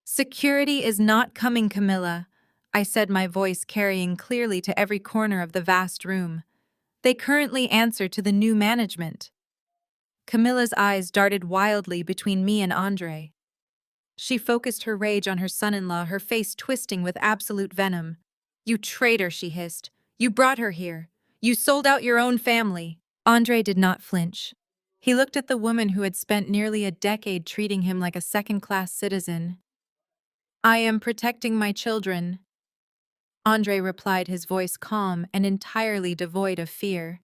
S1: "Security is not coming, Camilla," I said, my voice carrying clearly to every corner of the vast room. "They currently answer to the new management." Camilla's eyes darted wildly between me and Andre. She focused her rage on her son-in-law, her face twisting with absolute venom. "You traitor," she hissed. "You brought her here. You sold out your own family." Andre did not flinch. He looked at the woman who had spent nearly a decade treating him like a second-class citizen. "I am protecting my children," Andre replied, his voice calm and entirely devoid of fear.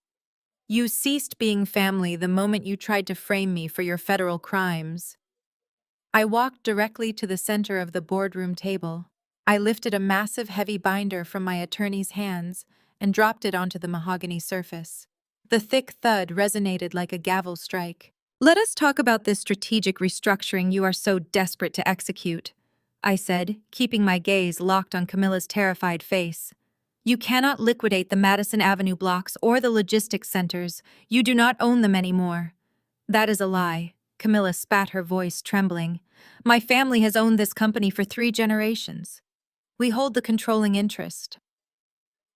S1: "You ceased being family the moment you tried to frame me for your federal crimes." I walked directly to the center of the boardroom table. I lifted a massive heavy binder from my attorney's hands and dropped it onto the mahogany surface. The thick thud resonated like a gavel strike. "Let us talk about this strategic restructuring you are so desperate to execute," I said, keeping my gaze locked on Camilla's terrified face. "You cannot liquidate the Madison Avenue blocks or the logistics centers. You do not own them anymore." "That is a lie," Camilla spat, her voice trembling. "My family has owned this company for 3 generations. We hold the controlling interest."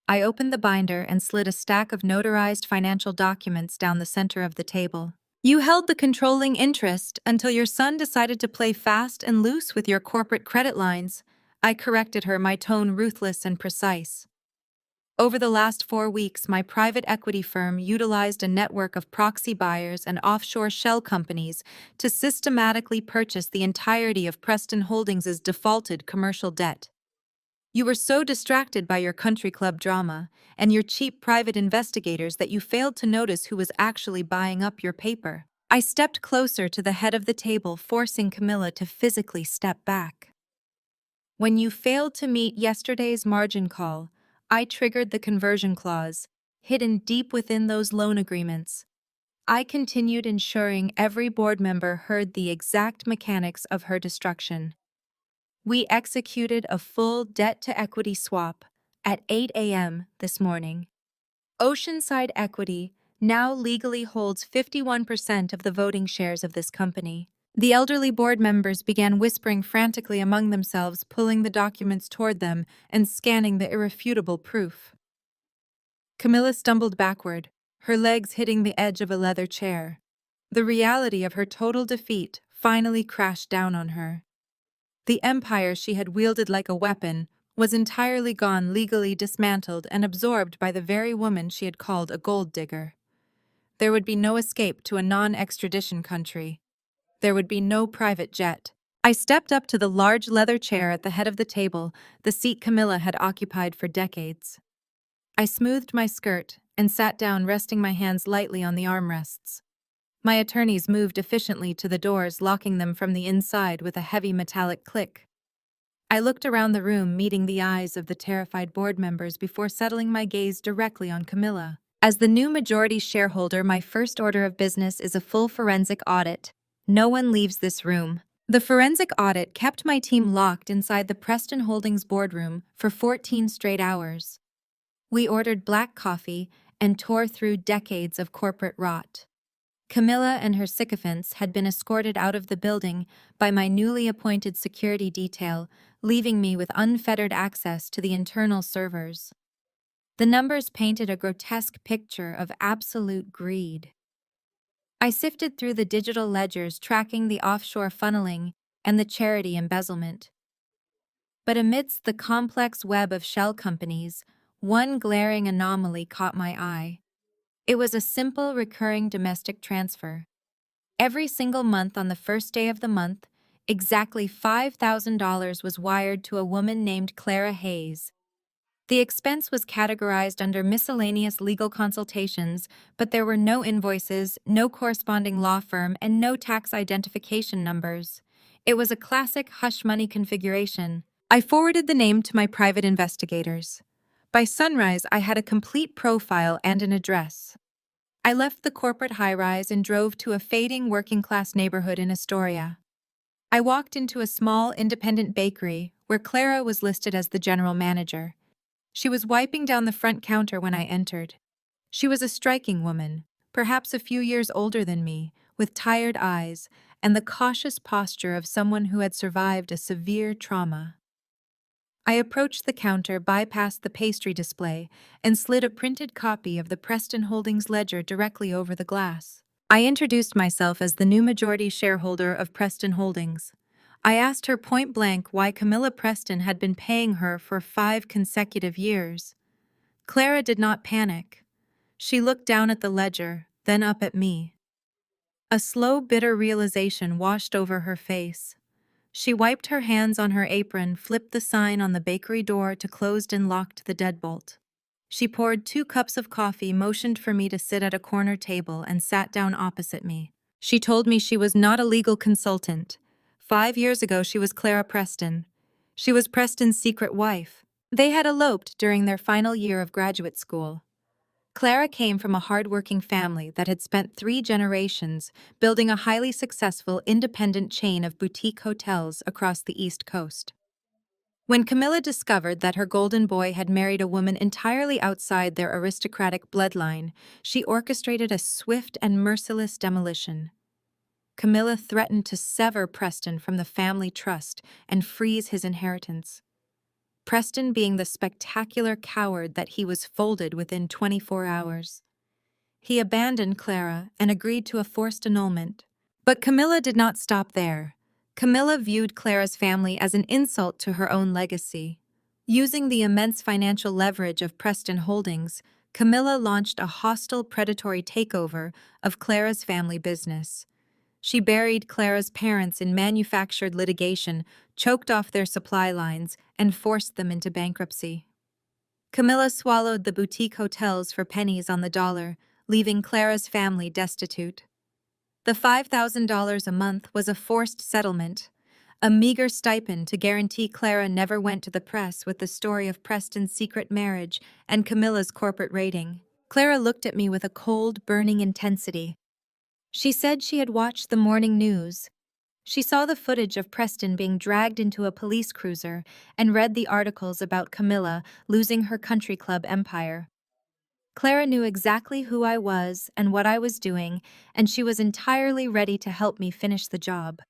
S1: I opened the binder and slid a stack of notarized financial documents down the center of the table. "You held the controlling interest until your son decided to play fast and loose with your corporate credit lines," I corrected her, my tone ruthless and precise. "Over the last 4 weeks, my private equity firm utilized a network of proxy buyers and offshore shell companies to systematically purchase the entirety of Preston Holdings' defaulted commercial debt. You were so distracted by your country club drama and your cheap private investigators that you failed to notice who was actually buying up your paper." I stepped closer to the head of the table, forcing Camilla to physically step back. "When you failed to meet yesterday's margin call, I triggered the conversion clause, hidden deep within those loan agreements." I continued, ensuring every board member heard the exact mechanics of her destruction. We executed a full debt-to-equity swap at 8 a.m. this morning. Oceanside Equity now legally holds 51% of the voting shares of this company. The elderly board members began whispering frantically among themselves, pulling the documents toward them and scanning the irrefutable proof. Camilla stumbled backward, her legs hitting the edge of a leather chair. The reality of her total defeat finally crashed down on her. The empire she had wielded like a weapon was entirely gone, legally dismantled and absorbed by the very woman she had called a gold digger. There would be no escape to a non-extradition country. There would be no private jet. I stepped up to the large leather chair at the head of the table, the seat Camilla had occupied for decades. I smoothed my skirt and sat down, resting my hands lightly on the armrests. My attorneys moved efficiently to the doors, locking them from the inside with a heavy metallic click. I looked around the room, meeting the eyes of the terrified board members before settling my gaze directly on Camilla. As the new majority shareholder, my first order of business is a full forensic audit. No one leaves this room. The forensic audit kept my team locked inside the Preston Holdings boardroom for 14 straight hours. We ordered black coffee and tore through decades of corporate rot. Camilla and her sycophants had been escorted out of the building by my newly appointed security detail, leaving me with unfettered access to the internal servers. The numbers painted a grotesque picture of absolute greed. I sifted through the digital ledgers, tracking the offshore funneling and the charity embezzlement. But amidst the complex web of shell companies, one glaring anomaly caught my eye. It was a simple, recurring domestic transfer. Every single month on the first day of the month, exactly $5,000 was wired to a woman named Clara Hayes. The expense was categorized under miscellaneous legal consultations, but there were no invoices, no corresponding law firm, and no tax identification numbers. It was a classic hush money configuration. I forwarded the name to my private investigators. By sunrise, I had a complete profile and an address. I left the corporate high-rise and drove to a fading working-class neighborhood in Astoria. I walked into a small, independent bakery where Clara was listed as the general manager. She was wiping down the front counter when I entered. She was a striking woman, perhaps a few years older than me, with tired eyes and the cautious posture of someone who had survived a severe trauma. I approached the counter, bypassed the pastry display, and slid a printed copy of the Preston Holdings ledger directly over the glass. I introduced myself as the new majority shareholder of Preston Holdings. I asked her point blank why Camilla Preston had been paying her for 5 consecutive years. Clara did not panic. She looked down at the ledger, then up at me. A slow, bitter realization washed over her face. She wiped her hands on her apron, flipped the sign on the bakery door to closed and locked the deadbolt. She poured 2 cups of coffee, motioned for me to sit at a corner table, and sat down opposite me. She told me she was not a legal consultant. 5 years ago, she was Clara Preston. She was Preston's secret wife. They had eloped during their final year of graduate school. Clara came from a hard-working family that had spent 3 generations building a highly successful independent chain of boutique hotels across the East Coast. When Camilla discovered that her golden boy had married a woman entirely outside their aristocratic bloodline, she orchestrated a swift and merciless demolition. Camilla threatened to sever Preston from the family trust and freeze his inheritance. Preston, being the spectacular coward that he was, folded within 24 hours. He abandoned Clara and agreed to a forced annulment. But Camilla did not stop there. Camilla viewed Clara's family as an insult to her own legacy. Using the immense financial leverage of Preston Holdings, Camilla launched a hostile, predatory takeover of Clara's family business. She buried Clara's parents in manufactured litigation, choked off their supply lines, and forced them into bankruptcy. Camilla swallowed the boutique hotels for pennies on the dollar, leaving Clara's family destitute. The $5,000 a month was a forced settlement, a meager stipend to guarantee Clara never went to the press with the story of Preston's secret marriage and Camilla's corporate raiding. Clara looked at me with a cold, burning intensity. She said she had watched the morning news. She saw the footage of Preston being dragged into a police cruiser and read the articles about Camilla losing her country club empire. Clara knew exactly who I was and what I was doing, and she was entirely ready to help me finish the job.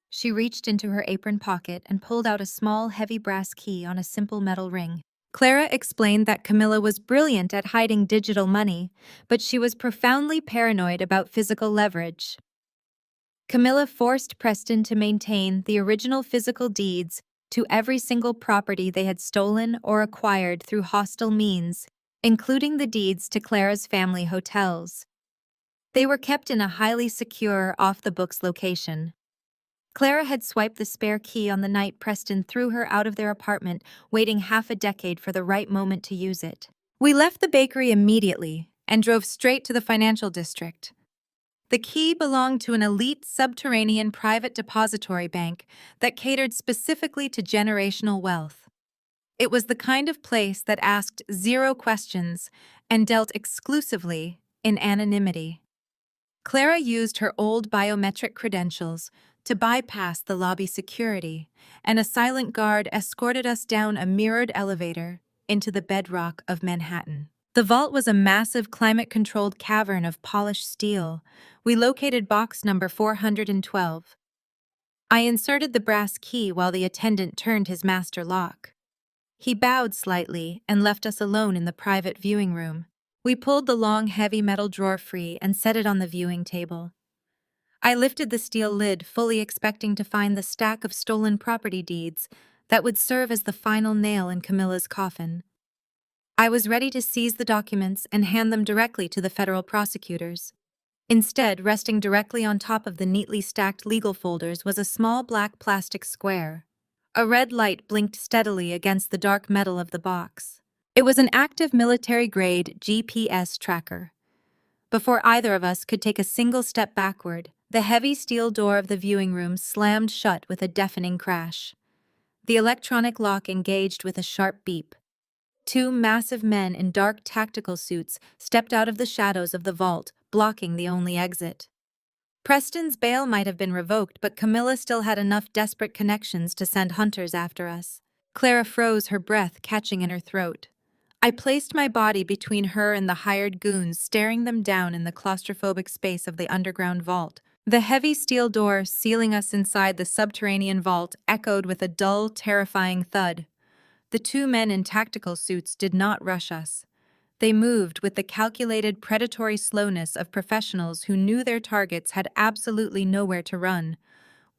S1: She reached into her apron pocket and pulled out a small, heavy brass key on a simple metal ring. Clara explained that Camilla was brilliant at hiding digital money, but she was profoundly paranoid about physical leverage. Camilla forced Preston to maintain the original physical deeds to every single property they had stolen or acquired through hostile means, including the deeds to Clara's family hotels. They were kept in a highly secure, off-the-books location. Clara had swiped the spare key on the night Preston threw her out of their apartment, waiting half a decade for the right moment to use it. We left the bakery immediately and drove straight to the financial district. The key belonged to an elite subterranean private depository bank that catered specifically to generational wealth. It was the kind of place that asked zero questions and dealt exclusively in anonymity. Clara used her old biometric credentials to bypass the lobby security, and a silent guard escorted us down a mirrored elevator into the bedrock of Manhattan. The vault was a massive climate-controlled cavern of polished steel. We located box number 412. I inserted the brass key while the attendant turned his master lock. He bowed slightly and left us alone in the private viewing room. We pulled the long, heavy metal drawer free and set it on the viewing table. I lifted the steel lid, fully expecting to find the stack of stolen property deeds that would serve as the final nail in Camilla's coffin. I was ready to seize the documents and hand them directly to the federal prosecutors. Instead, resting directly on top of the neatly stacked legal folders was a small black plastic square. A red light blinked steadily against the dark metal of the box. It was an active military-grade GPS tracker. Before either of us could take a single step backward, the heavy steel door of the viewing room slammed shut with a deafening crash. The electronic lock engaged with a sharp beep. Two massive men in dark tactical suits stepped out of the shadows of the vault, blocking the only exit. Preston's bail might have been revoked, but Camilla still had enough desperate connections to send hunters after us. Clara froze, her breath catching in her throat. I placed my body between her and the hired goons, staring them down in the claustrophobic space of the underground vault. The heavy steel door sealing us inside the subterranean vault echoed with a dull, terrifying thud. The two men in tactical suits did not rush us. They moved with the calculated, predatory slowness of professionals who knew their targets had absolutely nowhere to run.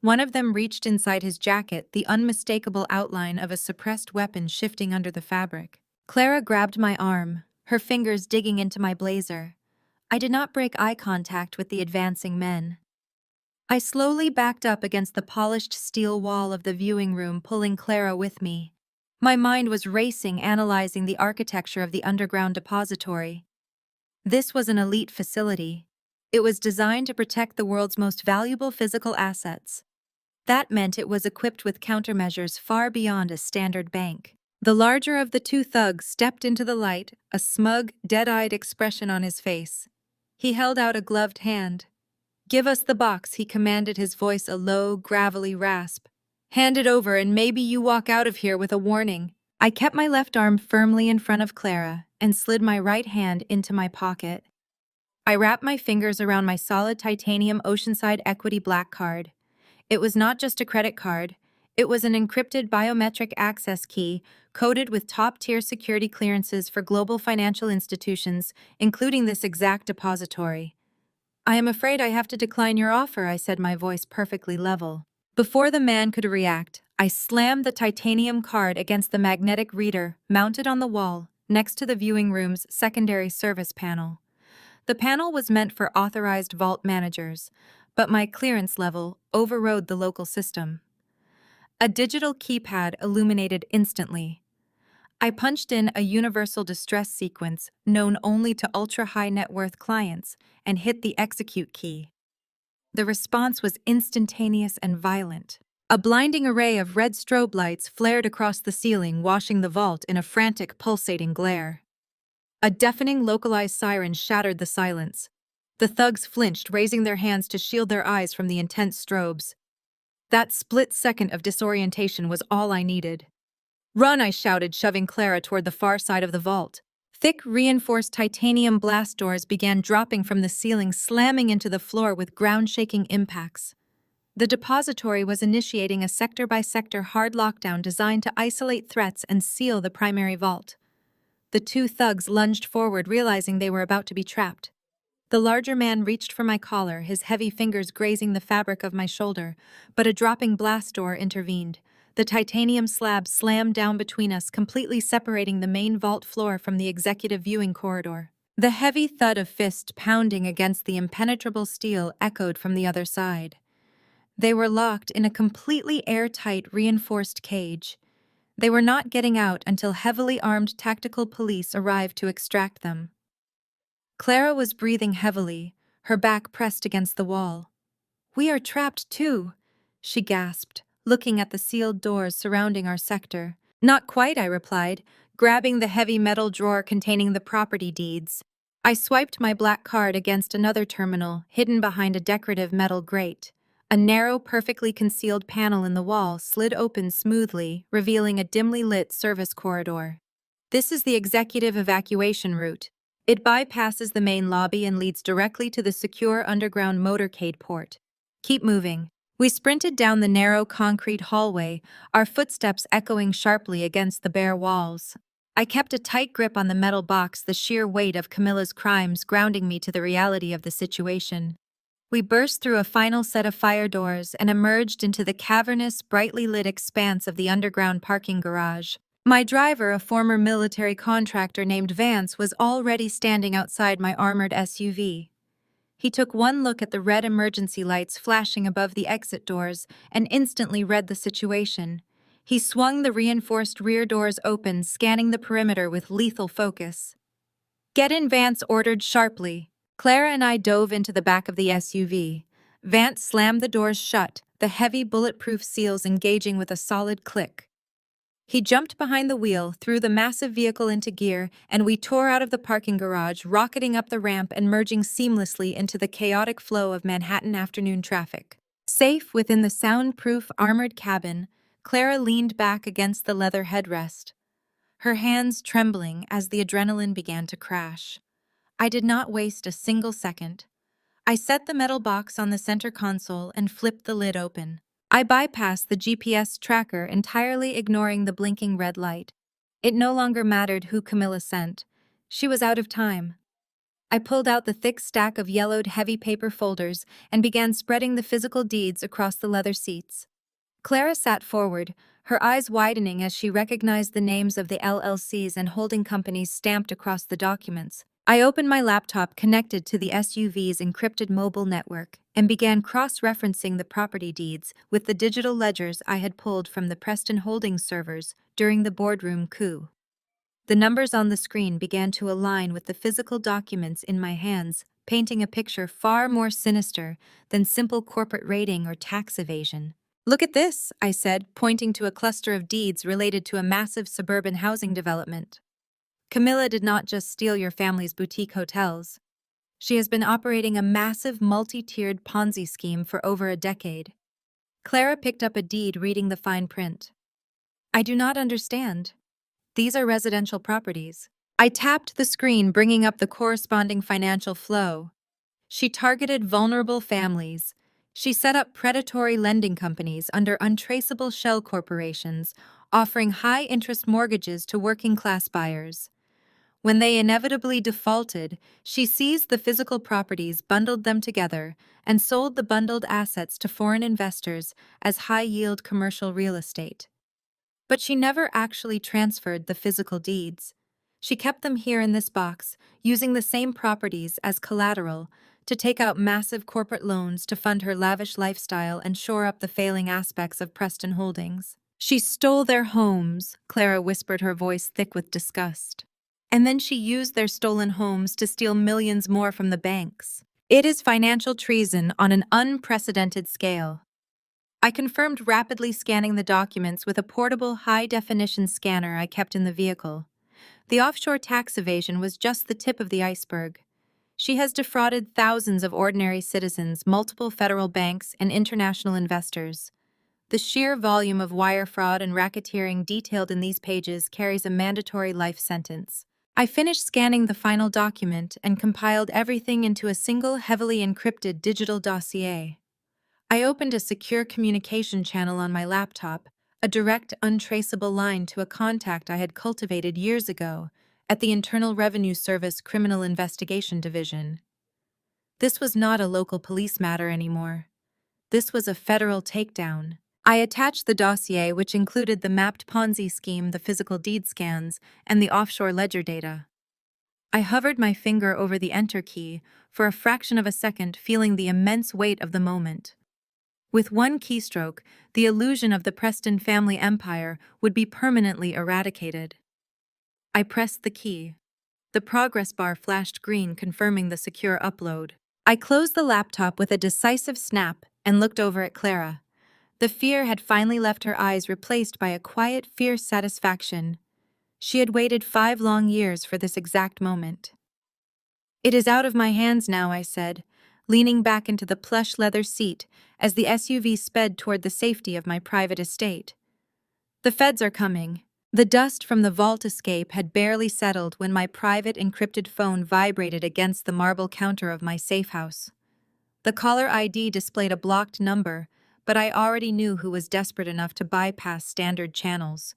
S1: One of them reached inside his jacket, the unmistakable outline of a suppressed weapon shifting under the fabric. Clara grabbed my arm, her fingers digging into my blazer. I did not break eye contact with the advancing men. I slowly backed up against the polished steel wall of the viewing room, pulling Clara with me. My mind was racing, analyzing the architecture of the underground depository. This was an elite facility. It was designed to protect the world's most valuable physical assets. That meant it was equipped with countermeasures far beyond a standard bank. The larger of the two thugs stepped into the light, a smug, dead-eyed expression on his face. He held out a gloved hand. "Give us the box," he commanded, his voice a low, gravelly rasp. "Hand it over and maybe you walk out of here with a warning." I kept my left arm firmly in front of Clara and slid my right hand into my pocket. I wrapped my fingers around my solid titanium Oceanside Equity Black card. It was not just a credit card. It was an encrypted biometric access key coded with top-tier security clearances for global financial institutions, including this exact depository. "I am afraid I have to decline your offer," I said, my voice perfectly level. Before the man could react, I slammed the titanium card against the magnetic reader mounted on the wall next to the viewing room's secondary service panel. The panel was meant for authorized vault managers, but my clearance level overrode the local system. A digital keypad illuminated instantly. I punched in a universal distress sequence known only to ultra-high net worth clients and hit the execute key. The response was instantaneous and violent. A blinding array of red strobe lights flared across the ceiling, washing the vault in a frantic, pulsating glare. A deafening, localized siren shattered the silence. The thugs flinched, raising their hands to shield their eyes from the intense strobes. That split second of disorientation was all I needed. "Run!" I shouted, shoving Clara toward the far side of the vault. Thick, reinforced titanium blast doors began dropping from the ceiling, slamming into the floor with ground-shaking impacts. The depository was initiating a sector-by-sector hard lockdown designed to isolate threats and seal the primary vault. The two thugs lunged forward, realizing they were about to be trapped. The larger man reached for my collar, his heavy fingers grazing the fabric of my shoulder, but a dropping blast door intervened. The titanium slab slammed down between us, completely separating the main vault floor from the executive viewing corridor. The heavy thud of fist pounding against the impenetrable steel echoed from the other side. They were locked in a completely airtight, reinforced cage. They were not getting out until heavily armed tactical police arrived to extract them. Clara was breathing heavily, her back pressed against the wall. "We are trapped too," she gasped, looking at the sealed doors surrounding our sector. "Not quite," I replied, grabbing the heavy metal drawer containing the property deeds. I swiped my black card against another terminal, hidden behind a decorative metal grate. A narrow, perfectly concealed panel in the wall slid open smoothly, revealing a dimly lit service corridor. "This is the executive evacuation route. It bypasses the main lobby and leads directly to the secure underground motorcade port. Keep moving." We sprinted down the narrow concrete hallway, our footsteps echoing sharply against the bare walls. I kept a tight grip on the metal box, the sheer weight of Camilla's crimes grounding me to the reality of the situation. We burst through a final set of fire doors and emerged into the cavernous, brightly lit expanse of the underground parking garage. My driver, a former military contractor named Vance, was already standing outside my armored SUV. He took one look at the red emergency lights flashing above the exit doors and instantly read the situation. He swung the reinforced rear doors open, scanning the perimeter with lethal focus. "Get in," Vance ordered sharply. Clara and I dove into the back of the SUV. Vance slammed the doors shut, the heavy bulletproof seals engaging with a solid click. He jumped behind the wheel, threw the massive vehicle into gear, and we tore out of the parking garage, rocketing up the ramp and merging seamlessly into the chaotic flow of Manhattan afternoon traffic. Safe within the soundproof, armored cabin, Clara leaned back against the leather headrest, her hands trembling as the adrenaline began to crash. I did not waste a single second. I set the metal box on the center console and flipped the lid open. I bypassed the GPS tracker, entirely ignoring the blinking red light. It no longer mattered who Camilla sent. She was out of time. I pulled out the thick stack of yellowed heavy paper folders and began spreading the physical deeds across the leather seats. Clara sat forward, her eyes widening as she recognized the names of the LLCs and holding companies stamped across the documents. I opened my laptop connected to the SUV's encrypted mobile network and began cross-referencing the property deeds with the digital ledgers I had pulled from the Preston Holdings servers during the boardroom coup. The numbers on the screen began to align with the physical documents in my hands, painting a picture far more sinister than simple corporate raiding or tax evasion. "Look at this," I said, pointing to a cluster of deeds related to a massive suburban housing development. "Camilla did not just steal your family's boutique hotels. She has been operating a massive multi-tiered Ponzi scheme for over a decade." Clara picked up a deed, reading the fine print. "I do not understand. These are residential properties." I tapped the screen, bringing up the corresponding financial flow. She targeted vulnerable families. She set up predatory lending companies under untraceable shell corporations, offering high-interest mortgages to working-class buyers. When they inevitably defaulted, she seized the physical properties, bundled them together, and sold the bundled assets to foreign investors as high-yield commercial real estate. But she never actually transferred the physical deeds. She kept them here in this box, using the same properties as collateral to take out massive corporate loans to fund her lavish lifestyle and shore up the failing aspects of Preston Holdings. "She stole their homes," Clara whispered, her voice thick with disgust. "And then she used their stolen homes to steal millions more from the banks. It is financial treason on an unprecedented scale." I confirmed, rapidly scanning the documents with a portable high-definition scanner I kept in the vehicle. The offshore tax evasion was just the tip of the iceberg. She has defrauded thousands of ordinary citizens, multiple federal banks, and international investors. The sheer volume of wire fraud and racketeering detailed in these pages carries a mandatory life sentence. I finished scanning the final document and compiled everything into a single heavily encrypted digital dossier. I opened a secure communication channel on my laptop, a direct, untraceable line to a contact I had cultivated years ago at the Internal Revenue Service Criminal Investigation Division. This was not a local police matter anymore. This was a federal takedown. I attached the dossier, which included the mapped Ponzi scheme, the physical deed scans, and the offshore ledger data. I hovered my finger over the enter key for a fraction of a second, feeling the immense weight of the moment. With one keystroke, the illusion of the Preston family empire would be permanently eradicated. I pressed the key. The progress bar flashed green, confirming the secure upload. I closed the laptop with a decisive snap and looked over at Clara. The fear had finally left her eyes, replaced by a quiet, fierce satisfaction. She had waited 5 long years for this exact moment. "It is out of my hands now," I said, leaning back into the plush leather seat as the SUV sped toward the safety of my private estate. "The feds are coming." The dust from the vault escape had barely settled when my private encrypted phone vibrated against the marble counter of my safe house. The caller ID displayed a blocked number, but I already knew who was desperate enough to bypass standard channels.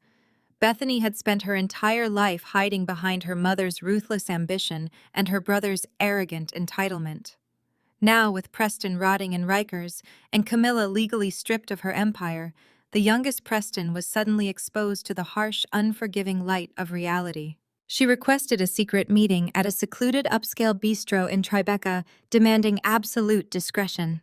S1: Bethany had spent her entire life hiding behind her mother's ruthless ambition and her brother's arrogant entitlement. Now, with Preston rotting in Rikers and Camilla legally stripped of her empire, the youngest Preston was suddenly exposed to the harsh, unforgiving light of reality. She requested a secret meeting at a secluded upscale bistro in Tribeca, demanding absolute discretion.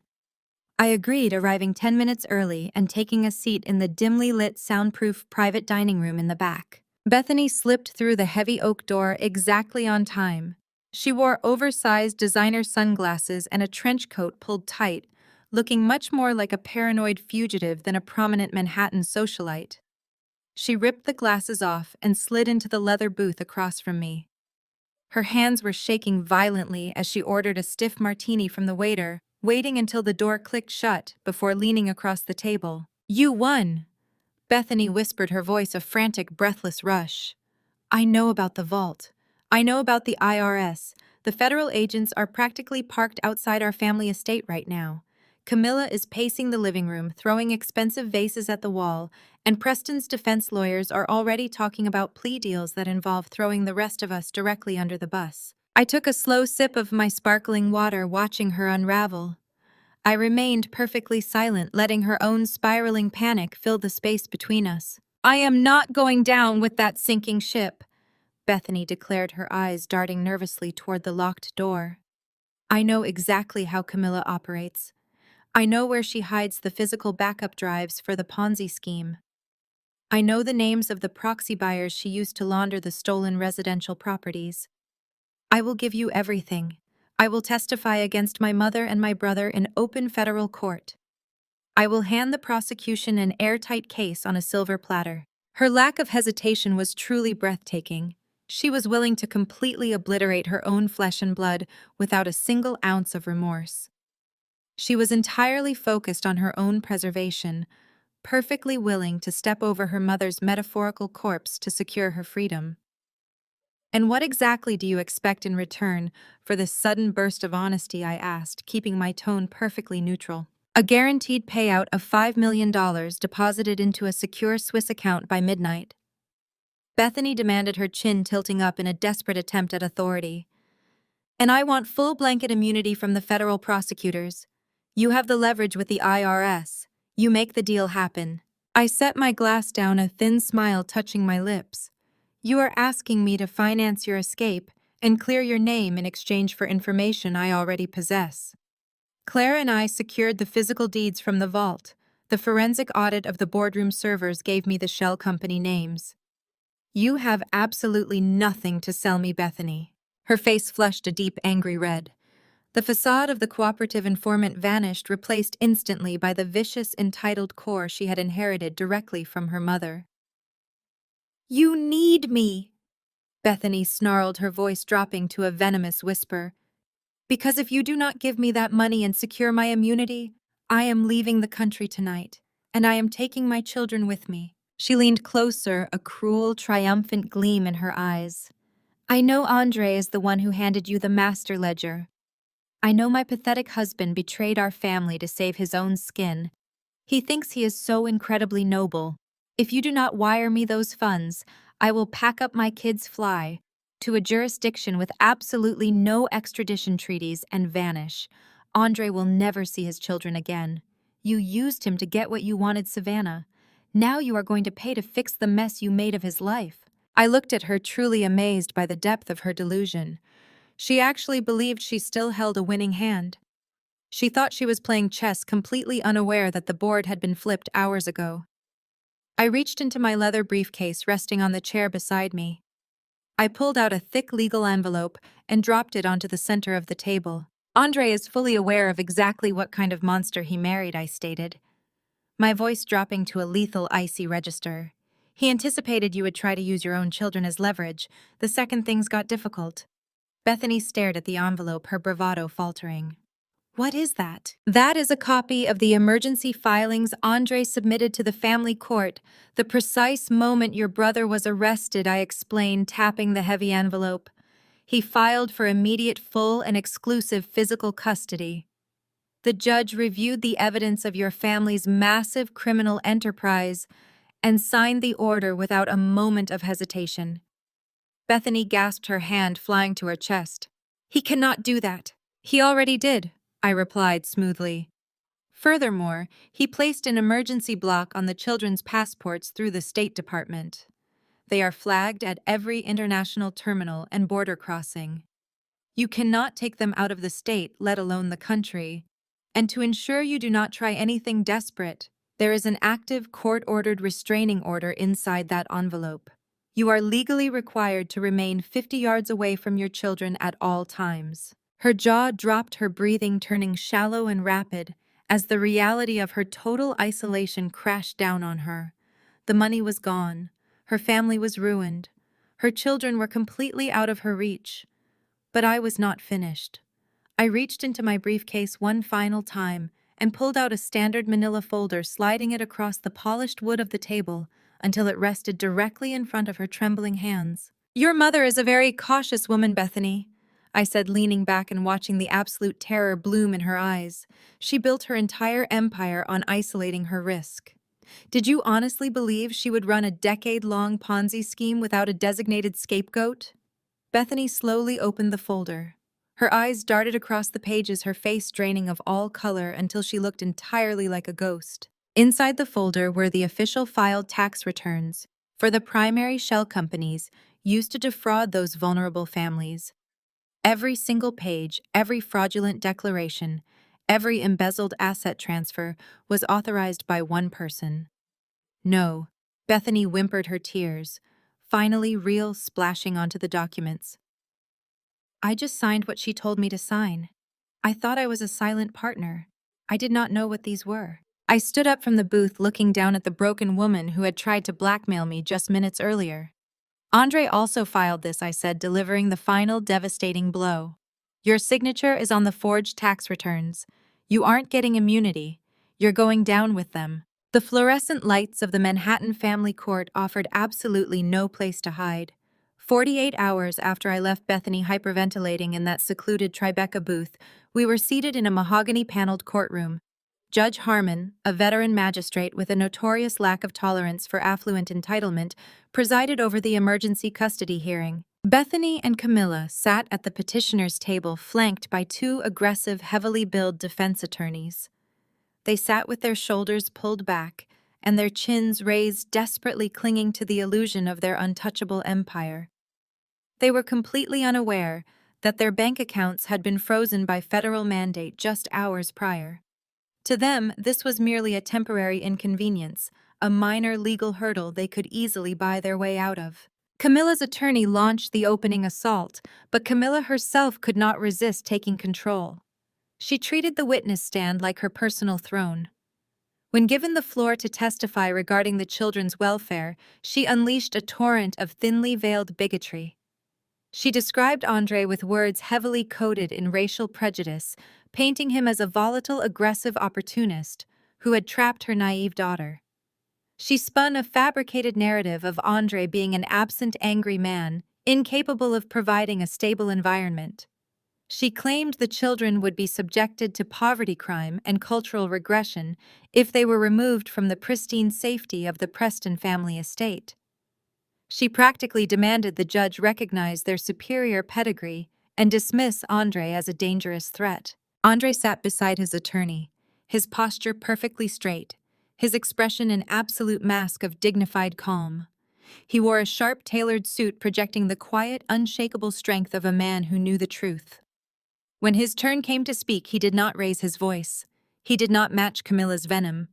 S1: I agreed, arriving 10 minutes early and taking a seat in the dimly lit, soundproof private dining room in the back. Bethany slipped through the heavy oak door exactly on time. She wore oversized designer sunglasses and a trench coat pulled tight, looking much more like a paranoid fugitive than a prominent Manhattan socialite. She ripped the glasses off and slid into the leather booth across from me. Her hands were shaking violently as she ordered a stiff martini from the waiter, waiting until the door clicked shut before leaning across the table. "You won!" Bethany whispered, her voice a frantic, breathless rush. "I know about the vault. I know about the IRS. The federal agents are practically parked outside our family estate right now. Camilla is pacing the living room, throwing expensive vases at the wall, and Preston's defense lawyers are already talking about plea deals that involve throwing the rest of us directly under the bus." I took a slow sip of my sparkling water, watching her unravel. I remained perfectly silent, letting her own spiraling panic fill the space between us. "I am not going down with that sinking ship," Bethany declared, her eyes darting nervously toward the locked door. "I know exactly how Camilla operates. I know where she hides the physical backup drives for the Ponzi scheme. I know the names of the proxy buyers she used to launder the stolen residential properties. I will give you everything. I will testify against my mother and my brother in open federal court. I will hand the prosecution an airtight case on a silver platter." Her lack of hesitation was truly breathtaking. She was willing to completely obliterate her own flesh and blood without a single ounce of remorse. She was entirely focused on her own preservation, perfectly willing to step over her mother's metaphorical corpse to secure her freedom. "And what exactly do you expect in return for this sudden burst of honesty?" I asked, keeping my tone perfectly neutral. "A guaranteed payout of $5 million deposited into a secure Swiss account by midnight." Bethany demanded, her chin tilting up in a desperate attempt at authority. "And I want full blanket immunity from the federal prosecutors. You have the leverage with the IRS. You make the deal happen." I set my glass down, a thin smile touching my lips. "You are asking me to finance your escape and clear your name in exchange for information I already possess." Clara and I secured the physical deeds from the vault. The forensic audit of the boardroom servers gave me the shell company names. "You have absolutely nothing to sell me, Bethany." Her face flushed a deep, angry red. The facade of the cooperative informant vanished, replaced instantly by the vicious, entitled core she had inherited directly from her mother. "You need me," Bethany snarled, her voice dropping to a venomous whisper. "Because if you do not give me that money and secure my immunity, I am leaving the country tonight, and I am taking my children with me. She leaned closer, a cruel, triumphant gleam in her eyes. I know Andre is the one who handed you the master ledger. I know my pathetic husband betrayed our family to save his own skin. He thinks he is so incredibly noble. If you do not wire me those funds, I will pack up my kids' fly to a jurisdiction with absolutely no extradition treaties and vanish. Andre will never see his children again. You used him to get what you wanted, Savannah. Now you are going to pay to fix the mess you made of his life. I looked at her, truly amazed by the depth of her delusion. She actually believed she still held a winning hand. She thought she was playing chess, completely unaware that the board had been flipped hours ago. I reached into my leather briefcase resting on the chair beside me. I pulled out a thick legal envelope and dropped it onto the center of the table. Andre is fully aware of exactly what kind of monster he married, I stated, my voice dropping to a lethal, icy register. He anticipated you would try to use your own children as leverage the second things got difficult. Bethany stared at the envelope, her bravado faltering. What is that? That is a copy of the emergency filings Andre submitted to the family court. The precise moment your brother was arrested, I explained, tapping the heavy envelope. He filed for immediate, full, and exclusive physical custody. The judge reviewed the evidence of your family's massive criminal enterprise and signed the order without a moment of hesitation. Bethany gasped, her hand flying to her chest. He cannot do that. He already did, I replied smoothly. Furthermore, he placed an emergency block on the children's passports through the State Department. They are flagged at every international terminal and border crossing. You cannot take them out of the state, let alone the country. And to ensure you do not try anything desperate, there is an active court-ordered restraining order inside that envelope. You are legally required to remain 50 yards away from your children at all times. Her jaw dropped, her breathing turning shallow and rapid as the reality of her total isolation crashed down on her. The money was gone. Her family was ruined. Her children were completely out of her reach. But I was not finished. I reached into my briefcase one final time and pulled out a standard manila folder, sliding it across the polished wood of the table until it rested directly in front of her trembling hands. Your mother is a very cautious woman, Bethany, I said, leaning back and watching the absolute terror bloom in her eyes. She built her entire empire on isolating her risk. Did you honestly believe she would run a decade-long Ponzi scheme without a designated scapegoat? Bethany slowly opened the folder. Her eyes darted across the pages, her face draining of all color until she looked entirely like a ghost. Inside the folder were the official filed tax returns for the primary shell companies used to defraud those vulnerable families. Every single page, every fraudulent declaration, every embezzled asset transfer was authorized by one person. No, Bethany whimpered, her tears, finally real, splashing onto the documents. I just signed what she told me to sign. I thought I was a silent partner. I did not know what these were. I stood up from the booth, looking down at the broken woman who had tried to blackmail me just minutes earlier. Andre also filed this, I said, delivering the final devastating blow. Your signature is on the forged tax returns. You aren't getting immunity. You're going down with them. The fluorescent lights of the Manhattan family court offered absolutely no place to hide. 48 hours after I left Bethany hyperventilating in that secluded Tribeca booth, we were seated in a mahogany-paneled courtroom. Judge Harmon, a veteran magistrate with a notorious lack of tolerance for affluent entitlement, presided over the emergency custody hearing. Bethany and Camilla sat at the petitioner's table, flanked by two aggressive, heavily billed defense attorneys. They sat with their shoulders pulled back and their chins raised, desperately clinging to the illusion of their untouchable empire. They were completely unaware that their bank accounts had been frozen by federal mandate just hours prior. To them, this was merely a temporary inconvenience, a minor legal hurdle they could easily buy their way out of. Camilla's attorney launched the opening assault, but Camilla herself could not resist taking control. She treated the witness stand like her personal throne. When given the floor to testify regarding the children's welfare, she unleashed a torrent of thinly veiled bigotry. She described Andre with words heavily coded in racial prejudice, painting him as a volatile, aggressive opportunist who had trapped her naive daughter. She spun a fabricated narrative of Andre being an absent, angry man, incapable of providing a stable environment. She claimed the children would be subjected to poverty crime and cultural regression if they were removed from the pristine safety of the Preston family estate. She practically demanded the judge recognize their superior pedigree and dismiss Andre as a dangerous threat. Andre sat beside his attorney, his posture perfectly straight, his expression an absolute mask of dignified calm. He wore a sharp, tailored suit projecting the quiet, unshakable strength of a man who knew the truth. When his turn came to speak, he did not raise his voice. He did not match Camilla's venom.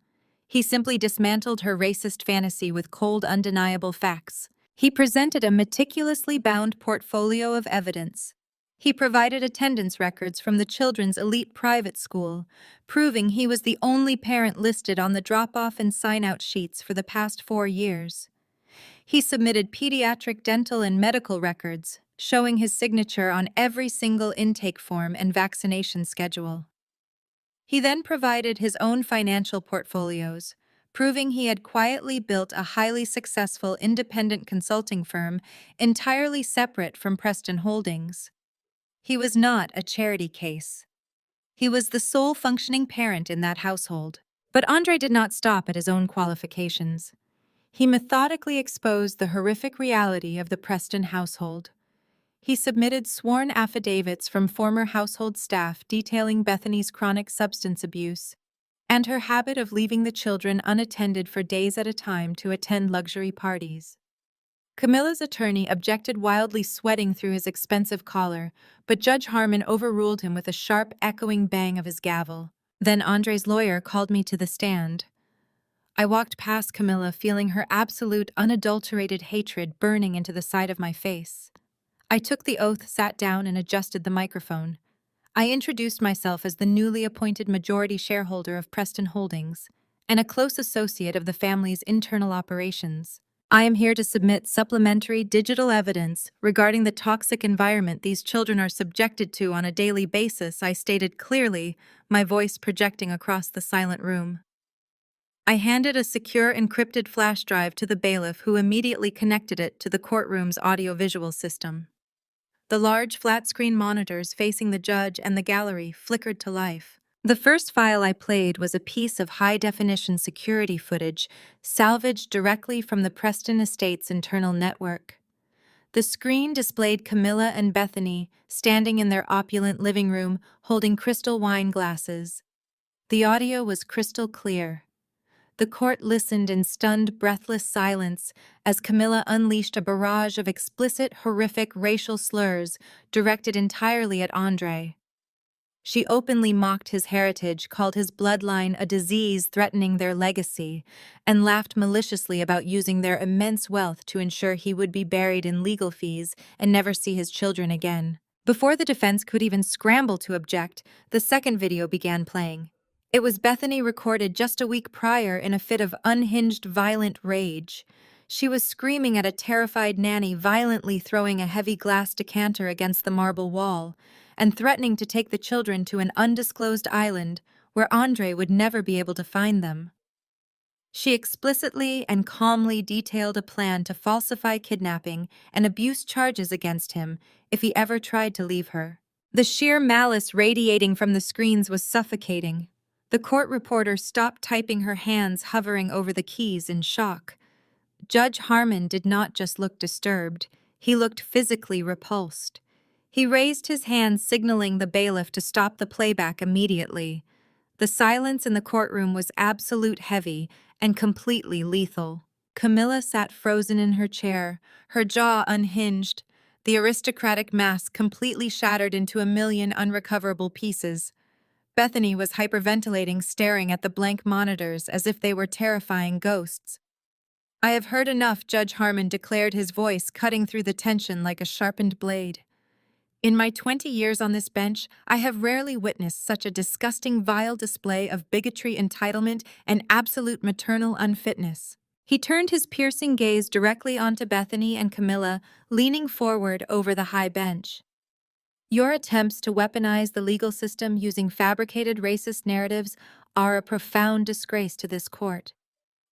S1: He simply dismantled her racist fantasy with cold, undeniable facts. He presented a meticulously bound portfolio of evidence. He provided attendance records from the children's elite private school, proving he was the only parent listed on the drop-off and sign-out sheets for the past 4 years. He submitted pediatric, dental, and medical records, showing his signature on every single intake form and vaccination schedule. He then provided his own financial portfolios, proving he had quietly built a highly successful independent consulting firm entirely separate from Preston Holdings. He was not a charity case. He was the sole functioning parent in that household. But Andre did not stop at his own qualifications. He methodically exposed the horrific reality of the Preston household. He submitted sworn affidavits from former household staff detailing Bethany's chronic substance abuse and her habit of leaving the children unattended for days at a time to attend luxury parties. Camilla's attorney objected, wildly sweating through his expensive collar, but Judge Harmon overruled him with a sharp, echoing bang of his gavel. Then Andre's lawyer called me to the stand. I walked past Camilla, feeling her absolute, unadulterated hatred burning into the side of my face. I took the oath, sat down, and adjusted the microphone. I introduced myself as the newly appointed majority shareholder of Preston Holdings and a close associate of the family's internal operations. I am here to submit supplementary digital evidence regarding the toxic environment these children are subjected to on a daily basis, I stated clearly, my voice projecting across the silent room. I handed a secure encrypted flash drive to the bailiff, who immediately connected it to the courtroom's audiovisual system. The large flat-screen monitors facing the judge and the gallery flickered to life. The first file I played was a piece of high-definition security footage salvaged directly from the Preston Estate's internal network. The screen displayed Camilla and Bethany standing in their opulent living room holding crystal wine glasses. The audio was crystal clear. The court listened in stunned, breathless silence as Camilla unleashed a barrage of explicit, horrific racial slurs directed entirely at Andre. She openly mocked his heritage, called his bloodline a disease threatening their legacy, and laughed maliciously about using their immense wealth to ensure he would be buried in legal fees and never see his children again. Before the defense could even scramble to object, the second video began playing. It was Bethany, recorded just a week prior in a fit of unhinged, violent rage. She was screaming at a terrified nanny, violently throwing a heavy glass decanter against the marble wall, and threatening to take the children to an undisclosed island where Andre would never be able to find them. She explicitly and calmly detailed a plan to falsify kidnapping and abuse charges against him if he ever tried to leave her. The sheer malice radiating from the screens was suffocating. The court reporter stopped typing, her hands hovering over the keys in shock. Judge Harmon did not just look disturbed, he looked physically repulsed. He raised his hand, signaling the bailiff to stop the playback immediately. The silence in the courtroom was absolute, heavy, and completely lethal. Camilla sat frozen in her chair, her jaw unhinged, the aristocratic mask completely shattered into a million unrecoverable pieces. Bethany was hyperventilating, staring at the blank monitors as if they were terrifying ghosts. "I have heard enough," Judge Harmon declared, his voice cutting through the tension like a sharpened blade. "In my 20 years on this bench, I have rarely witnessed such a disgusting, vile display of bigotry, entitlement, and absolute maternal unfitness." He turned his piercing gaze directly onto Bethany and Camilla, leaning forward over the high bench. "Your attempts to weaponize the legal system using fabricated racist narratives are a profound disgrace to this court.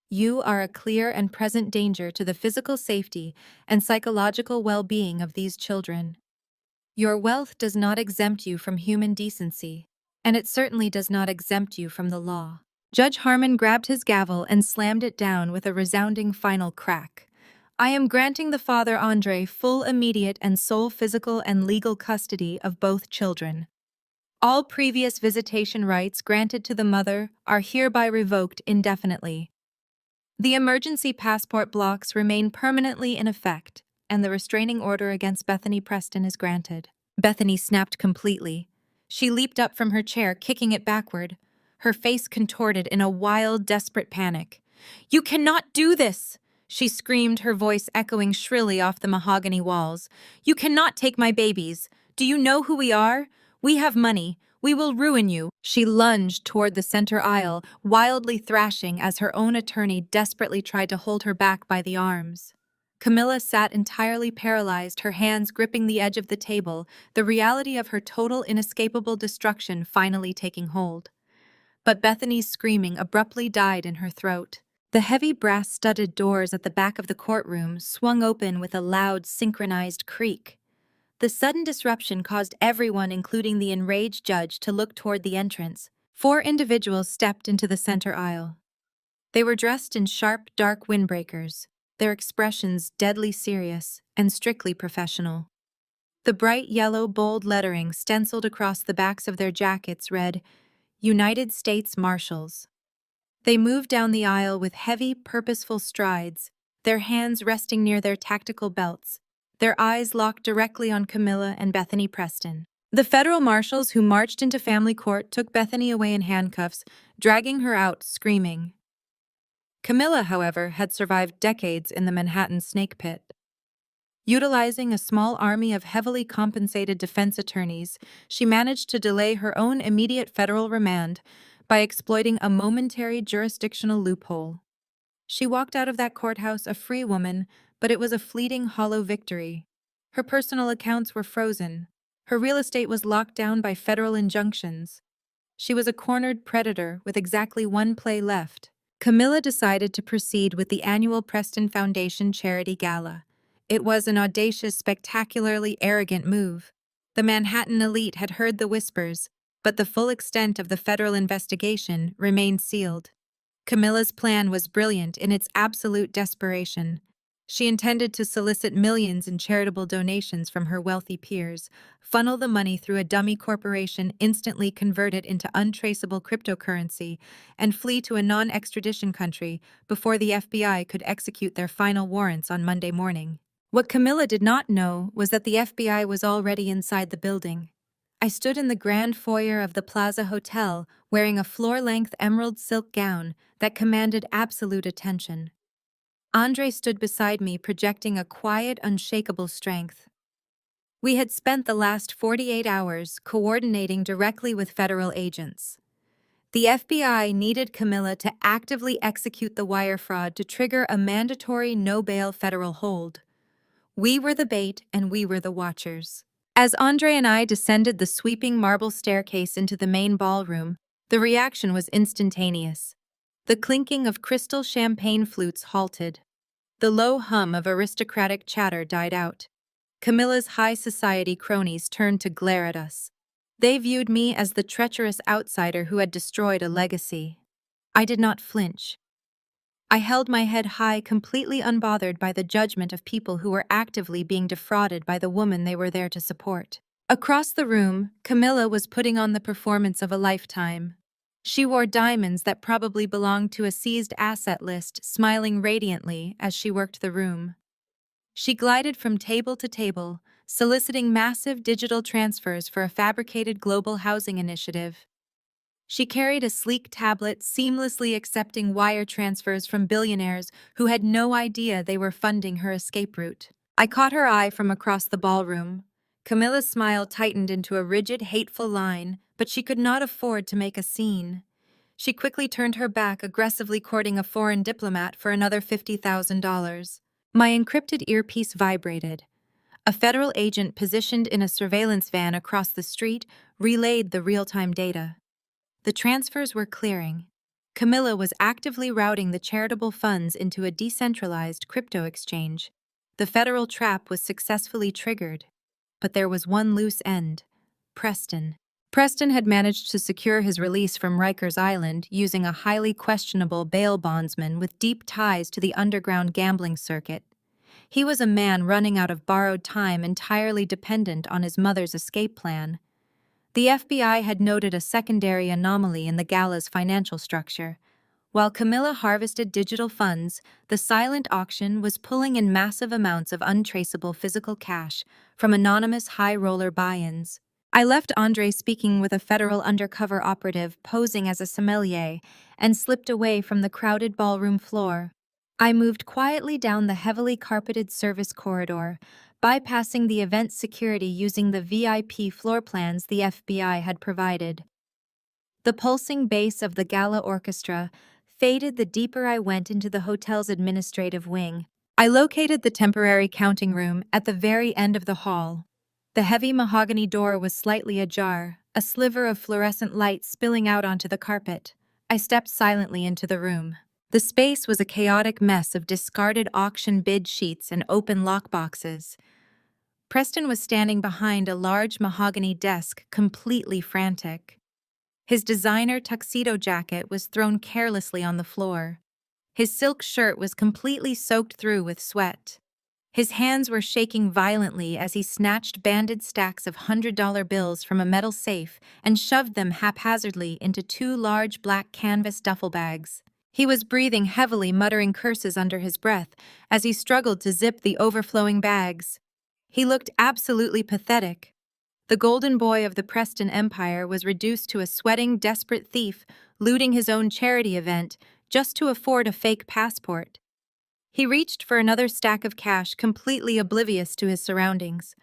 S1: You are a clear and present danger to the physical safety and psychological well-being of these children. Your wealth does not exempt you from human decency, and it certainly does not exempt you from the law. Judge Harmon grabbed his gavel and slammed it down with a resounding final crack. I am granting the father Andre full, immediate, and sole physical and legal custody of both children. All previous visitation rights granted to the mother are hereby revoked indefinitely. The emergency passport blocks remain permanently in effect, and the restraining order against Bethany Preston is granted. Bethany snapped completely. She leaped up from her chair, kicking it backward, her face contorted in a wild, desperate panic. "You cannot do this!" she screamed, her voice echoing shrilly off the mahogany walls. "You cannot take my babies! Do you know who we are? We have money. We will ruin you." She lunged toward the center aisle, wildly thrashing as her own attorney desperately tried to hold her back by the arms. Camilla sat entirely paralyzed, her hands gripping the edge of the table, the reality of her total, inescapable destruction finally taking hold. But Bethany's screaming abruptly died in her throat. The heavy brass-studded doors at the back of the courtroom swung open with a loud, synchronized creak. The sudden disruption caused everyone, including the enraged judge, to look toward the entrance. 4 individuals stepped into the center aisle. They were dressed in sharp, dark windbreakers, their expressions deadly serious and strictly professional. The bright yellow, bold lettering stenciled across the backs of their jackets read, "United States Marshals." They moved down the aisle with heavy, purposeful strides, their hands resting near their tactical belts, their eyes locked directly on Camilla and Bethany Preston. The federal marshals who marched into family court took Bethany away in handcuffs, dragging her out, screaming. Camilla, however, had survived decades in the Manhattan snake pit. Utilizing a small army of heavily compensated defense attorneys, she managed to delay her own immediate federal remand by exploiting a momentary jurisdictional loophole. She walked out of that courthouse a free woman, but it was a fleeting, hollow victory. Her personal accounts were frozen. Her real estate was locked down by federal injunctions. She was a cornered predator with exactly one play left. Camilla decided to proceed with the annual Preston Foundation Charity Gala. It was an audacious, spectacularly arrogant move. The Manhattan elite had heard the whispers, but the full extent of the federal investigation remained sealed. Camilla's plan was brilliant in its absolute desperation. She intended to solicit millions in charitable donations from her wealthy peers, funnel the money through a dummy corporation, instantly convert it into untraceable cryptocurrency, and flee to a non-extradition country before the FBI could execute their final warrants on Monday morning. What Camilla did not know was that the FBI was already inside the building. I stood in the grand foyer of the Plaza Hotel, wearing a floor-length emerald silk gown that commanded absolute attention. Andre stood beside me, projecting a quiet, unshakable strength. We had spent the last 48 hours coordinating directly with federal agents. The FBI needed Camilla to actively execute the wire fraud to trigger a mandatory no-bail federal hold. We were the bait and we were the watchers. As Andre and I descended the sweeping marble staircase into the main ballroom, the reaction was instantaneous. The clinking of crystal champagne flutes halted. The low hum of aristocratic chatter died out. Camilla's high society cronies turned to glare at us. They viewed me as the treacherous outsider who had destroyed a legacy. I did not flinch. I held my head high, completely unbothered by the judgment of people who were actively being defrauded by the woman they were there to support. Across the room, Camilla was putting on the performance of a lifetime. She wore diamonds that probably belonged to a seized asset list, smiling radiantly as she worked the room. She glided from table to table, soliciting massive digital transfers for a fabricated global housing initiative. She carried a sleek tablet, seamlessly accepting wire transfers from billionaires who had no idea they were funding her escape route. I caught her eye from across the ballroom. Camilla's smile tightened into a rigid, hateful line, but she could not afford to make a scene. She quickly turned her back, aggressively courting a foreign diplomat for another $50,000. My encrypted earpiece vibrated. A federal agent positioned in a surveillance van across the street relayed the real-time data. The transfers were clearing. Camilla was actively routing the charitable funds into a decentralized crypto exchange. The federal trap was successfully triggered. But there was one loose end: Preston. Preston had managed to secure his release from Rikers Island using a highly questionable bail bondsman with deep ties to the underground gambling circuit. He was a man running out of borrowed time, entirely dependent on his mother's escape plan. The FBI had noted a secondary anomaly in the gala's financial structure. While Camilla harvested digital funds, the silent auction was pulling in massive amounts of untraceable physical cash from anonymous high-roller buy-ins. I left Andre speaking with a federal undercover operative posing as a sommelier and slipped away from the crowded ballroom floor. I moved quietly down the heavily carpeted service corridor, bypassing the event security using the VIP floor plans the FBI had provided. The pulsing bass of the gala orchestra faded the deeper I went into the hotel's administrative wing. I located the temporary counting room at the very end of the hall. The heavy mahogany door was slightly ajar, a sliver of fluorescent light spilling out onto the carpet. I stepped silently into the room. The space was a chaotic mess of discarded auction bid sheets and open lockboxes. Preston was standing behind a large mahogany desk, completely frantic. His designer tuxedo jacket was thrown carelessly on the floor. His silk shirt was completely soaked through with sweat. His hands were shaking violently as he snatched banded stacks of $100 bills from a metal safe and shoved them haphazardly into two large black canvas duffel bags. He was breathing heavily, muttering curses under his breath as he struggled to zip the overflowing bags. He looked absolutely pathetic. The golden boy of the Preston Empire was reduced to a sweating, desperate thief, looting his own charity event just to afford a fake passport. He reached for another stack of cash, completely oblivious to his surroundings.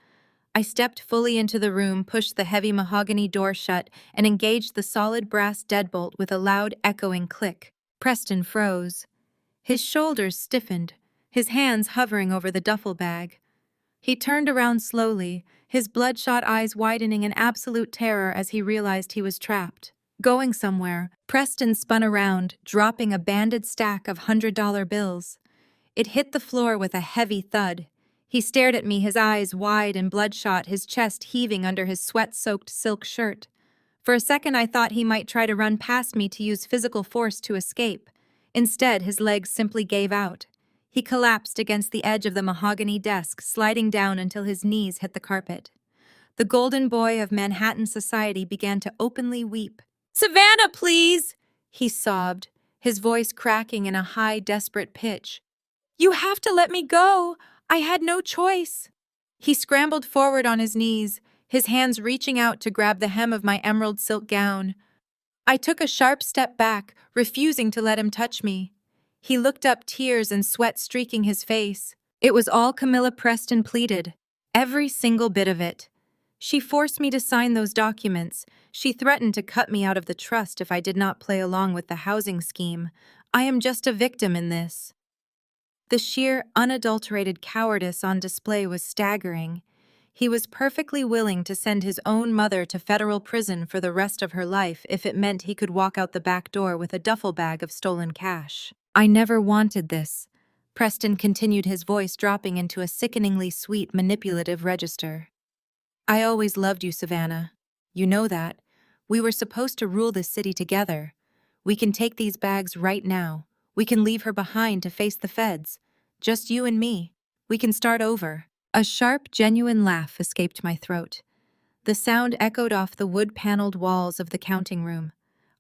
S1: I stepped fully into the room, pushed the heavy mahogany door shut, and engaged the solid brass deadbolt with a loud, echoing click. Preston froze. His shoulders stiffened, his hands hovering over the duffel bag. He turned around slowly, his bloodshot eyes widening in absolute terror as he realized he was trapped. Going somewhere, Preston spun around, dropping a banded stack of $100 bills. It hit the floor with a heavy thud. He stared at me, his eyes wide and bloodshot, his chest heaving under his sweat-soaked silk shirt. For a second, I thought he might try to run past me to use physical force to escape. Instead, his legs simply gave out. He collapsed against the edge of the mahogany desk, sliding down until his knees hit the carpet. The golden boy of Manhattan society began to openly weep. "Savannah, please!" he sobbed, his voice cracking in a high, desperate pitch. "You have to let me go! I had no choice!" He scrambled forward on his knees, his hands reaching out to grab the hem of my emerald silk gown. I took a sharp step back, refusing to let him touch me. He looked up, tears and sweat streaking his face. It was all Camilla Preston pleaded, every single bit of it. She forced me to sign those documents. She threatened to cut me out of the trust if I did not play along with the housing scheme. I am just a victim in this. The sheer, unadulterated cowardice on display was staggering. He was perfectly willing to send his own mother to federal prison for the rest of her life if it meant he could walk out the back door with a duffel bag of stolen cash. "I never wanted this," Preston continued, his voice dropping into a sickeningly sweet, manipulative register. "I always loved you, Savannah. You know that. We were supposed to rule this city together. We can take these bags right now. We can leave her behind to face the feds. Just you and me. We can start over." A sharp, genuine laugh escaped my throat. The sound echoed off the wood-paneled walls of the counting room.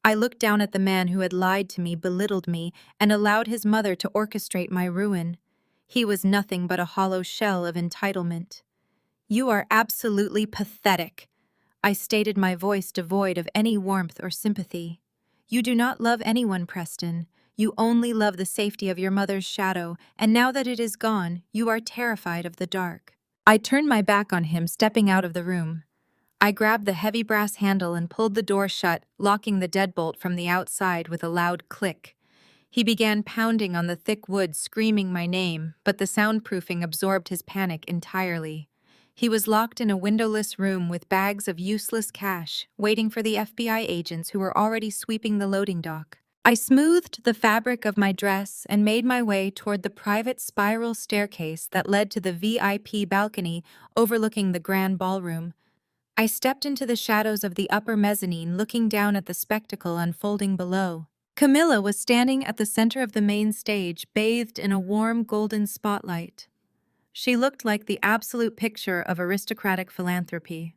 S1: I looked down at the man who had lied to me, belittled me, and allowed his mother to orchestrate my ruin. He was nothing but a hollow shell of entitlement. "You are absolutely pathetic," I stated, my voice devoid of any warmth or sympathy. "You do not love anyone, Preston. You only love the safety of your mother's shadow, and now that it is gone, you are terrified of the dark." I turned my back on him, stepping out of the room. I grabbed the heavy brass handle and pulled the door shut, locking the deadbolt from the outside with a loud click. He began pounding on the thick wood, screaming my name, but the soundproofing absorbed his panic entirely. He was locked in a windowless room with bags of useless cash, waiting for the FBI agents who were already sweeping the loading dock. I smoothed the fabric of my dress and made my way toward the private spiral staircase that led to the VIP balcony overlooking the grand ballroom. I stepped into the shadows of the upper mezzanine, looking down at the spectacle unfolding below. Camilla was standing at the center of the main stage, bathed in a warm golden spotlight. She looked like the absolute picture of aristocratic philanthropy.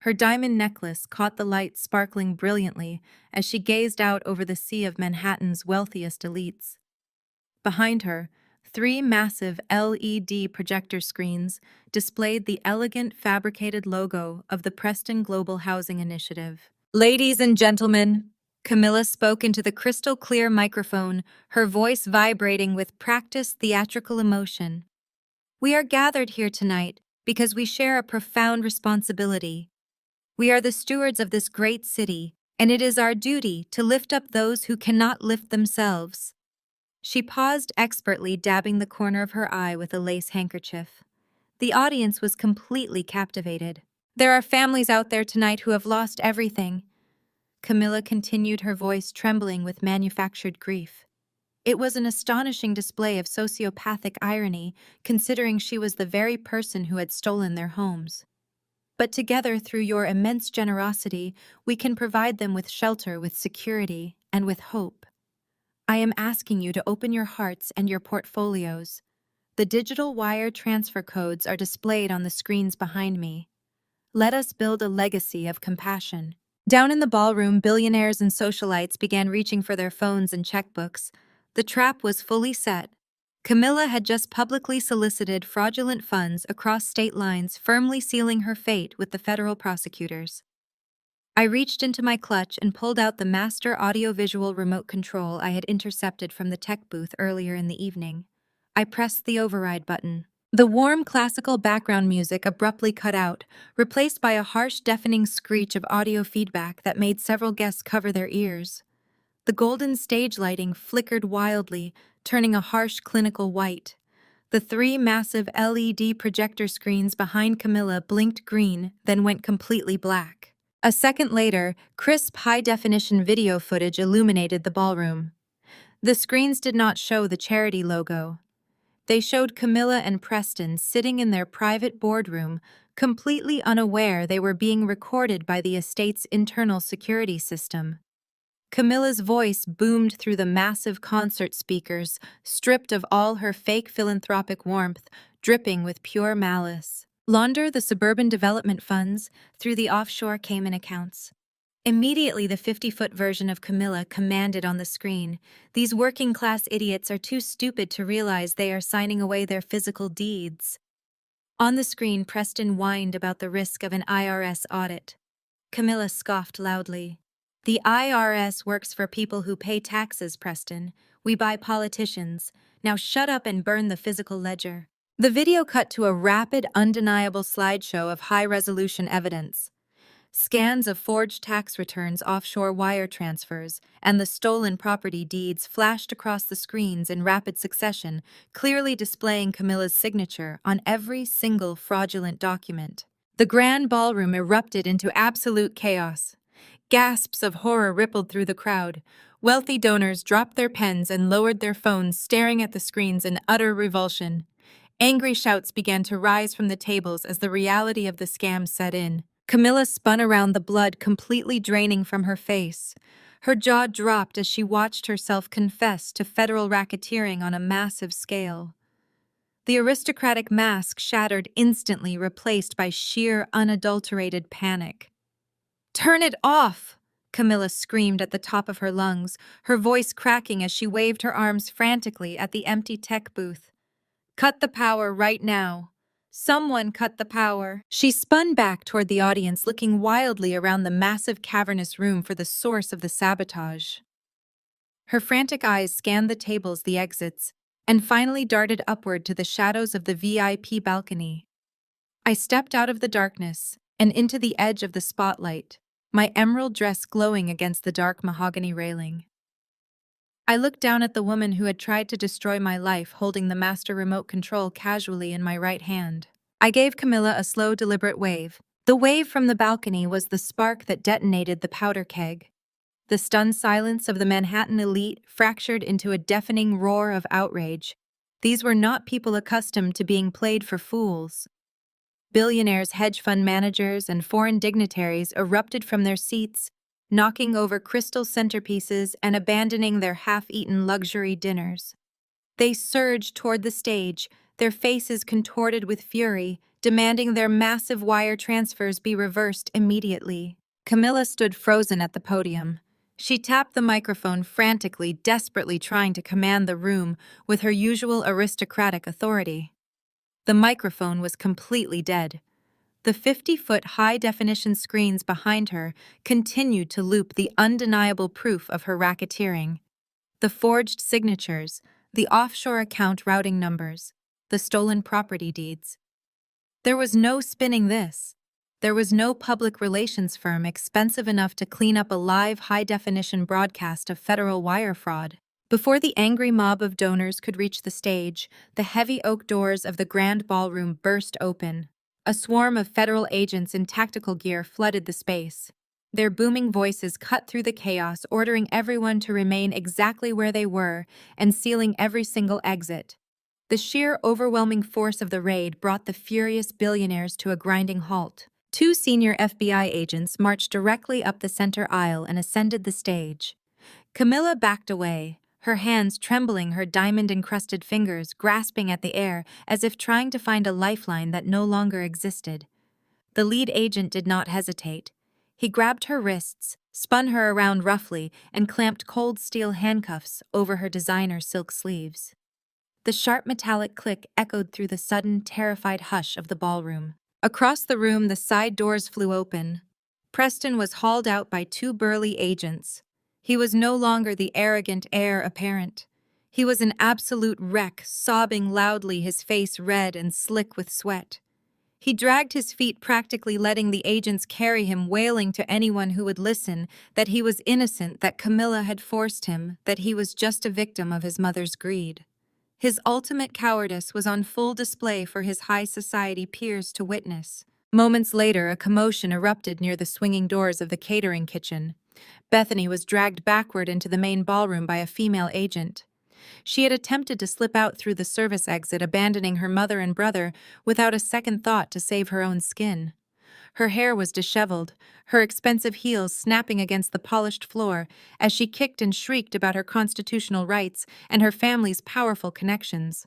S1: Her diamond necklace caught the light sparkling brilliantly as she gazed out over the sea of Manhattan's wealthiest elites. Behind her, 3 massive LED projector screens displayed the elegant fabricated logo of the Preston Global Housing Initiative. "Ladies and gentlemen," Camilla spoke into the crystal-clear microphone, her voice vibrating with practiced theatrical emotion. "We are gathered here tonight because we share a profound responsibility. We are the stewards of this great city, and it is our duty to lift up those who cannot lift themselves." She paused expertly, dabbing the corner of her eye with a lace handkerchief. The audience was completely captivated. "There are families out there tonight who have lost everything," Camilla continued, her voice trembling with manufactured grief. It was an astonishing display of sociopathic irony, considering she was the very person who had stolen their homes. "But together, through your immense generosity, we can provide them with shelter, with security, and with hope. I am asking you to open your hearts and your portfolios. The digital wire transfer codes are displayed on the screens behind me. Let us build a legacy of compassion." Down in the ballroom, billionaires and socialites began reaching for their phones and checkbooks. The trap was fully set. Camilla had just publicly solicited fraudulent funds across state lines, firmly sealing her fate with the federal prosecutors. I reached into my clutch and pulled out the master audiovisual remote control I had intercepted from the tech booth earlier in the evening. I pressed the override button. The warm classical background music abruptly cut out, replaced by a harsh, deafening screech of audio feedback that made several guests cover their ears. The golden stage lighting flickered wildly, turning a harsh clinical white. The 3 massive LED projector screens behind Camilla blinked green, then went completely black. A second later, crisp, high-definition video footage illuminated the ballroom. The screens did not show the charity logo. They showed Camilla and Preston sitting in their private boardroom, completely unaware they were being recorded by the estate's internal security system. Camilla's voice boomed through the massive concert speakers, stripped of all her fake philanthropic warmth, dripping with pure malice. "Launder the suburban development funds through the offshore Cayman accounts." Immediately, the 50-foot version of Camilla commanded on the screen. "These working-class idiots are too stupid to realize they are signing away their physical deeds." On the screen, Preston whined about the risk of an IRS audit. Camilla scoffed loudly. "The IRS works for people who pay taxes, Preston. We buy politicians. Now shut up and burn the physical ledger." The video cut to a rapid, undeniable slideshow of high-resolution evidence. Scans of forged tax returns, offshore wire transfers, and the stolen property deeds flashed across the screens in rapid succession, clearly displaying Camilla's signature on every single fraudulent document. The grand ballroom erupted into absolute chaos. Gasps of horror rippled through the crowd. Wealthy donors dropped their pens and lowered their phones, staring at the screens in utter revulsion. Angry shouts began to rise from the tables as the reality of the scam set in. Camilla spun around, the blood completely draining from her face. Her jaw dropped as she watched herself confess to federal racketeering on a massive scale. The aristocratic mask shattered instantly, replaced by sheer, unadulterated panic. "Turn it off!" Camilla screamed at the top of her lungs, her voice cracking as she waved her arms frantically at the empty tech booth. "Cut the power right now. Someone cut the power." She spun back toward the audience, looking wildly around the massive cavernous room for the source of the sabotage. Her frantic eyes scanned the tables, the exits, and finally darted upward to the shadows of the VIP balcony. I stepped out of the darkness and into the edge of the spotlight, my emerald dress glowing against the dark mahogany railing. I looked down at the woman who had tried to destroy my life, holding the master remote control casually in my right hand. I gave Camilla a slow, deliberate wave. The wave from the balcony was the spark that detonated the powder keg. The stunned silence of the Manhattan elite fractured into a deafening roar of outrage. These were not people accustomed to being played for fools. Billionaires, hedge fund managers, and foreign dignitaries erupted from their seats, knocking over crystal centerpieces and abandoning their half-eaten luxury dinners. They surged toward the stage, their faces contorted with fury, demanding their massive wire transfers be reversed immediately. Camilla stood frozen at the podium. She tapped the microphone frantically, desperately trying to command the room with her usual aristocratic authority. The microphone was completely dead. The 50-foot high-definition screens behind her continued to loop the undeniable proof of her racketeering. The forged signatures, the offshore account routing numbers, the stolen property deeds. There was no spinning this. There was no public relations firm expensive enough to clean up a live high-definition broadcast of federal wire fraud. Before the angry mob of donors could reach the stage, the heavy oak doors of the grand ballroom burst open. A swarm of federal agents in tactical gear flooded the space. Their booming voices cut through the chaos, ordering everyone to remain exactly where they were and sealing every single exit. The sheer overwhelming force of the raid brought the furious billionaires to a grinding halt. Two senior FBI agents marched directly up the center aisle and ascended the stage. Camilla backed away, her hands trembling, her diamond-encrusted fingers grasping at the air as if trying to find a lifeline that no longer existed. The lead agent did not hesitate. He grabbed her wrists, spun her around roughly, and clamped cold steel handcuffs over her designer silk sleeves. The sharp metallic click echoed through the sudden, terrified hush of the ballroom. Across the room, the side doors flew open. Preston was hauled out by two burly agents. He was no longer the arrogant heir apparent. He was an absolute wreck, sobbing loudly, his face red and slick with sweat. He dragged his feet, practically letting the agents carry him, wailing to anyone who would listen that he was innocent, that Camilla had forced him, that he was just a victim of his mother's greed. His ultimate cowardice was on full display for his high society peers to witness. Moments later, a commotion erupted near the swinging doors of the catering kitchen. Bethany was dragged backward into the main ballroom by a female agent. She had attempted to slip out through the service exit, abandoning her mother and brother without a second thought to save her own skin. Her hair was disheveled, her expensive heels snapping against the polished floor as she kicked and shrieked about her constitutional rights and her family's powerful connections.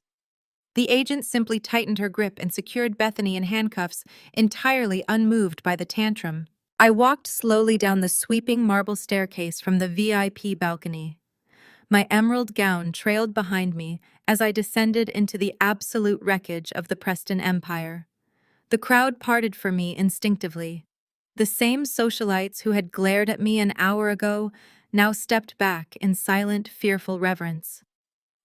S1: The agent simply tightened her grip and secured Bethany in handcuffs, entirely unmoved by the tantrum. I walked slowly down the sweeping marble staircase from the VIP balcony. My emerald gown trailed behind me as I descended into the absolute wreckage of the Preston Empire. The crowd parted for me instinctively. The same socialites who had glared at me an hour ago now stepped back in silent, fearful reverence.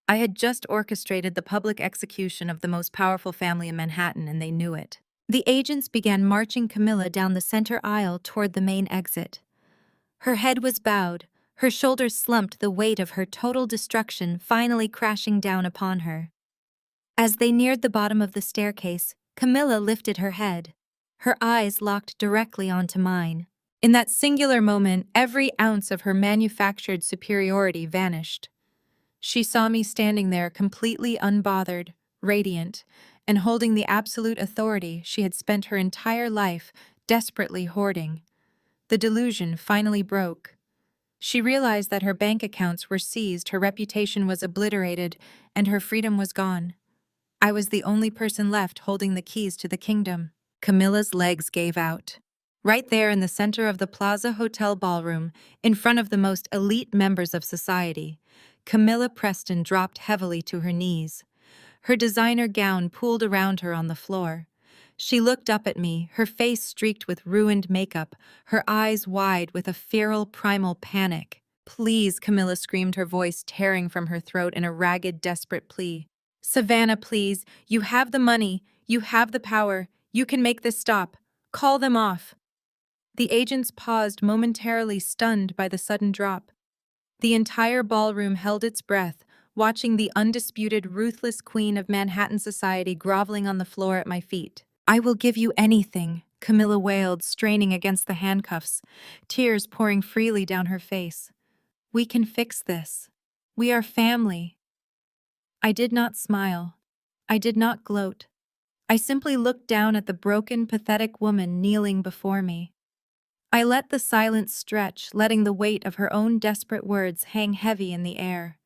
S1: I had just orchestrated the public execution of the most powerful family in Manhattan, and they knew it. The agents began marching Camilla down the center aisle toward the main exit. Her head was bowed, her shoulders slumped, the weight of her total destruction finally crashing down upon her. As they neared the bottom of the staircase, Camilla lifted her head. Her eyes locked directly onto mine. In that singular moment, every ounce of her manufactured superiority vanished. She saw me standing there completely unbothered, radiant, and holding the absolute authority she had spent her entire life desperately hoarding. The delusion finally broke. She realized that her bank accounts were seized, her reputation was obliterated, and her freedom was gone. I was the only person left holding the keys to the kingdom. Camilla's legs gave out. Right there in the center of the Plaza Hotel ballroom, in front of the most elite members of society, Camilla Preston dropped heavily to her knees. Her designer gown pooled around her on the floor. She looked up at me, her face streaked with ruined makeup, her eyes wide with a feral primal panic. "Please," Camilla screamed, her voice tearing from her throat in a ragged, desperate plea. "Savannah, please. You have the money. You have the power. You can make this stop. Call them off." The agents paused, momentarily stunned by the sudden drop. The entire ballroom held its breath, watching the undisputed, ruthless queen of Manhattan society groveling on the floor at my feet. I will give you anything, Camilla wailed, straining against the handcuffs, tears pouring freely down her face. We can fix this. We are family. I did not smile. I did not gloat. I simply looked down at the broken, pathetic woman kneeling before me. I let the silence stretch, letting the weight of her own desperate words hang heavy in the air.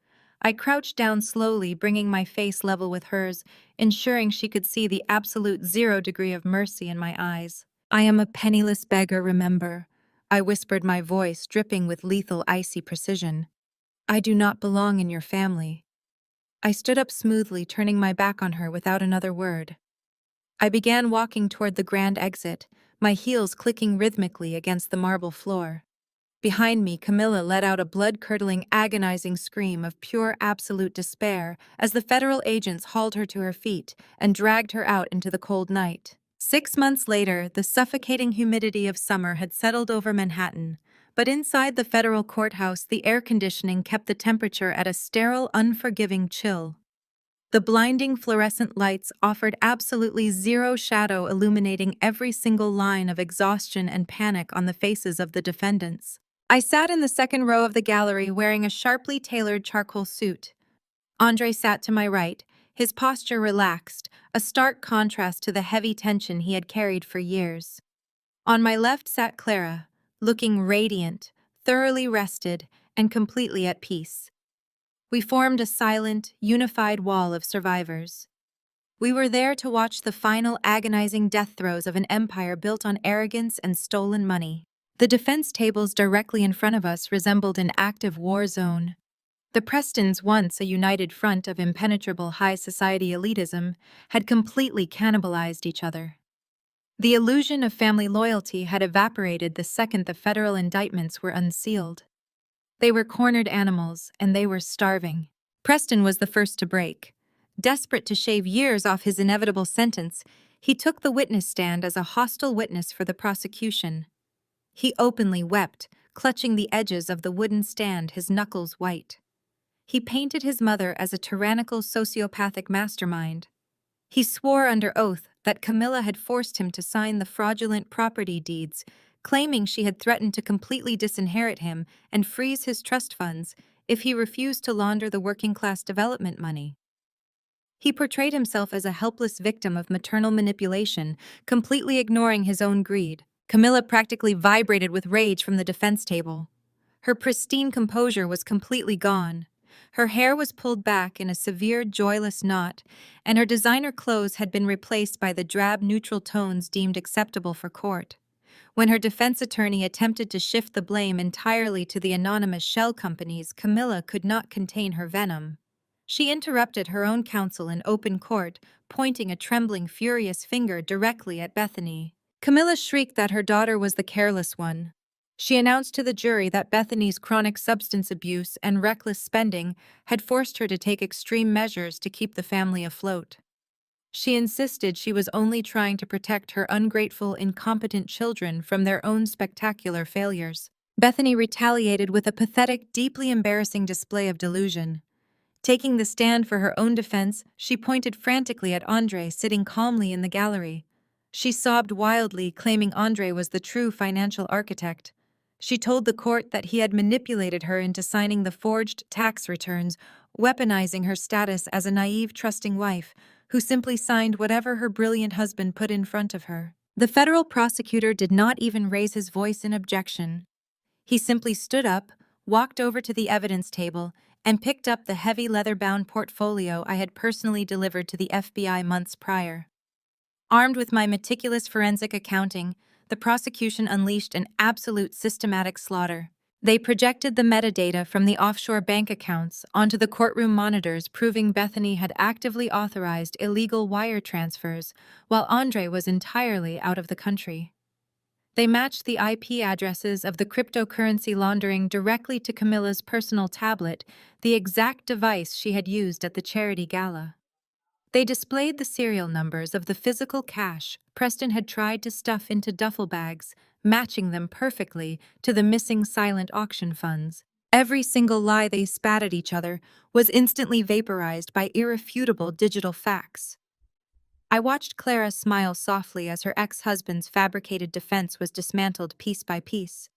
S1: I crouched down slowly, bringing my face level with hers, ensuring she could see the absolute zero degree of mercy in my eyes. I am a penniless beggar, remember, I whispered, my voice dripping with lethal, icy precision. I do not belong in your family. I stood up smoothly, turning my back on her without another word. I began walking toward the grand exit, my heels clicking rhythmically against the marble floor. Behind me, Camilla let out a blood-curdling, agonizing scream of pure, absolute despair as the federal agents hauled her to her feet and dragged her out into the cold night. 6 months later, the suffocating humidity of summer had settled over Manhattan, but inside the federal courthouse, the air conditioning kept the temperature at a sterile, unforgiving chill. The blinding fluorescent lights offered absolutely zero shadow, illuminating every single line of exhaustion and panic on the faces of the defendants. I sat in the second row of the gallery wearing a sharply tailored charcoal suit. Andre sat to my right, his posture relaxed, a stark contrast to the heavy tension he had carried for years. On my left sat Clara, looking radiant, thoroughly rested, and completely at peace. We formed a silent, unified wall of survivors. We were there to watch the final agonizing death throes of an empire built on arrogance and stolen money. The defense tables directly in front of us resembled an active war zone. The Prestons, once a united front of impenetrable high society elitism, had completely cannibalized each other. The illusion of family loyalty had evaporated the second the federal indictments were unsealed. They were cornered animals, and they were starving. Preston was the first to break. Desperate to shave years off his inevitable sentence, he took the witness stand as a hostile witness for the prosecution. He openly wept, clutching the edges of the wooden stand, his knuckles white. He painted his mother as a tyrannical sociopathic mastermind. He swore under oath that Camilla had forced him to sign the fraudulent property deeds, claiming she had threatened to completely disinherit him and freeze his trust funds if he refused to launder the working-class development money. He portrayed himself as a helpless victim of maternal manipulation, completely ignoring his own greed. Camilla practically vibrated with rage from the defense table. Her pristine composure was completely gone. Her hair was pulled back in a severe, joyless knot, and her designer clothes had been replaced by the drab, neutral tones deemed acceptable for court. When her defense attorney attempted to shift the blame entirely to the anonymous shell companies, Camilla could not contain her venom. She interrupted her own counsel in open court, pointing a trembling, furious finger directly at Bethany. Camilla shrieked that her daughter was the careless one. She announced to the jury that Bethany's chronic substance abuse and reckless spending had forced her to take extreme measures to keep the family afloat. She insisted she was only trying to protect her ungrateful, incompetent children from their own spectacular failures. Bethany retaliated with a pathetic, deeply embarrassing display of delusion. Taking the stand for her own defense, she pointed frantically at Andre sitting calmly in the gallery. She sobbed wildly, claiming Andre was the true financial architect. She told the court that he had manipulated her into signing the forged tax returns, weaponizing her status as a naive, trusting wife who simply signed whatever her brilliant husband put in front of her. The federal prosecutor did not even raise his voice in objection. He simply stood up, walked over to the evidence table, and picked up the heavy leather-bound portfolio I had personally delivered to the FBI months prior. Armed with my meticulous forensic accounting, the prosecution unleashed an absolute systematic slaughter. They projected the metadata from the offshore bank accounts onto the courtroom monitors, proving Bethany had actively authorized illegal wire transfers while Andre was entirely out of the country. They matched the IP addresses of the cryptocurrency laundering directly to Camilla's personal tablet, the exact device she had used at the charity gala. They displayed the serial numbers of the physical cash Preston had tried to stuff into duffel bags, matching them perfectly to the missing silent auction funds. Every single lie they spat at each other was instantly vaporized by irrefutable digital facts. I watched Clara smile softly as her ex-husband's fabricated defense was dismantled piece by piece.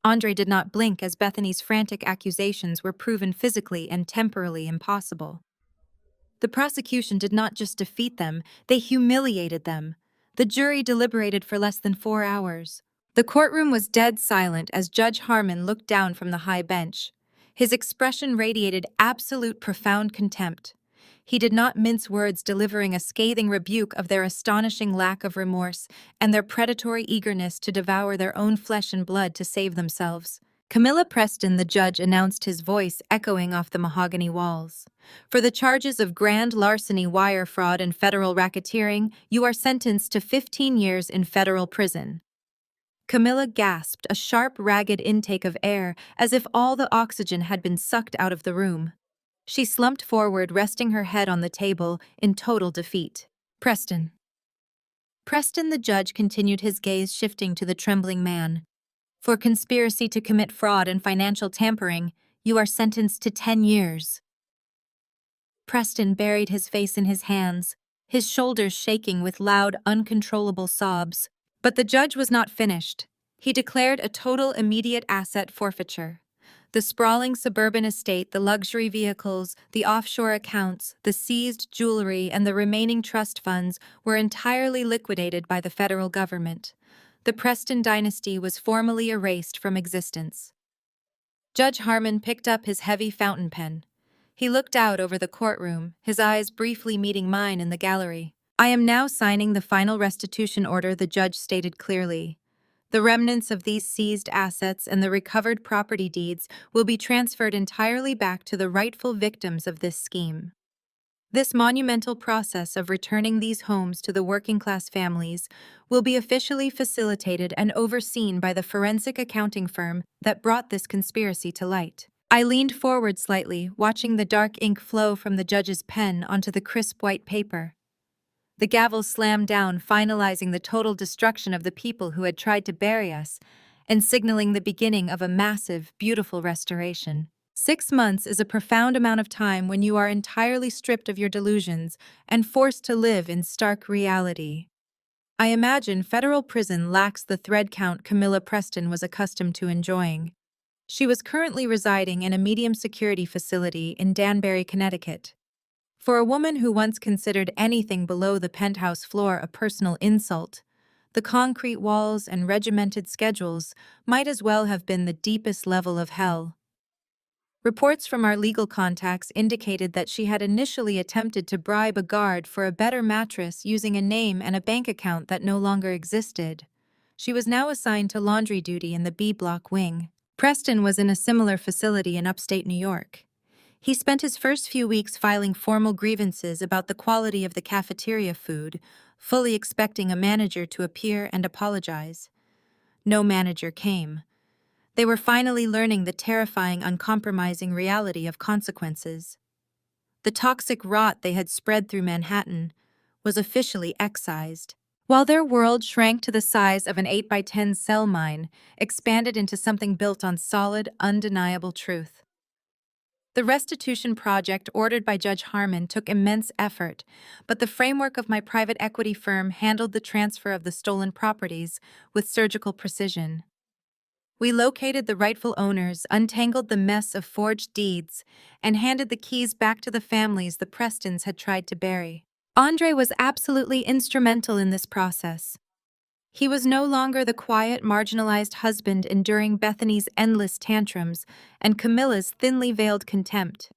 S1: Andre did not blink as Bethany's frantic accusations were proven physically and temporally impossible. The prosecution did not just defeat them, they humiliated them. The jury deliberated for less than 4 hours. The courtroom was dead silent as Judge Harmon looked down from the high bench. His expression radiated absolute profound contempt. He did not mince words, delivering a scathing rebuke of their astonishing lack of remorse and their predatory eagerness to devour their own flesh and blood to save themselves. Camilla Preston, the judge, announced, his voice echoing off the mahogany walls. For the charges of grand larceny, wire fraud, and federal racketeering, you are sentenced to 15 years in federal prison. Camilla gasped, a sharp, ragged intake of air, as if all the oxygen had been sucked out of the room. She slumped forward, resting her head on the table, in total defeat. Preston. Preston, the judge, continued, his gaze shifting to the trembling man. For conspiracy to commit fraud and financial tampering, you are sentenced to 10 years. Preston buried his face in his hands, his shoulders shaking with loud, uncontrollable sobs. But the judge was not finished. He declared a total immediate asset forfeiture. The sprawling suburban estate, the luxury vehicles, the offshore accounts, the seized jewelry, and the remaining trust funds were entirely liquidated by the federal government. The Preston dynasty was formally erased from existence. Judge Harmon picked up his heavy fountain pen. He looked out over the courtroom, his eyes briefly meeting mine in the gallery. I am now signing the final restitution order, the judge stated clearly. The remnants of these seized assets and the recovered property deeds will be transferred entirely back to the rightful victims of this scheme. This monumental process of returning these homes to the working-class families will be officially facilitated and overseen by the forensic accounting firm that brought this conspiracy to light. I leaned forward slightly, watching the dark ink flow from the judge's pen onto the crisp white paper. The gavel slammed down, finalizing the total destruction of the people who had tried to bury us and signaling the beginning of a massive, beautiful restoration. 6 months is a profound amount of time when you are entirely stripped of your delusions and forced to live in stark reality. I imagine federal prison lacks the thread count Camilla Preston was accustomed to enjoying. She was currently residing in a medium-security facility in Danbury, Connecticut. For a woman who once considered anything below the penthouse floor a personal insult, the concrete walls and regimented schedules might as well have been the deepest level of hell. Reports from our legal contacts indicated that she had initially attempted to bribe a guard for a better mattress using a name and a bank account that no longer existed. She was now assigned to laundry duty in the B-block wing. Preston was in a similar facility in upstate New York. He spent his first few weeks filing formal grievances about the quality of the cafeteria food, fully expecting a manager to appear and apologize. No manager came. They were finally learning the terrifying, uncompromising reality of consequences. The toxic rot they had spread through Manhattan was officially excised. While their world shrank to the size of an 8x10 cell mine, expanded into something built on solid, undeniable truth. The restitution project ordered by Judge Harmon took immense effort, but the framework of my private equity firm handled the transfer of the stolen properties with surgical precision. We located the rightful owners, untangled the mess of forged deeds, and handed the keys back to the families the Prestons had tried to bury. Andre was absolutely instrumental in this process. He was no longer the quiet, marginalized husband enduring Bethany's endless tantrums and Camilla's thinly veiled contempt.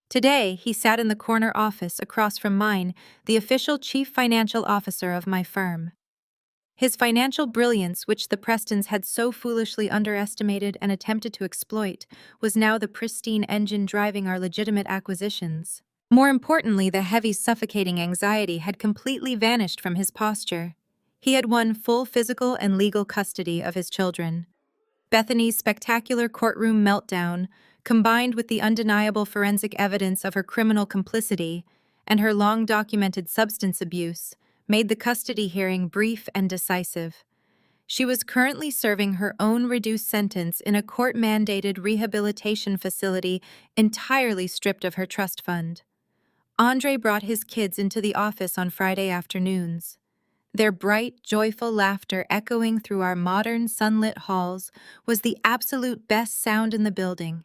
S1: Today, he sat in the corner office across from mine, the official chief financial officer of my firm. His financial brilliance, which the Prestons had so foolishly underestimated and attempted to exploit, was now the pristine engine driving our legitimate acquisitions. More importantly, the heavy, suffocating anxiety had completely vanished from his posture. He had won full physical and legal custody of his children. Bethany's spectacular courtroom meltdown, combined with the undeniable forensic evidence of her criminal complicity and her long-documented substance abuse, made the custody hearing brief and decisive. She was currently serving her own reduced sentence in a court-mandated rehabilitation facility entirely stripped of her trust fund. Andre brought his kids into the office on Friday afternoons. Their bright, joyful laughter echoing through our modern, sunlit halls was the absolute best sound in the building.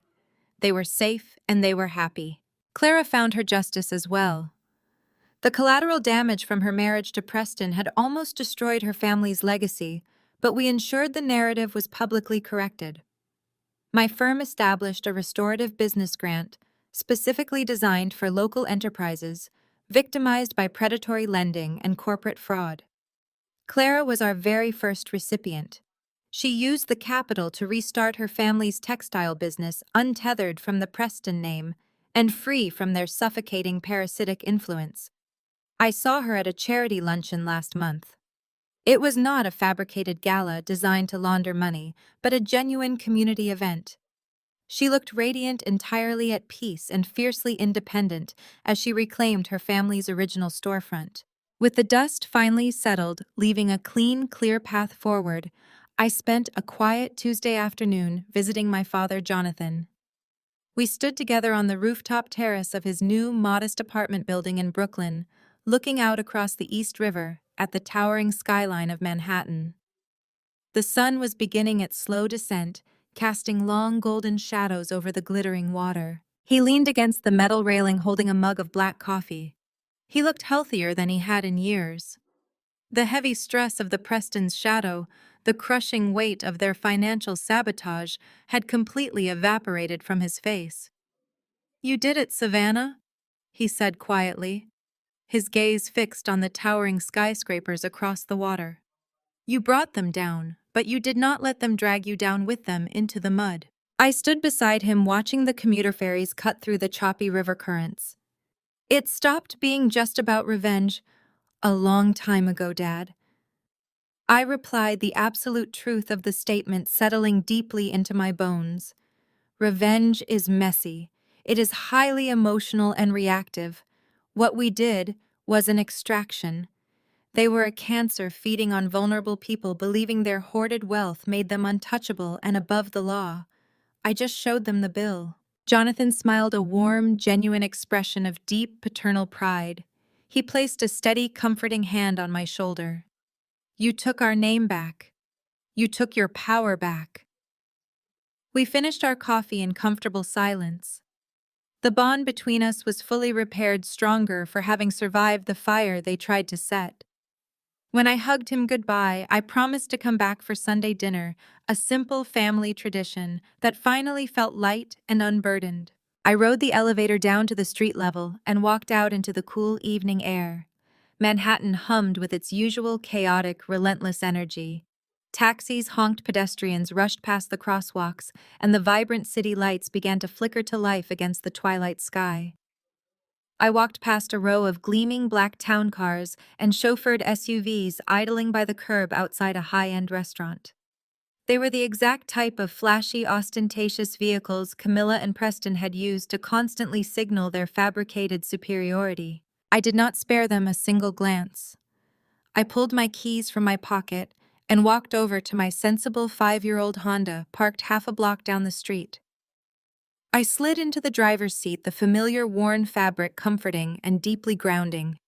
S1: They were safe and they were happy. Clara found her justice as well. The collateral damage from her marriage to Preston had almost destroyed her family's legacy, but we ensured the narrative was publicly corrected. My firm established a restorative business grant, specifically designed for local enterprises victimized by predatory lending and corporate fraud. Clara was our very first recipient. She used the capital to restart her family's textile business untethered from the Preston name and free from their suffocating parasitic influence. I saw her at a charity luncheon last month. It was not a fabricated gala designed to launder money, but a genuine community event. She looked radiant, entirely at peace, and fiercely independent as she reclaimed her family's original storefront. With the dust finally settled, leaving a clean, clear path forward, I spent a quiet Tuesday afternoon visiting my father, Jonathan. We stood together on the rooftop terrace of his new, modest apartment building in Brooklyn, looking out across the East River at the towering skyline of Manhattan. The sun was beginning its slow descent, casting long golden shadows over the glittering water. He leaned against the metal railing holding a mug of black coffee. He looked healthier than he had in years. The heavy stress of the Preston's shadow, the crushing weight of their financial sabotage, had completely evaporated from his face. "You did it, Savannah," he said quietly, his gaze fixed on the towering skyscrapers across the water. "You brought them down, but you did not let them drag you down with them into the mud." I stood beside him watching the commuter ferries cut through the choppy river currents. "It stopped being just about revenge a long time ago, Dad." I replied, the absolute truth of the statement settling deeply into my bones. Revenge is messy. It is highly emotional and reactive. What we did was an extraction. They were a cancer feeding on vulnerable people, believing their hoarded wealth made them untouchable and above the law. I just showed them the bill. Jonathan smiled, a warm, genuine expression of deep paternal pride. He placed a steady, comforting hand on my shoulder. "You took our name back. You took your power back." We finished our coffee in comfortable silence. The bond between us was fully repaired, stronger for having survived the fire they tried to set. When I hugged him goodbye, I promised to come back for Sunday dinner, a simple family tradition that finally felt light and unburdened. I rode the elevator down to the street level and walked out into the cool evening air. Manhattan hummed with its usual chaotic, relentless energy. Taxis honked, pedestrians rushed past the crosswalks, and the vibrant city lights began to flicker to life against the twilight sky. I walked past a row of gleaming black town cars and chauffeured SUVs idling by the curb outside a high-end restaurant. They were the exact type of flashy, ostentatious vehicles Camilla and Preston had used to constantly signal their fabricated superiority. I did not spare them a single glance. I pulled my keys from my pocket and walked over to my sensible 5-year-old Honda parked half a block down the street. I slid into the driver's seat, the familiar worn fabric comforting and deeply grounding.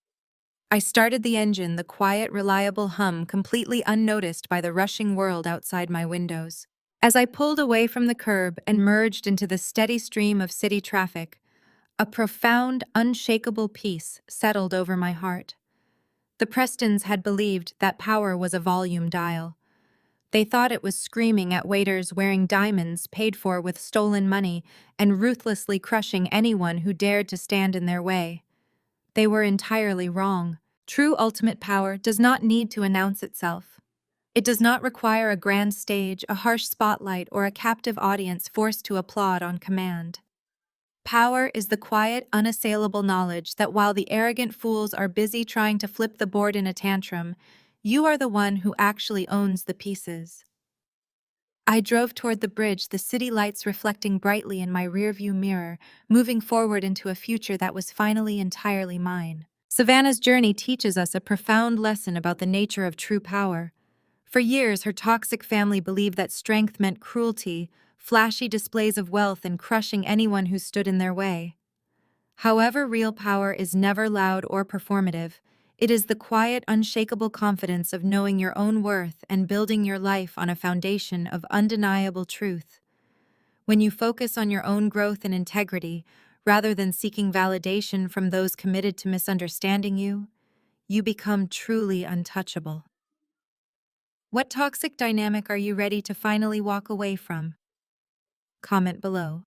S1: I started the engine, the quiet, reliable hum completely unnoticed by the rushing world outside my windows. As I pulled away from the curb and merged into the steady stream of city traffic, a profound, unshakable peace settled over my heart. The Prestons had believed that power was a volume dial. They thought it was screaming at waiters wearing diamonds paid for with stolen money and ruthlessly crushing anyone who dared to stand in their way. They were entirely wrong. True ultimate power does not need to announce itself. It does not require a grand stage, a harsh spotlight, or a captive audience forced to applaud on command. Power is the quiet, unassailable knowledge that while the arrogant fools are busy trying to flip the board in a tantrum, you are the one who actually owns the pieces. I drove toward the bridge, the city lights reflecting brightly in my rearview mirror, moving forward into a future that was finally entirely mine. Savannah's journey teaches us a profound lesson about the nature of true power. For years, her toxic family believed that strength meant cruelty, flashy displays of wealth, and crushing anyone who stood in their way. However, real power is never loud or performative. It is the quiet, unshakable confidence of knowing your own worth and building your life on a foundation of undeniable truth. When you focus on your own growth and integrity, rather than seeking validation from those committed to misunderstanding you, you become truly untouchable. What toxic dynamic are you ready to finally walk away from? Comment below.